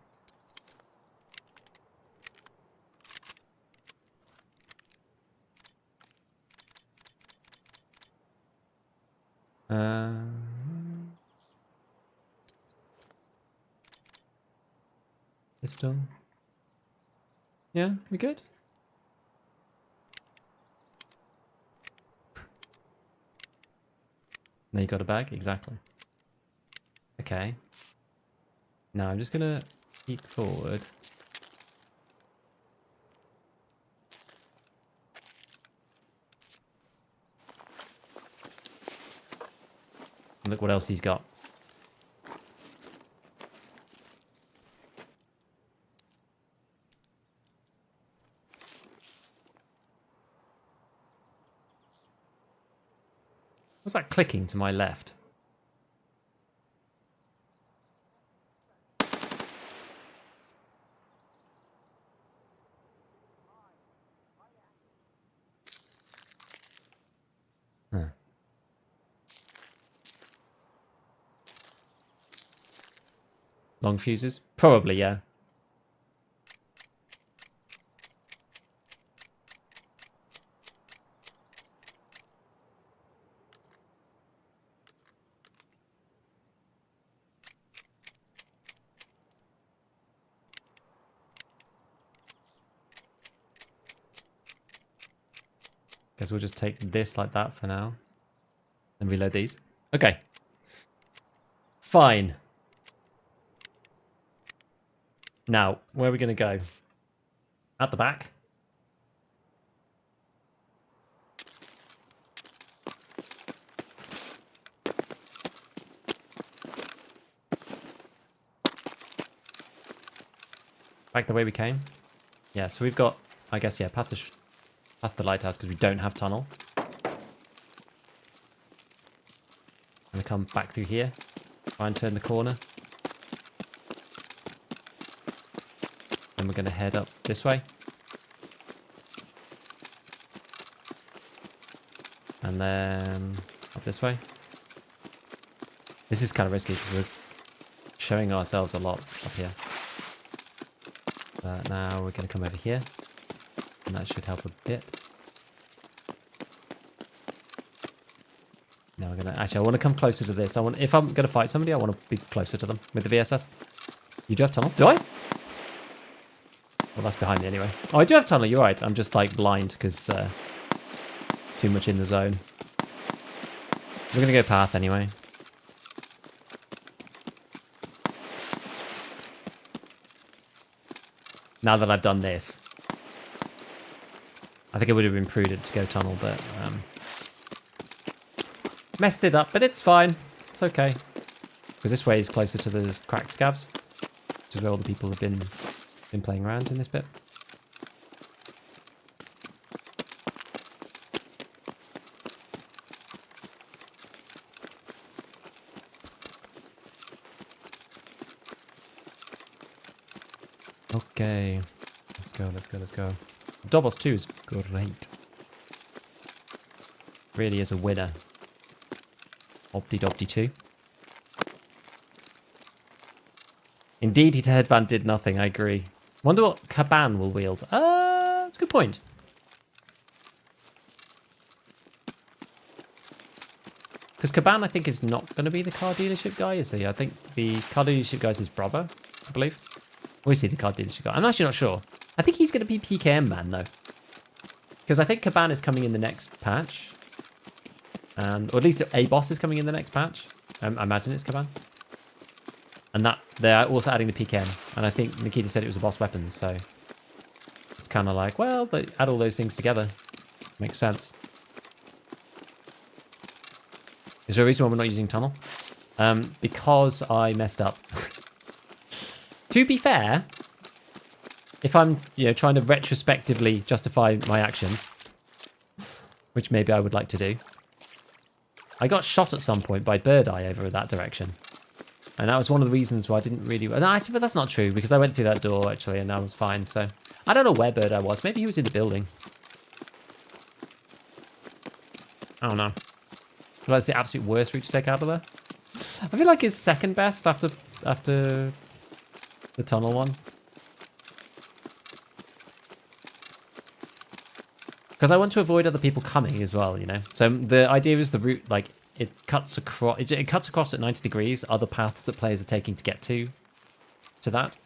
[SPEAKER 1] Pistol. Yeah, we good? Now you got a bag? Exactly. Okay. Now I'm just gonna keep forward. And look what else he's got. What's that clicking to my left? Huh. Long fuses? Probably, yeah. Guess we'll just take this like that for now. And reload these. Okay. Fine. Now, where are we going to go? At the back? Back the way we came? Yeah, so we've got, I guess, yeah, path to the lighthouse because we don't have tunnel. I'm going to come back through here. Try and turn the corner. Then we're going to head up this way. And then up this way. This is kind of risky because we're showing ourselves a lot up here. But now we're going to come over here. And that should help a bit. Now we're going to... Actually, I want to come closer to this. If I'm going to fight somebody, I want to be closer to them with the VSS. You do have tunnel? Do I? Well, that's behind me anyway. Oh, I do have tunnel. You're right. I'm just like blind because too much in the zone. We're going to go path anyway. Now that I've done this. I think it would have been prudent to go tunnel, but messed it up, but it's fine. It's okay. Because this way is closer to the cracked scavs, which is where all the people have been playing around in this bit. Okay. Let's go. Doubles 2 is great. Really is a winner. Opti 2. Indeed, his headband did nothing, I agree. Wonder what Caban will wield. That's a good point. Because Caban, I think, is not going to be the car dealership guy, is he? I think the car dealership guy is his brother, I believe. Or is he the car dealership guy? I'm actually not sure. I think he's going to be PKM man, though. Because I think Caban is coming in the next patch. And, or at least a boss is coming in the next patch. I imagine it's Caban. And that they're also adding the PKM. And I think Nikita said it was a boss weapon, so it's kind of like, well, they add all those things together. Makes sense. Is there a reason why we're not using tunnel? Because I messed up. To be fair, if I'm trying to retrospectively justify my actions, which maybe I would like to do, I got shot at some point by Bird Eye over that direction. And that was one of the reasons why I didn't really... No, actually, but that's not true, because I went through that door, actually, and I was fine, so... I don't know where Bird Eye was. Maybe he was in the building. I don't know. I feel like it's the absolute worst route to take out of there. I feel like it's second best after the tunnel one. Because I want to avoid other people coming as well, So the idea is the route, like, it cuts across. It cuts across at 90 degrees. Other paths that players are taking to get to that,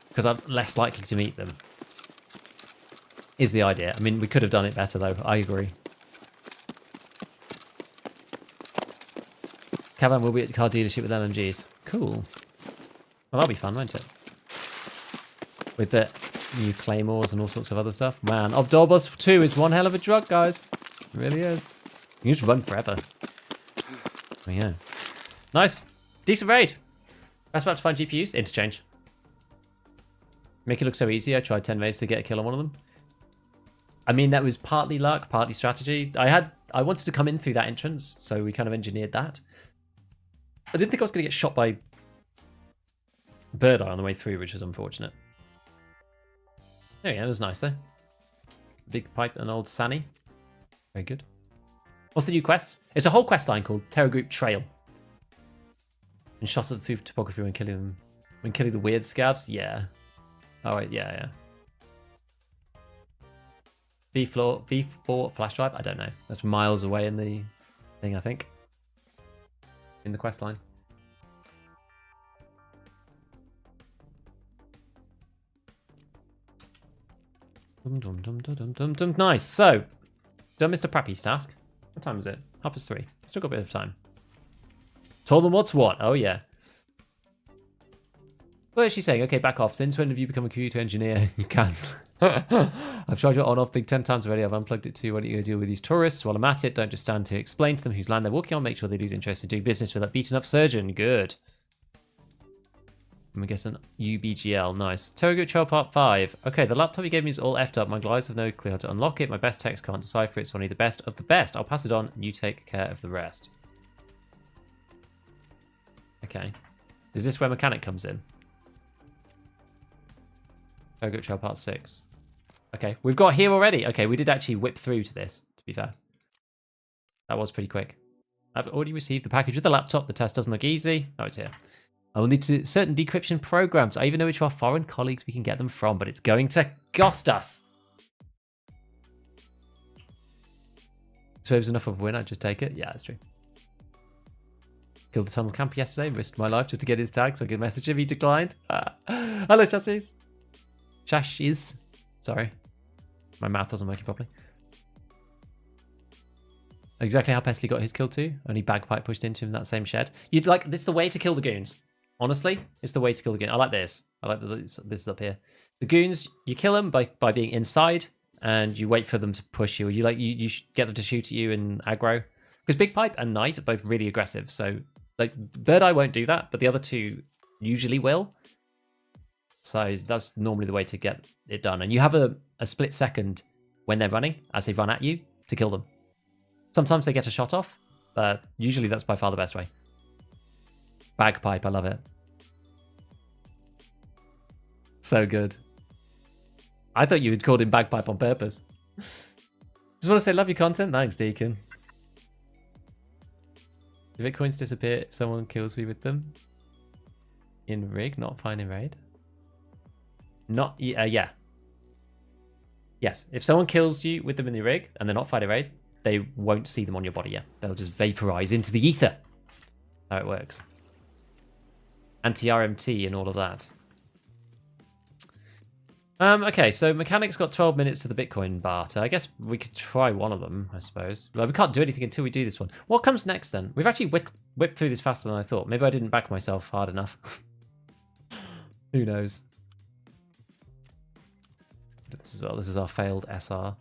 [SPEAKER 1] because I'm less likely to meet them. Is the idea. I mean, we could have done it better though. I agree. Cavan will be at the car dealership with LMGs. Cool. Well, that'll be fun, won't it? With the new claymores and all sorts of other stuff. Man, Obdorbos 2 is one hell of a drug, guys. It really is. You can just run forever. Oh, yeah. Nice. Decent raid. Best about to find GPUs? Interchange. Make it look so easy. I tried 10 raids to get a kill on one of them. I mean, that was partly luck, partly strategy. I wanted to come in through that entrance, so we kind of engineered that. I didn't think I was going to get shot by Bird Eye on the way through, which was unfortunate. There we go, that was nice though. Big pipe and old Sanny. Very good. What's the new quest? It's a whole quest line called Terror Group Trail. And shot at through topography when killing them. When killing the weird scavs? Yeah. Oh, wait, yeah. V4 flash drive? I don't know. That's miles away in the thing, I think. In the quest line. Nice. So, done Mr. Prappy's task. What time is it? 3:30. Still got a bit of time. Told them what's what. Oh, yeah. What is she saying? Okay, back off. Since when have you become a computer engineer? You can't. I've tried your on-off thing 10 times already. I've unplugged it too. What are you going to deal with these tourists? While I'm at it, don't just stand to explain to them whose land they're walking on. Make sure they lose interest in doing business with that beaten-up surgeon. Good. And we get an UBGL. Nice. Togo Trail Part 5. Okay, the laptop you gave me is all effed up. My glides have no clue how to unlock it. My best text can't decipher it. It's only the best of the best. I'll pass it on and you take care of the rest. Okay. Is this where mechanic comes in? Togo Trail Part 6. Okay, we've got here already. Okay, we did actually whip through to this, to be fair. That was pretty quick. I've already received the package with the laptop. The test doesn't look easy. Oh, it's here. I will need to certain decryption programs. I even know which of our foreign colleagues we can get them from, but it's going to cost us. So it was enough of a win. I'd just take it. Yeah, that's true. Killed the tunnel camp yesterday. Risked my life just to get his tag, so I could message him. He declined. Hello, chassis. Chassis. Sorry. My mouth wasn't working properly. Exactly how Pesley got his kill too. Only bagpipe pushed into him in that same shed. You'd like this is the way to kill the goons. Honestly, it's the way to kill the goons. I like this. I like this is up here. The goons, you kill them by being inside, and you wait for them to push you. You get them to shoot at you in aggro. Because Big Pipe and Knight are both really aggressive. So like Bird Eye won't do that, but the other two usually will. So that's normally the way to get it done. And you have a split second when they're running, as they run at you, to kill them. Sometimes they get a shot off, but usually that's by far the best way. Bagpipe, I love it. So good. I thought you had called him Bagpipe on purpose. Just want to say, love your content. Thanks, Deacon. Do Bitcoins disappear if someone kills me with them? In rig, not fine in raid? Not, yeah. Yes, if someone kills you with them in the rig and they're not fighting raid, they won't see them on your body yet. They'll just vaporize into the ether. How it works. Anti-RMT and all of that. Okay, so Mechanic's got 12 minutes to the Bitcoin barter. I guess we could try one of them, I suppose. Well, we can't do anything until we do this one. What comes next, then? We've actually whipped through this faster than I thought. Maybe I didn't back myself hard enough. Who knows? This as well. This is our failed SR.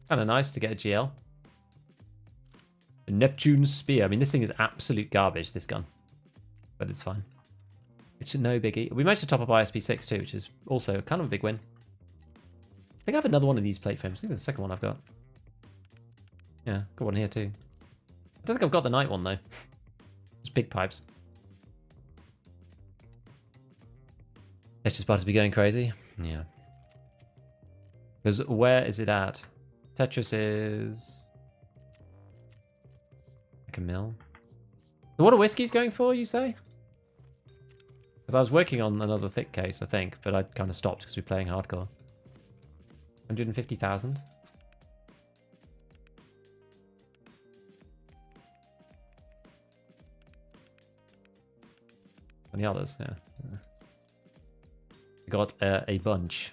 [SPEAKER 1] Kind of nice to get a GL. A Neptune Spear. I mean, this thing is absolute garbage, this gun. But it's fine. It's no biggie. We managed to top up ISP6 too, which is also kind of a big win. I think I have another one of these plate frames. I think that's the second one I've got. Yeah, got one here too. I don't think I've got the night one though. It's big pipes. Tetris about to be going crazy. Yeah. Because where is it at? Tetris is like a mill. So what are whiskies going for, you say? Because I was working on another thick case, I think, but I kind of stopped because we're playing hardcore. 150,000. And the others, yeah. Got a bunch.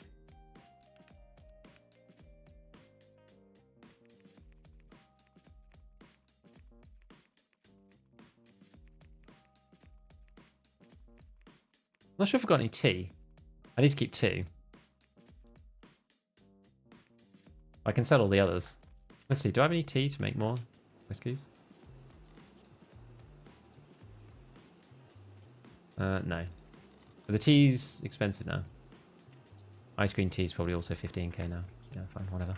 [SPEAKER 1] I'm not sure if I've got any tea. I need to keep 2. I can sell all the others. Let's see, do I have any tea to make more whiskies? No. But the tea's expensive now. Ice cream tea is probably also 15k now. Yeah, fine, whatever.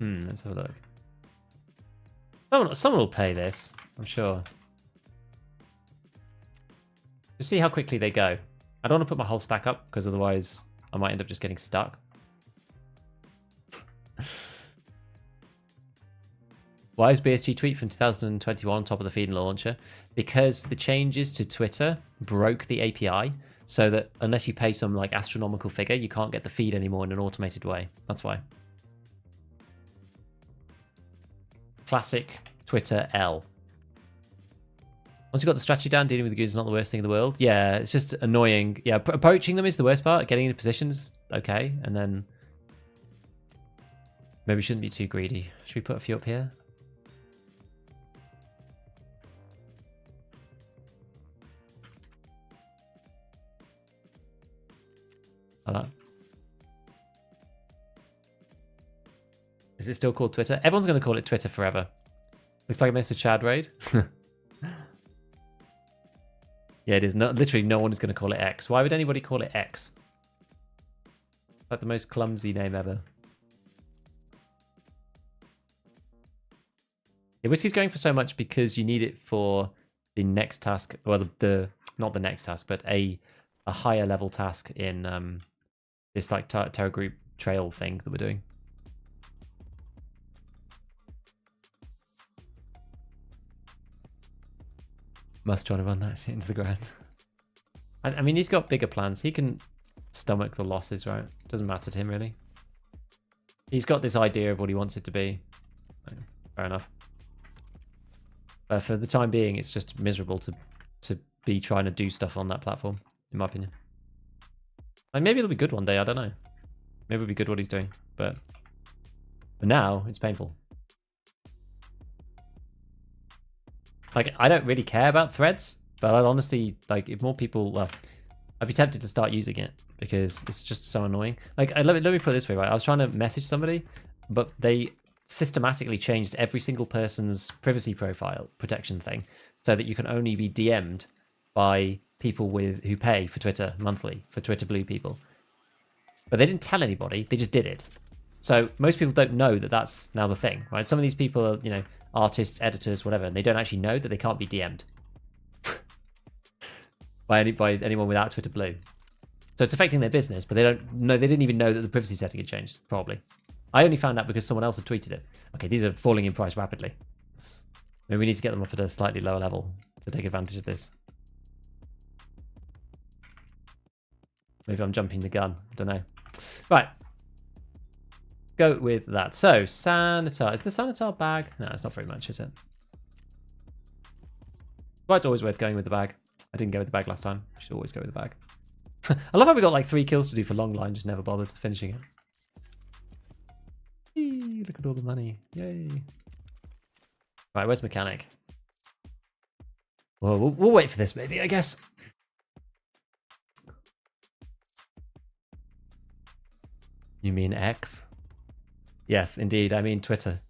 [SPEAKER 1] Let's have a look. Someone will pay this, I'm sure. Just see how quickly they go. I don't want to put my whole stack up, because otherwise I might end up just getting stuck. Why is BSG tweet from 2021 top of the feed and launcher? Because the changes to Twitter broke the API, so that unless you pay some like astronomical figure, you can't get the feed anymore in an automated way. That's why. Classic Twitter L. Once you've got the strategy down, dealing with the goods is not the worst thing in the world. Yeah, it's just annoying. Yeah, approaching them is the worst part. Getting into positions, okay. And then maybe we shouldn't be too greedy. Should we put a few up here? Like that. Is it still called Twitter? Everyone's going to call it Twitter forever. Looks like I missed a Chad raid. Yeah, it is. Literally, no one is going to call it X. Why would anybody call it X? Like the most clumsy name ever. Yeah, Whiskey's going for so much because you need it for the next task. Well, not the next task, but a higher level task in this like Terra Group trail thing that we're doing. Must try to run that shit into the ground. I mean, he's got bigger plans. He can stomach the losses, right? Doesn't matter to him, really. He's got this idea of what he wants it to be. Fair enough. For the time being, it's just miserable to be trying to do stuff on that platform, in my opinion. Like, maybe it'll be good one day, I don't know. Maybe it'll be good what he's doing, but for now, it's painful. Like, I don't really care about threads, but I'd honestly, like, if more people, well, I'd be tempted to start using it because it's just so annoying. Like, let me put it this way, right? I was trying to message somebody, but they systematically changed every single person's privacy profile protection thing so that you can only be DM'd by people who pay for Twitter monthly, for Twitter Blue people. But they didn't tell anybody, they just did it. So most people don't know that that's now the thing, right? Some of these people are, you know, artists, editors, whatever, and they don't actually know that they can't be DM'd by anyone without Twitter Blue. So it's affecting their business, but they don't know. They didn't even know that the privacy setting had changed. Probably, I only found out because someone else had tweeted it. Okay, these are falling in price rapidly. Maybe we need to get them up at a slightly lower level to take advantage of this. Maybe I'm jumping the gun. I don't know. Right. Go with that. So, Sanitar. Is the Sanitar bag? No, it's not very much, is it? Well, it's always worth going with the bag. I didn't go with the bag last time. I should always go with the bag. I love how we got like 3 kills to do for long line, just never bothered finishing it. Eee, look at all the money. Yay. Right, where's Mechanic? Well, we'll wait for this maybe, I guess. You mean X? Yes, indeed. I mean Twitter.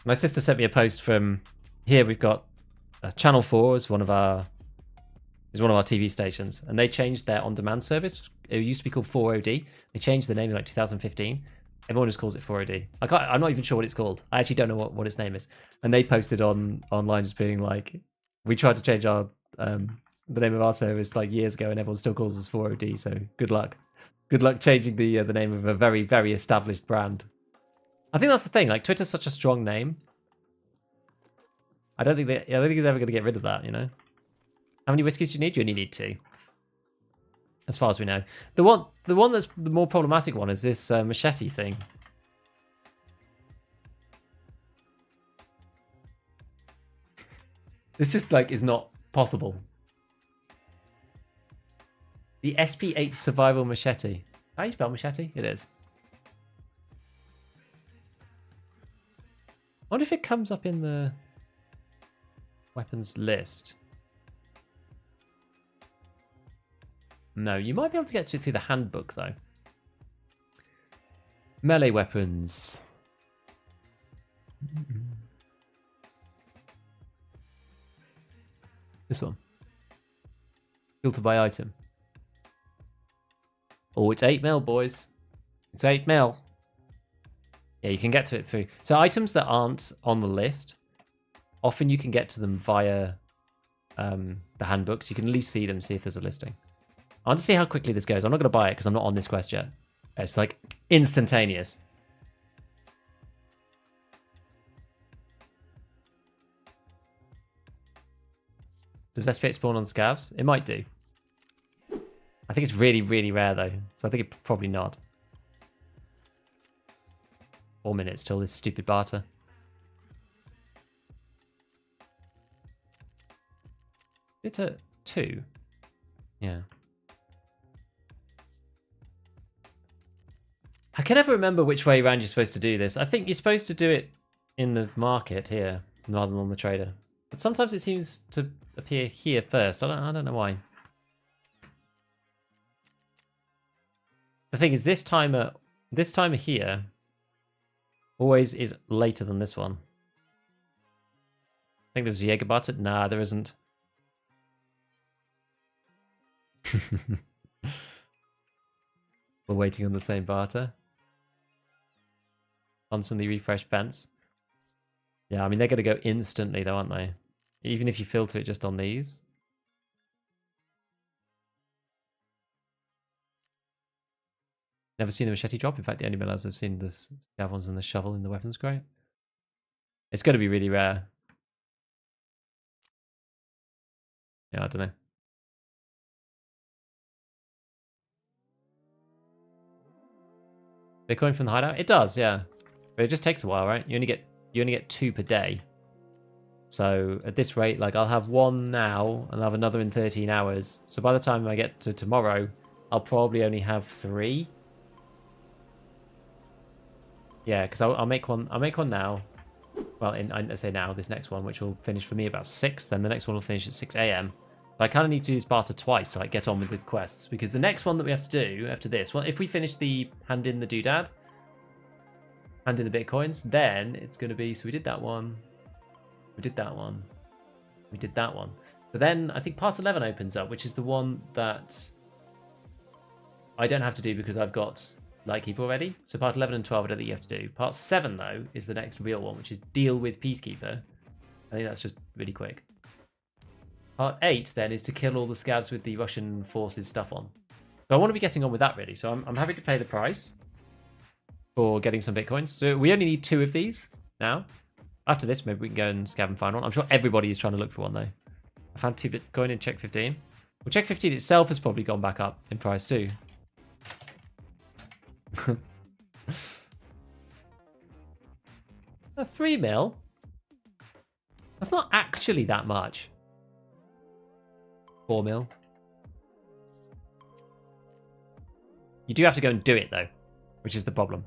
[SPEAKER 1] My sister sent me a post from here. We've got Channel 4 is one of our TV stations, and they changed their on-demand service. It used to be called 4OD. They changed the name in like 2015. Everyone just calls it 4OD. I'm not even sure what it's called. I actually don't know what its name is. And they posted online just being like, we tried to change our the name of our service like years ago, and everyone still calls us 4OD. So good luck. Good luck changing the name of a very, very established brand. I think that's the thing. Like, Twitter's such a strong name. I don't think it's ever going to get rid of that, you know? How many whiskies do you need? You only need 2. As far as we know. The one that's the more problematic one is this machete thing. This just, like, is not possible. The SP8 Survival Machete. How do you spell machete? It is. I wonder if it comes up in the weapons list. No, you might be able to get through the handbook, though. Melee weapons. This one. Filter by item. Oh, it's 8mm, boys. It's 8mm. Yeah, you can get to it through. So items that aren't on the list, often you can get to them via the handbooks. You can at least see them, see if there's a listing. I want to see how quickly this goes. I'm not going to buy it because I'm not on this quest yet. It's like instantaneous. Does SP8 spawn on scavs? It might do. I think it's really, really rare though. So I think it probably not. 4 minutes till this stupid barter. Is it a 2? Yeah. I can never remember which way around you're supposed to do this. I think you're supposed to do it in the market here rather than on the trader. But sometimes it seems to appear here first. I don't know why. The thing is, this timer here always is later than this one. I think there's a Jägerbarter. Nah, there isn't. We're waiting on the same barter. Constantly refresh fence. Yeah, I mean, they're going to go instantly though, aren't they? Even if you filter it just on these. Never seen the machete drop. In fact, the only millers I've seen the scav ones and the shovel in the weapons crate. It's going to be really rare. Yeah, I don't know. Bitcoin from the hideout? It does, yeah. But it just takes a while, right? You only get 2 per day. So at this rate, like, I'll have 1 now and I'll have another in 13 hours. So by the time I get to tomorrow, I'll probably only have 3. Yeah, because I'll make one. I'll make one now. Well, I say now, this next one, which will finish for me about 6. Then the next one will finish at 6 a.m. But I kind of need to do this barter twice so I get on with the quests, because the next one that we have to do after this, well, if we finish the hand in the doodad, hand in the bitcoins, then it's going to be. So we did that one. We did that one. We did that one. So then I think part 11 opens up, which is the one that I don't have to do because I've got Lightkeeper already. So part 11 and 12 I don't think you have to do. Part 7 though is the next real one, which is deal with Peacekeeper. I think that's just really quick. Part 8 then is to kill all the scavs with the Russian forces stuff on. So I want to be getting on with that really. So I'm happy to pay the price for getting some bitcoins. So we only need 2 of these now. After this, maybe we can go and scav and find one. I'm sure everybody is trying to look for one though. I found 2 bitcoin in check 15. Well, check 15 itself has probably gone back up in price too. A 3 mil? That's not actually that much. 4 mil. You do have to go and do it though, which is the problem.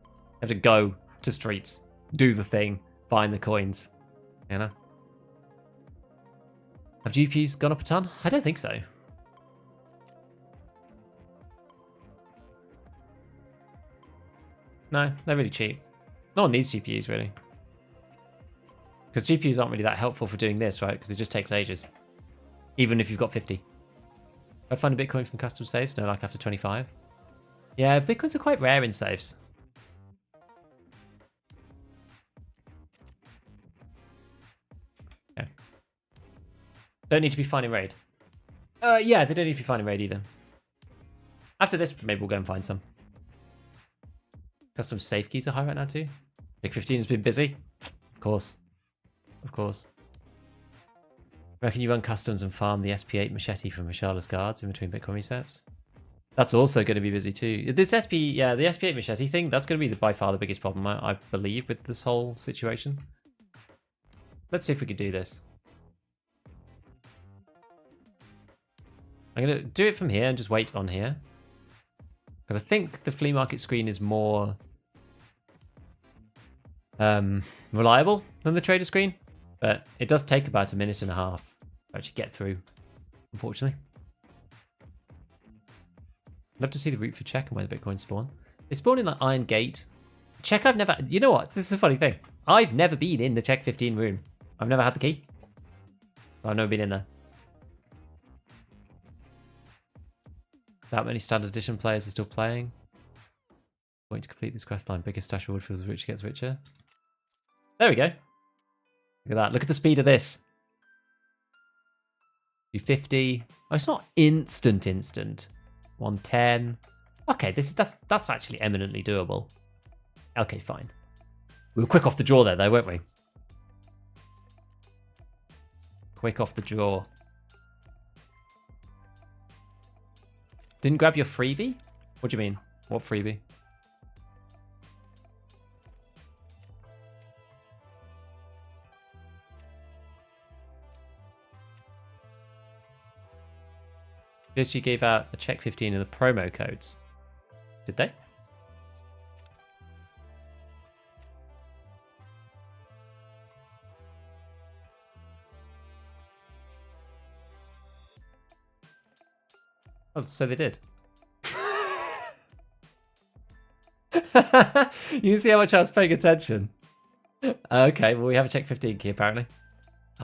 [SPEAKER 1] You have to go to streets, do the thing, find the coins. You know? Have GPUs gone up a ton? I don't think so. No, they're really cheap. No one needs GPUs, really. Because GPUs aren't really that helpful for doing this, right? Because it just takes ages. Even if you've got 50. I'd find a Bitcoin from custom safes? No, like after 25. Yeah, Bitcoins are quite rare in safes. Yeah. Don't need to be finding raid. Yeah, they don't need to be finding raid either. After this, maybe we'll go and find some. Custom safe keys are high right now too. Big 15 has been busy. Of course. Of course. Reckon you run customs and farm the SP8 machete from Rashalla's guards in between Bitcoin resets? That's also going to be busy too. This the SP8 machete thing, that's going to be by far the biggest problem, I believe, with this whole situation. Let's see if we can do this. I'm going to do it from here and just wait on here. Because I think the flea market screen is more reliable than the trader screen. But it does take about 1.5 minutes to actually get through, unfortunately. I'd love to see the route for check and where the Bitcoin spawn. They spawn in like Iron Gate. Check I've never... You know what? This is a funny thing. I've never been in the check 15 room. I've never had the key. I've never been in there. That many standard edition players are still playing. Going to complete this quest line. Biggest stash reward feels richer gets richer. There we go. Look at that. Look at the speed of this. 250. Oh, it's not instant. 110. Okay, that's actually eminently doable. Okay, fine. We were quick off the draw there, though, weren't we? Quick off the draw. Didn't grab your freebie? What do you mean? What freebie? PSG gave out a check 15 of the promo codes. Did they? Oh, so they did. You see how much I was paying attention. Okay, well, we have a check 15 key apparently.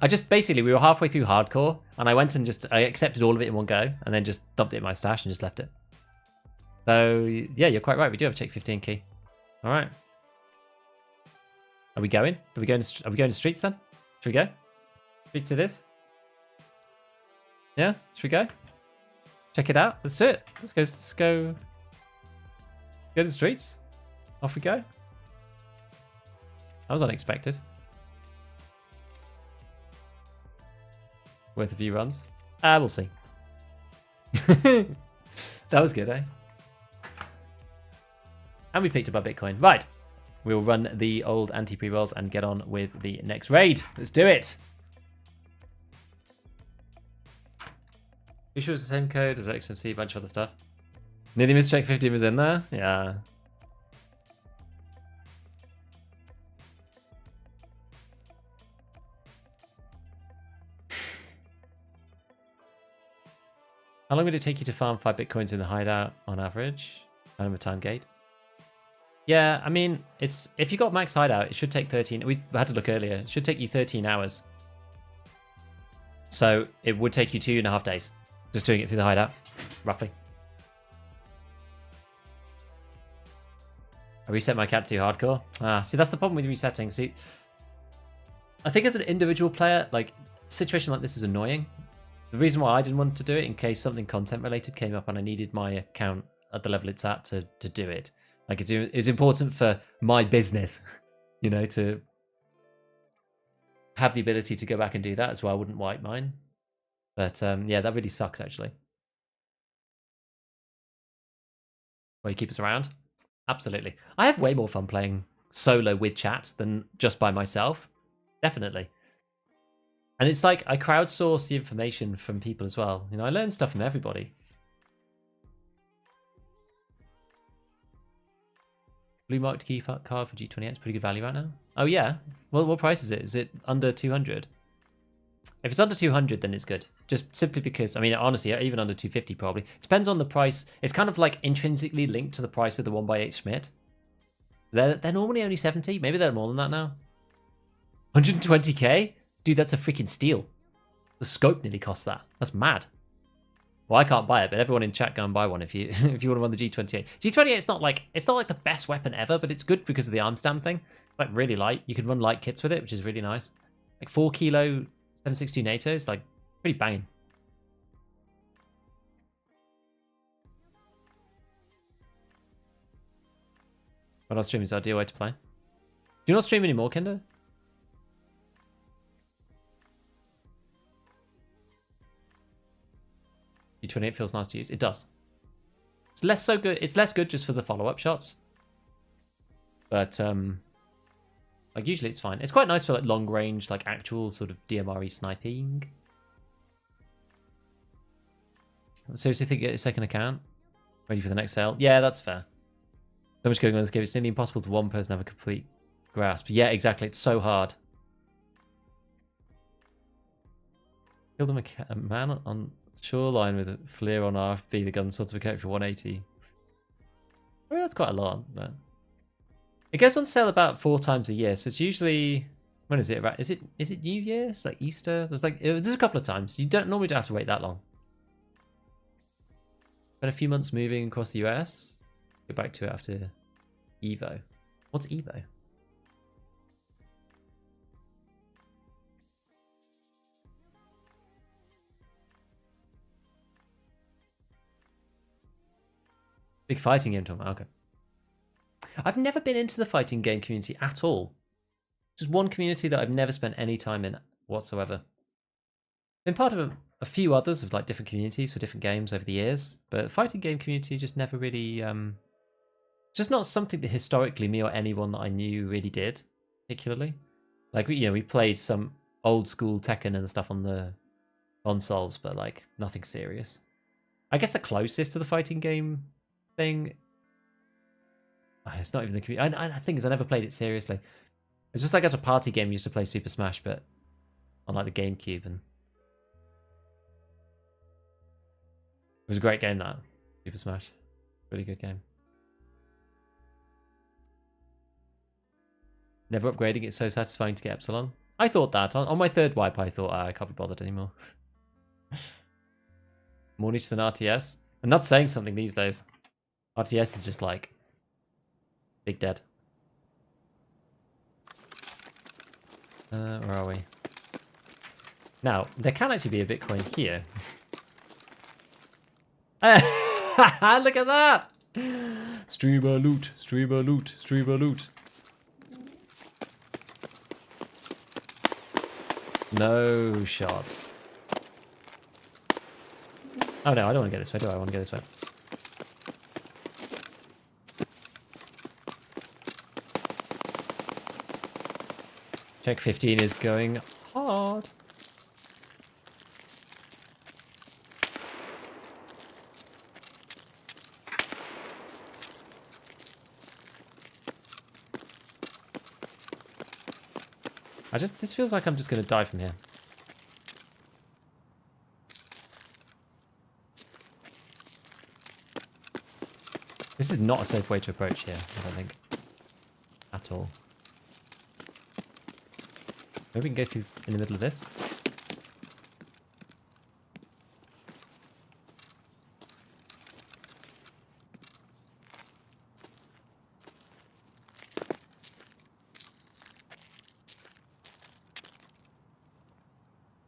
[SPEAKER 1] I just basically, we were halfway through hardcore and I went and I accepted all of it in one go and then just dumped it in my stash and just left it. So yeah, you're quite right. We do have a check 15 key. All right. Are we going? Are we going to streets then? Should we go? Streets it is. Yeah, should we go? Check it out. Let's do it. Let's go to the streets. Off we go. That was unexpected. Worth a few runs. We'll see. That was good, eh? And we picked up our Bitcoin. Right. We'll run the old anti-pre-rolls and get on with the next raid. Let's do it. You sure it's the same code as XMC, a bunch of other stuff? Nearly missed check 15 was in there? Yeah. How long would it take you to farm 5 Bitcoins in the hideout on average? Kind of a time gate. Yeah, I mean, it's if you got max hideout, it should take 13. We had to look earlier. It should take you 13 hours. So it would take you 2.5 days. Just doing it through the hideout, roughly. I reset my cat to hardcore. See, that's the problem with resetting. See, I think as an individual player, like, a situation like this is annoying. The reason why I didn't want to do it, in case something content related came up and I needed my account at the level it's at to do it. Like, it's important for my business, you know, to have the ability to go back and do that as well. I wouldn't wipe mine. But yeah, that really sucks, actually. Will you keep us around? Absolutely. I have way more fun playing solo with chat than just by myself. Definitely. And it's like I crowdsource the information from people as well. You know, I learn stuff from everybody. Blue marked key card for G28 is pretty good value right now. Oh yeah. Well, what price is it? Is it under 200? If it's under 200, then it's good. Just simply because, I mean, honestly, even under 250 probably. Depends on the price. It's kind of like intrinsically linked to the price of the 1x8 Schmidt. They're normally only 70. Maybe they're more than that now. 120k? Dude, that's a freaking steal. The scope nearly costs that. That's mad. Well, I can't buy it, but everyone in chat go and buy one if you if you want to run the G28. G28 is not like the best weapon ever, but it's good because of the arm stamp thing. It's like really light. You can run light kits with it, which is really nice. Like 4 kilo 762 NATO is like pretty banging. But I'll stream is our ideal way to play. Do you not stream anymore, Kendo? G28 feels nice to use. It does. It's less so good. It's less good just for the follow-up shots. But like usually it's fine. It's quite nice for like long range, like actual sort of DMRE sniping. Seriously think you get a second account? Ready for the next sale? Yeah, that's fair. So much going on in this game. It's nearly impossible to one person have a complete grasp. Yeah, exactly. It's so hard. Killed a man on shoreline with a flare on RFB. The gun sorts of a character for 180. I mean, that's quite a lot, but it goes on sale about 4 times a year. So it's usually, when is it? Is it New Year? It's like Easter. There's a couple of times. You don't normally have to wait that long. Been a few months moving across the US. Go back to it after Evo. What's Evo? Big fighting game, Tom. Okay. I've never been into the fighting game community at all. Just one community that I've never spent any time in whatsoever. Been part of a few others of like different communities for different games over the years, but fighting game community just never really just not something that historically me or anyone that I knew really did particularly. Like we played some old school Tekken and stuff on the consoles, but like nothing serious. I guess the closest to the fighting game thing, it's not even the community. I think is I never played it seriously. It's just like as a party game, we used to play Super Smash, but on like the GameCube, and it was a great game, that Super Smash. Really good game. Never upgrading, it's so satisfying to get Epsilon. I thought that. On my third wipe, I thought, I can't be bothered anymore. More niche than RTS. And that's saying something these days. RTS is just like big dead. Where are we? Now, there can actually be a Bitcoin here. Look at that! Streamer loot, streamer loot, streamer loot. No shot. Oh no, I don't want to get this way, do I? I want to go this way. Check 15 is going hard. This feels like I'm just going to die from here. This is not a safe way to approach here, I don't think. At all. Maybe we can go through in the middle of this.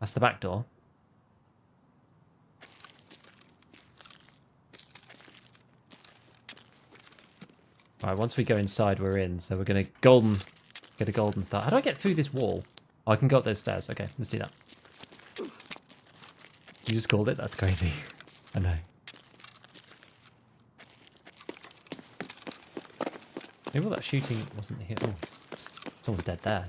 [SPEAKER 1] That's the back door. Alright, once we go inside, we're in. So we're going to get a golden star. How do I get through this wall? Oh, I can go up those stairs. Okay, let's do that. You just called it? That's crazy. I know. Maybe all that shooting wasn't here. Oh, someone's dead there.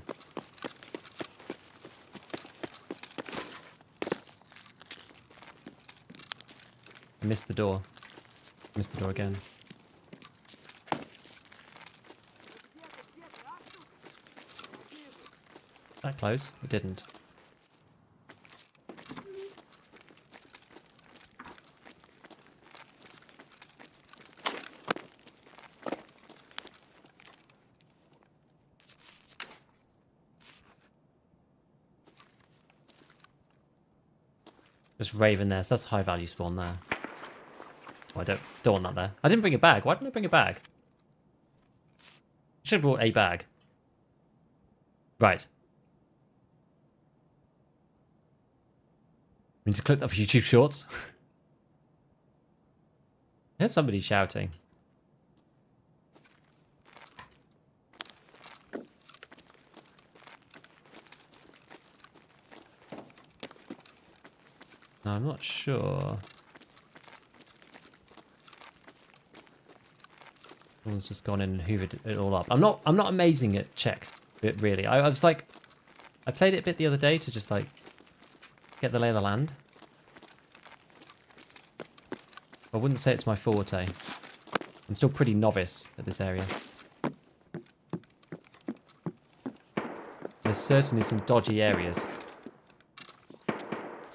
[SPEAKER 1] I missed the door. Missed the door again. That close? It didn't. Just Raven there, so that's high value spawn there. Oh, I don't want that there. I didn't bring a bag. Why didn't I bring a bag? I should have brought a bag. Right. We need to click that for YouTube Shorts. I heard somebody shouting. No, I'm not sure. Someone's just gone in and hoovered it all up. I'm not amazing at check, really. I was like, I played it a bit the other day to just like get the lay of the land. I wouldn't say it's my forte. I'm still pretty novice at this area. There's certainly some dodgy areas.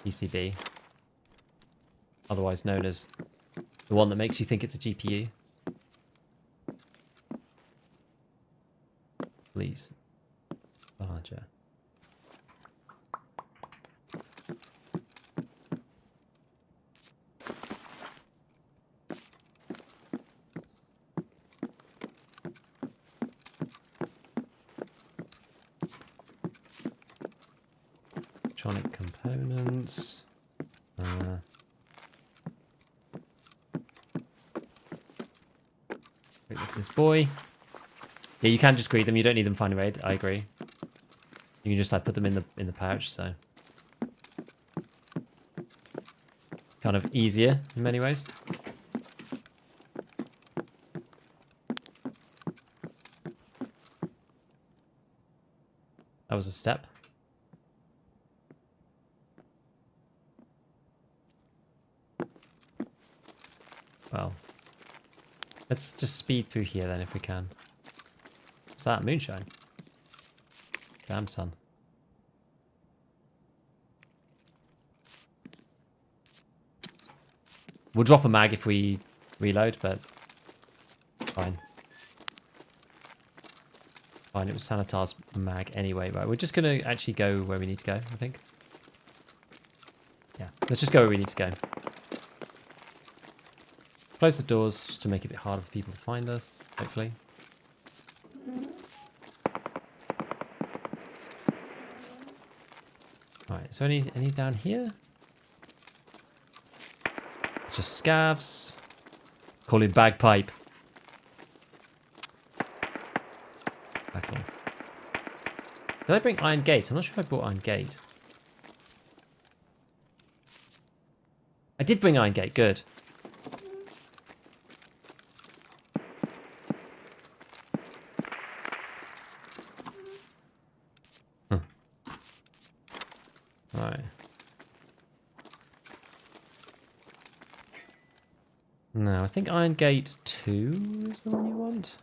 [SPEAKER 1] PCB. Otherwise known as the one that makes you think it's a GPU. Please. Larger. Electronic components. Look at this boy. Yeah, you can just greet them. You don't need them finding raid. I agree. You can just like put them in the pouch. So kind of easier in many ways. That was a step. Well, let's just speed through here then if we can. What's that? Moonshine? Damn, son. We'll drop a mag if we reload, but fine. Fine, it was Sanitar's mag anyway. Right, we're just going to actually go where we need to go, I think. Yeah, let's just go where we need to go. Close the doors just to make it a bit harder for people to find us, hopefully. Right, is there any down here? It's just scavs. Call him Bagpipe. Back on. Did I bring Iron Gate? I'm not sure if I brought Iron Gate. I did bring Iron Gate, good. Right. No, I think Iron Gate 2 is the one you want.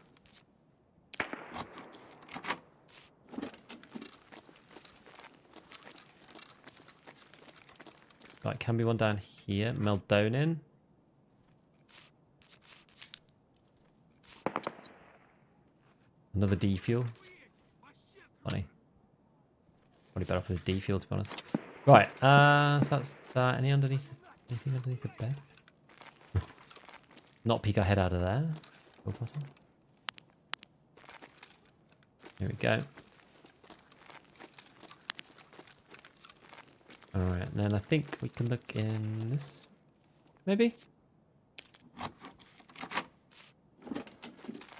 [SPEAKER 1] Right, can be one down here. Meldonin. Another D fuel. Funny. Probably better off with a D fuel, to be honest. Right, so that's that. Anything underneath the bed? Not peek our head out of there. Here we go. Alright, and then I think we can look in this, maybe?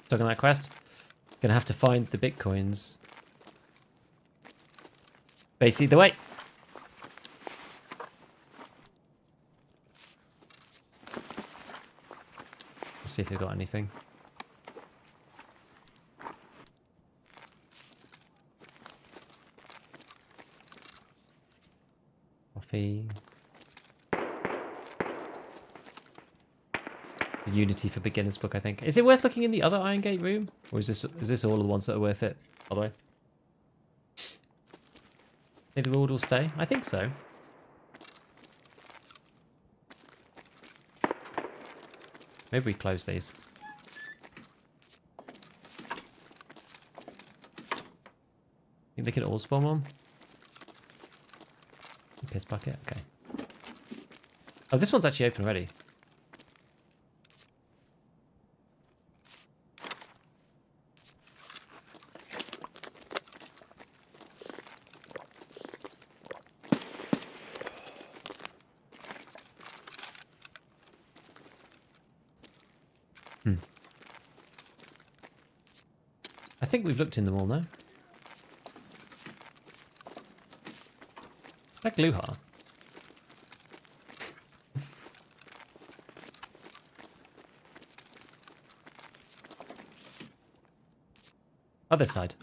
[SPEAKER 1] Stuck on that quest. Gonna have to find the bitcoins. Basically the way. Let's see if they've got anything. Coffee. The Unity for Beginners book, I think. Is it worth looking in the other Iron Gate room? Or is this all of the ones that are worth it, by the way? Think the reward will stay? I think so. Maybe we close these. Think they can all spawn one? Piss bucket? Okay. Oh, this one's actually open already. I think we've looked in them all now. That glue heart. Other side.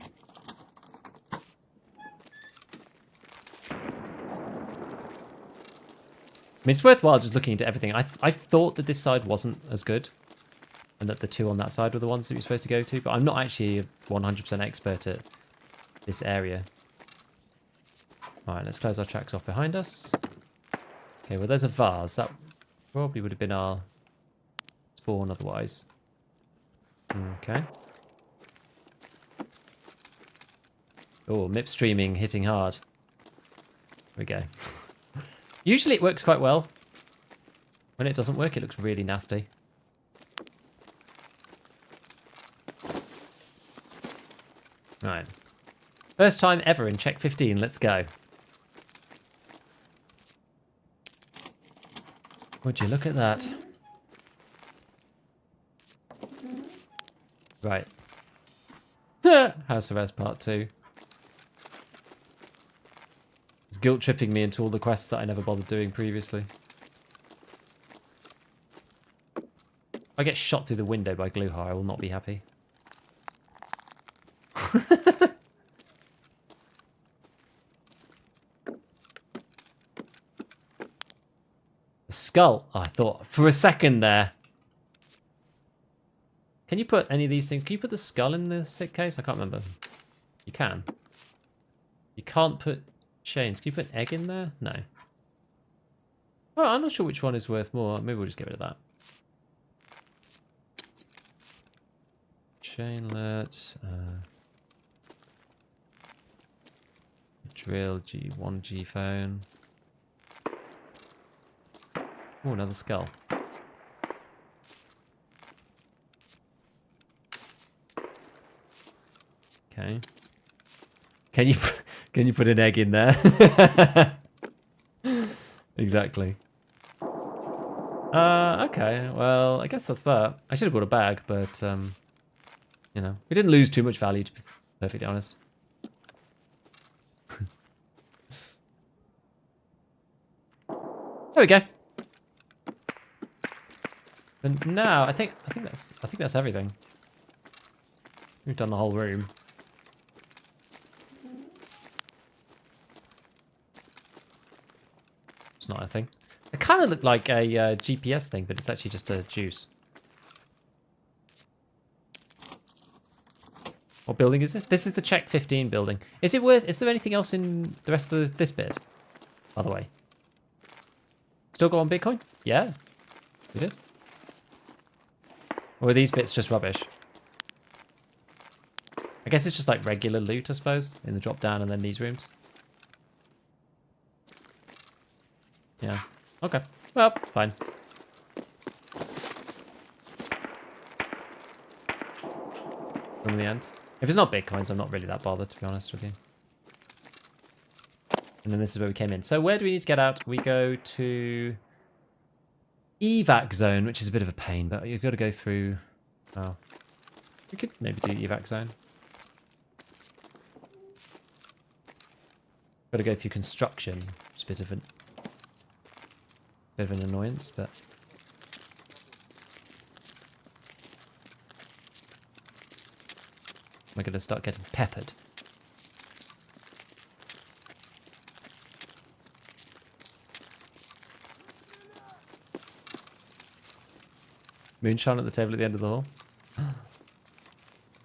[SPEAKER 1] I mean, it's worthwhile just looking into everything. I thought that this side wasn't as good, and that the two on that side were the ones that you're supposed to go to, but I'm not actually a 100% expert at this area. Alright, let's close our tracks off behind us. Okay, well there's a vase. That probably would have been our spawn otherwise. Okay. Oh, MIP streaming hitting hard. Here we go. Usually it works quite well. When it doesn't work, it looks really nasty. Right. First time ever in check 15. Let's go. Would you look at that? Right. House Arrest Part 2. It's guilt tripping me into all the quests that I never bothered doing previously. If I get shot through the window by Gluhar, I will not be happy. The skull. Oh, I thought for a second there. Can you put any of these things? Can you put the skull in the sick case? I can't remember. You can. You can't put chains. Can you put an egg in there? No. Oh, I'm not sure which one is worth more. Maybe we'll just get rid of that. Chainlet. Drill G1 G phone. Oh, another skull. Okay. Can you put an egg in there? Exactly. Okay. Well, I guess that's that. I should have bought a bag, but you know, we didn't lose too much value, to be perfectly honest. There we go. And now I think that's everything. We've done the whole room. It's not a thing. It kind of looked like a GPS thing, but it's actually just a juice. What building is this? This is the Check 15 building. Is it worth? Is there anything else in the rest of this bit? By the way, still got on Bitcoin? Yeah, we did. Or are these bits just rubbish? I guess it's just like regular loot, I suppose, in the drop down and then these rooms. Yeah. Okay. Well, fine. From the end. If it's not Bitcoins, I'm not really that bothered, to be honest with you. And then this is where we came in. So where do we need to get out? We go to evac zone, which is a bit of a pain, but you've got to go through... Oh. We could maybe do evac zone. Got to go through construction. It's a bit of an annoyance, but... We're going to start getting peppered. Moonshine at the table at the end of the hall.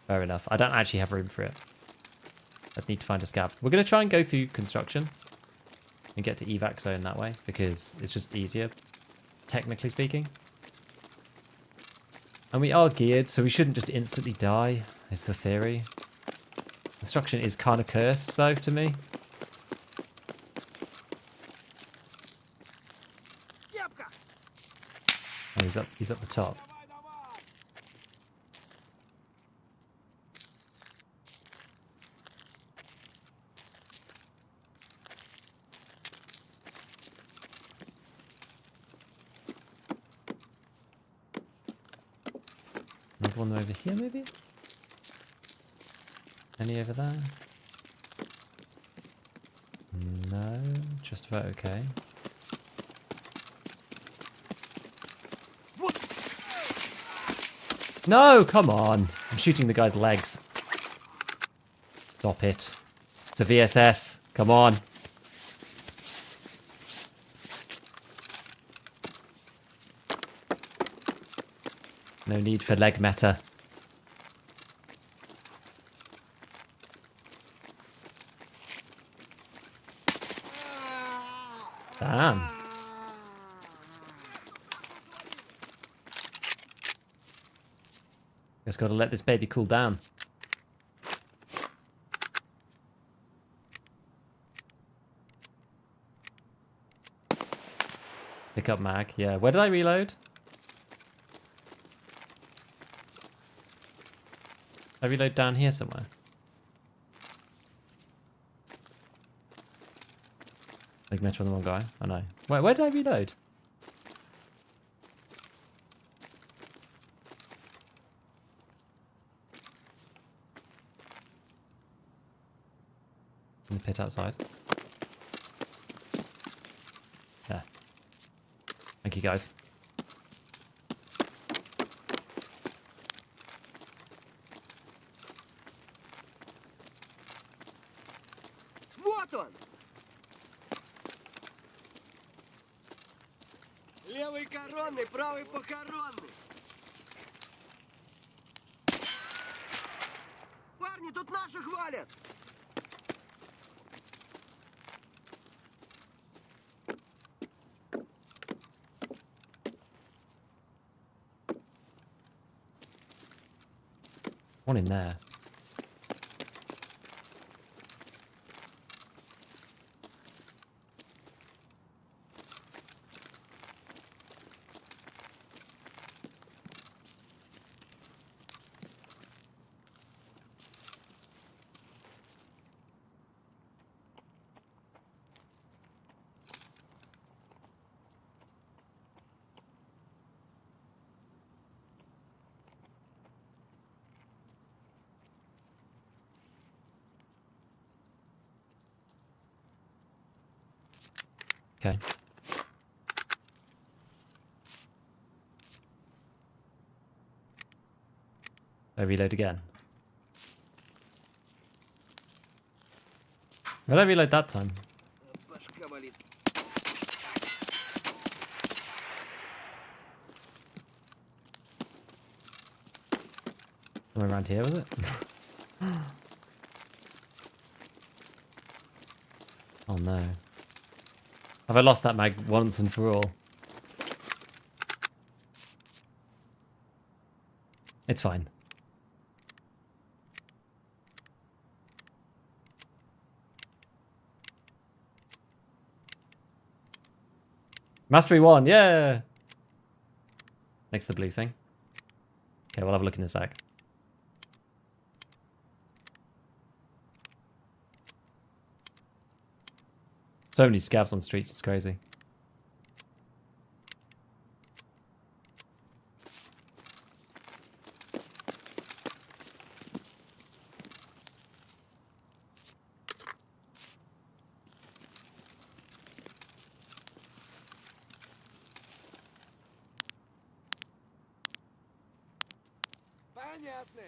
[SPEAKER 1] Fair enough. I don't actually have room for it. I'd need to find a scav. We're going to try and go through construction and get to evac zone that way because it's just easier, technically speaking. And we are geared, so we shouldn't just instantly die, is the theory. Construction is kind of cursed, though, to me. Oh, he's up the top. Another one over here, maybe? Any over there? No, just about okay. No, come on. I'm shooting the guy's legs. Stop it. It's a VSS. Come on. No need for leg meta. Damn. Just gotta let this baby cool down. Pick up mag. Yeah, where did I reload? I reload down here somewhere. Like metro on the wrong guy. I know. Where did I reload? In the pit outside. There. Thank you, guys.
[SPEAKER 3] Вот он. Левый коронный, правый похоронный. Парни, тут наших валят.
[SPEAKER 1] One in there. Okay. I reload again. Why did I reload that time?
[SPEAKER 3] Башка болит.
[SPEAKER 1] Somewhere around here, was it? Oh no. Have I lost that mag once and for all? It's fine. Mastery 1, yeah! Next to the blue thing. Okay, we'll have a look in a sec. So many scavs on streets, it's crazy.
[SPEAKER 3] Понятно.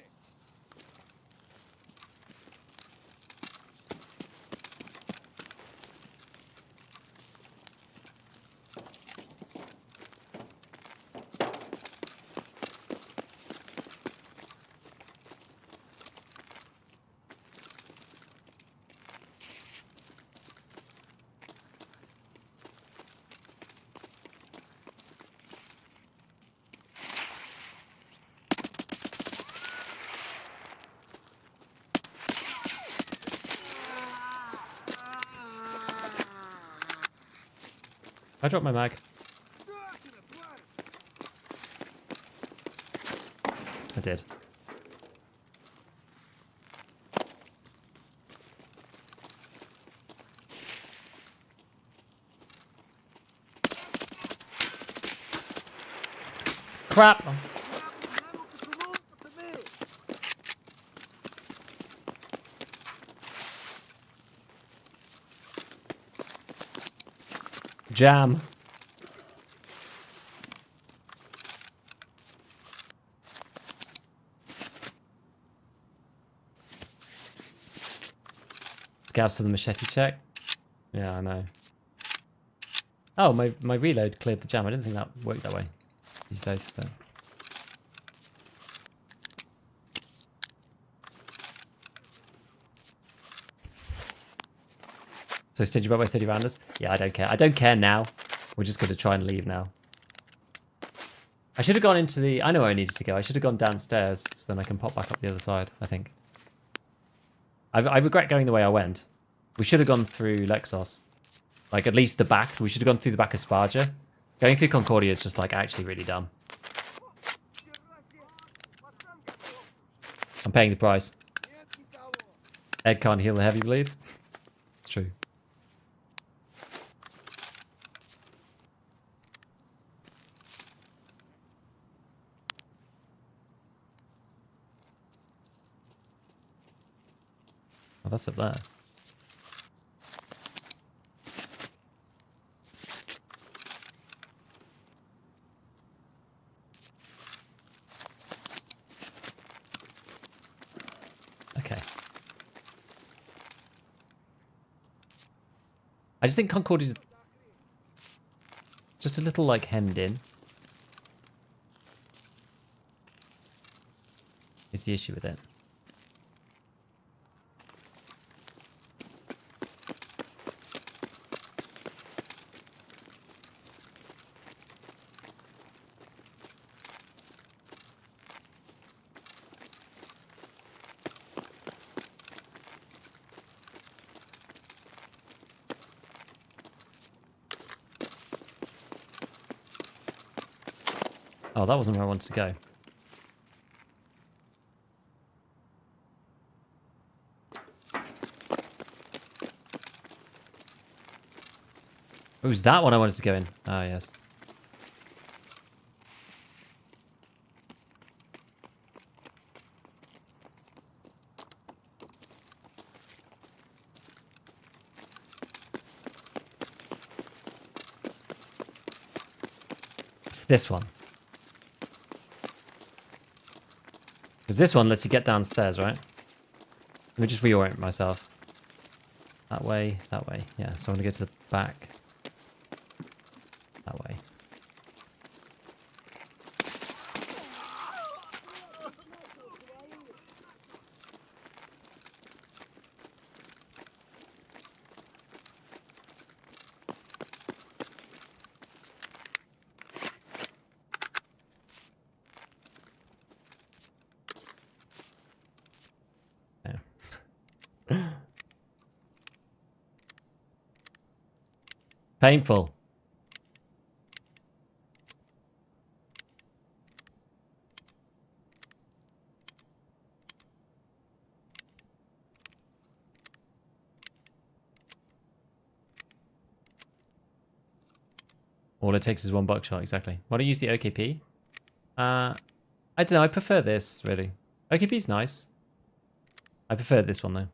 [SPEAKER 1] I dropped my mag. I did. Crap! Jam. Scavs for the machete check. Yeah, I know. Oh, my reload cleared the jam. I didn't think that worked that way these days. But... So stingy about my 30 rounders? Yeah, I don't care. I don't care now. We're just going to try and leave now. I should have gone into the... I know where I needed to go. I should have gone downstairs so then I can pop back up the other side, I think. I regret going the way I went. We should have gone through Lexos. Like, at least the back. We should have gone through the back of Sparger. Going through Concordia is just, like, actually really dumb. I'm paying the price. Ed can't heal the heavy bleed. It's true. Oh, that's up there. Okay. I just think Concord is just a little like hemmed in. Is the issue with it? Oh, that wasn't where I wanted to go. It was that one I wanted to go in. Ah, yes. It's this one. Because this one lets you get downstairs, right? Let me just reorient myself. That way, that way. Yeah, so I want to go to the back. That way. Painful. All it takes is one buckshot, exactly. Why don't you use the OKP? I don't know, I prefer this, really. OKP's nice. I prefer this one, though.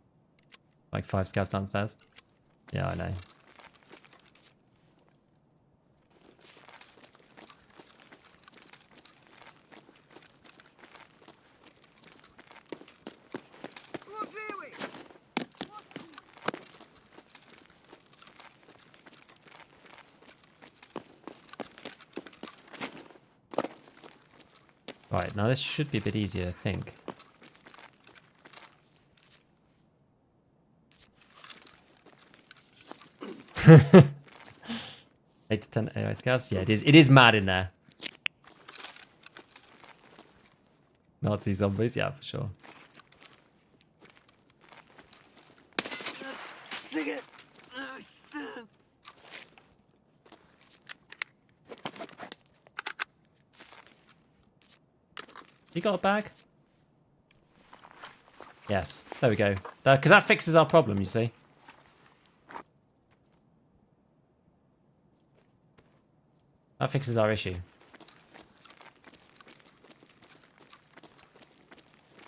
[SPEAKER 1] Like 5 scouts downstairs. Yeah, I know.
[SPEAKER 3] Служивый!
[SPEAKER 1] Right, now this should be a bit easier, I think. 8 to 10 AI scouts? Yeah, it is. It is mad in there. Nazi zombies, yeah, for sure.
[SPEAKER 3] Сука!
[SPEAKER 1] You got a bag? Yes, there we go. Because that fixes our problem, you see. That fixes our issue.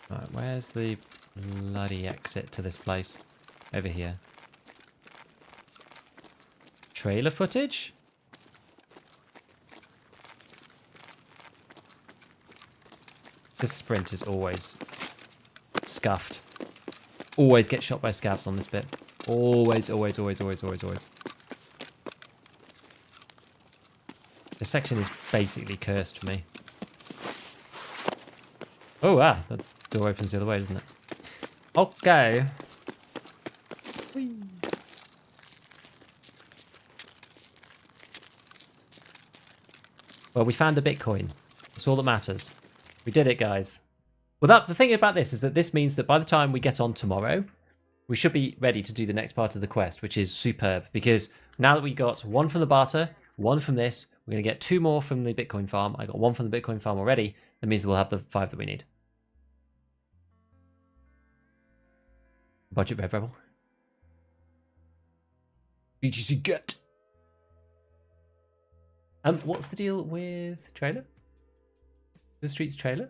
[SPEAKER 1] Right, where's the bloody exit to this place? Over here. Trailer footage? This sprint is always scuffed. Always get shot by scavs on this bit. Always, always, always, always, always, always. This section is basically cursed for me. Oh, ah, the door opens the other way, doesn't it? Okay. Whee. Well, we found a Bitcoin. That's all that matters. We did it, guys. Well, the thing about this is that this means that by the time we get on tomorrow, we should be ready to do the next part of the quest, which is superb. Because now that we got one from the barter, one from this, we're going to get 2 more from the Bitcoin farm. I got 1 from the Bitcoin farm already. That means we'll have the 5 that we need. Budget Red Rebel. BGC get. What's the deal with trailer? The streets trailer?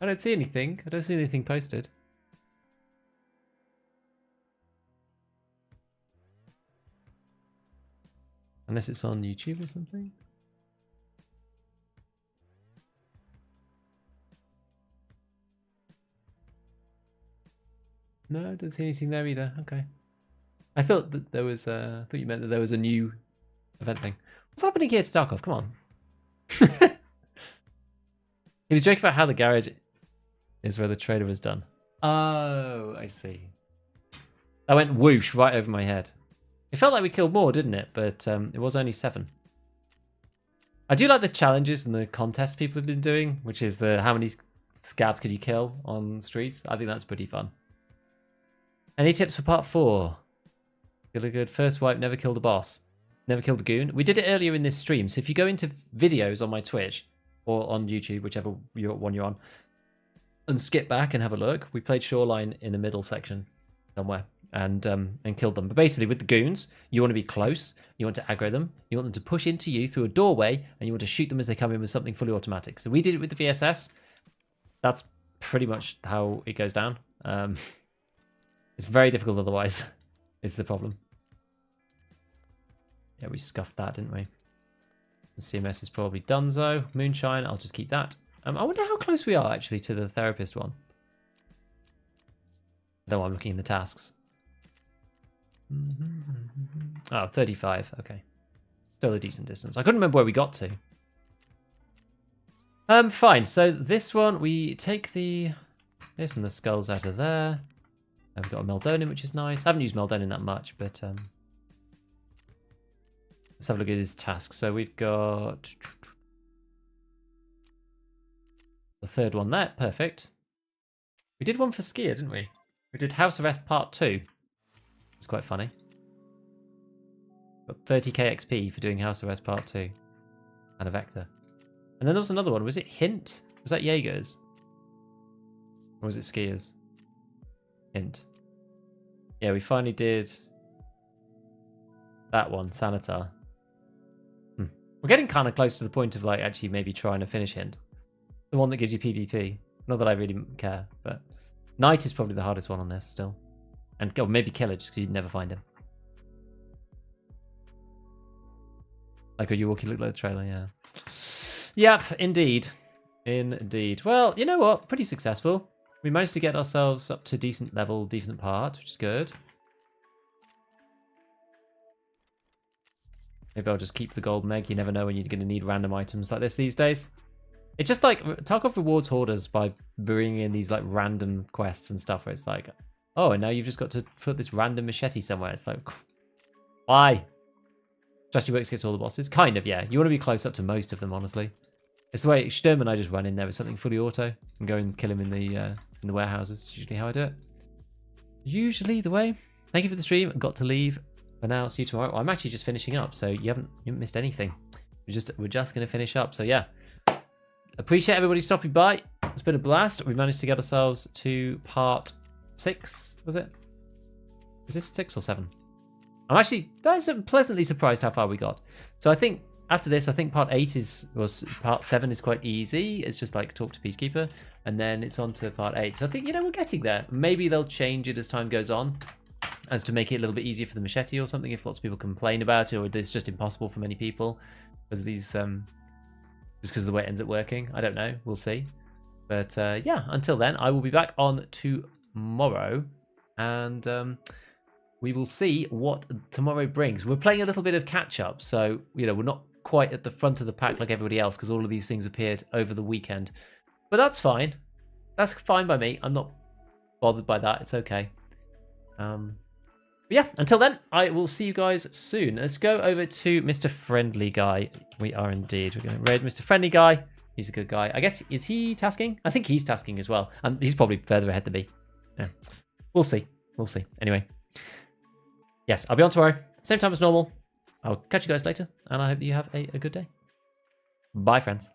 [SPEAKER 1] I don't see anything. I don't see anything posted. Unless it's on YouTube or something. No, I don't see anything there either. Okay. I thought that there was. I thought you meant that there was a new event thing. What's happening here to Tarkov? Come on. He was joking about how the garage is where the trader was done. Oh, I see. I went whoosh right over my head. It felt like we killed more, didn't it? But it was only 7. I do like the challenges and the contests people have been doing, which is the how many scavs could you kill on streets. I think that's pretty fun. Any tips for part 4? Really good. First wipe, never killed a boss. Never killed a goon. We did it earlier in this stream, so if you go into videos on my Twitch or on YouTube, whichever one you're on, and skip back and have a look, we played Shoreline in the middle section somewhere and killed them. But basically with the goons, you want to be close, you want to aggro them, you want them to push into you through a doorway, and you want to shoot them as they come in with something fully automatic. So we did it with the VSS. That's pretty much how it goes down. It's very difficult otherwise, is the problem. Yeah, we scuffed that, didn't we? The CMS is probably donezo. Moonshine, I'll just keep that. I wonder how close we are, actually, to the therapist one. No, I'm looking in the tasks. Oh, 35. Okay. Still a decent distance. I couldn't remember where we got to. Fine. So this one, we take this and the skulls out of there. And we've got a Meldonin, which is nice. I haven't used Meldonin that much, but let's have a look at his tasks. So we've got the third one there. Perfect. We did one for Skier, didn't we? We did House Arrest Part 2. It's quite funny. Got 30k XP for doing House Arrest Part 2. And a Vector. And then there was another one. Was it Hint? Was that Jaeger's? Or was it Skier's? Hint. Yeah, we finally did that one, Sanitar. We're getting kind of close to the point of like actually maybe trying to finish Hint. The one that gives you PvP. Not that I really care, but Knight is probably the hardest one on this still. And maybe Killer, just because you'd never find him. Like, you walkie look like the trailer, yeah. Yep, indeed. Indeed. Well, you know what? Pretty successful. We managed to get ourselves up to decent level, decent part, which is good. Maybe I'll just keep the gold meg. You never know when you're going to need random items like this these days. It's just like, Tarkov rewards hoarders by bringing in these like random quests and stuff where it's like, oh, and now you've just got to put this random machete somewhere. It's like, why? Strategy works against all the bosses. Kind of, yeah. You want to be close up to most of them, honestly. It's the way Sturm and I just run in there with something fully auto and go and kill him in the warehouses. It's usually how I do it. Usually the way. Thank you for the stream. I've got to leave for now. See you tomorrow. Well, I'm actually just finishing up, so you haven't missed anything. We're just going to finish up. So yeah, appreciate everybody stopping by. It's been a blast. We managed to get ourselves to part 6. Was it? Is this 6 or 7? I'm pleasantly surprised how far we got. So I think after this, I think part 8 part 7 is quite easy. It's just like talk to Peacekeeper, and then it's on to part 8. So I think, we're getting there. Maybe they'll change it as time goes on, as to make it a little bit easier for the machete or something, if lots of people complain about it, or it's just impossible for many people because just because of the way it ends up working. I don't know. We'll see. But yeah, until then, I will be back on tomorrow, and we will see what tomorrow brings. We're playing a little bit of catch-up, so, we're not quite at the front of the pack like everybody else, because all of these things appeared over the weekend. But that's fine. That's fine by me. I'm not bothered by that. It's okay. But yeah, until then, I will see you guys soon. Let's go over to Mr. Friendly Guy. We are indeed. We're going to raid Mr. Friendly Guy. He's a good guy. I guess, is he tasking? I think he's tasking as well. He's probably further ahead than me. Yeah. We'll see. We'll see. Anyway. Yes, I'll be on tomorrow. Same time as normal. I'll catch you guys later, and I hope you have a good day. Bye, friends.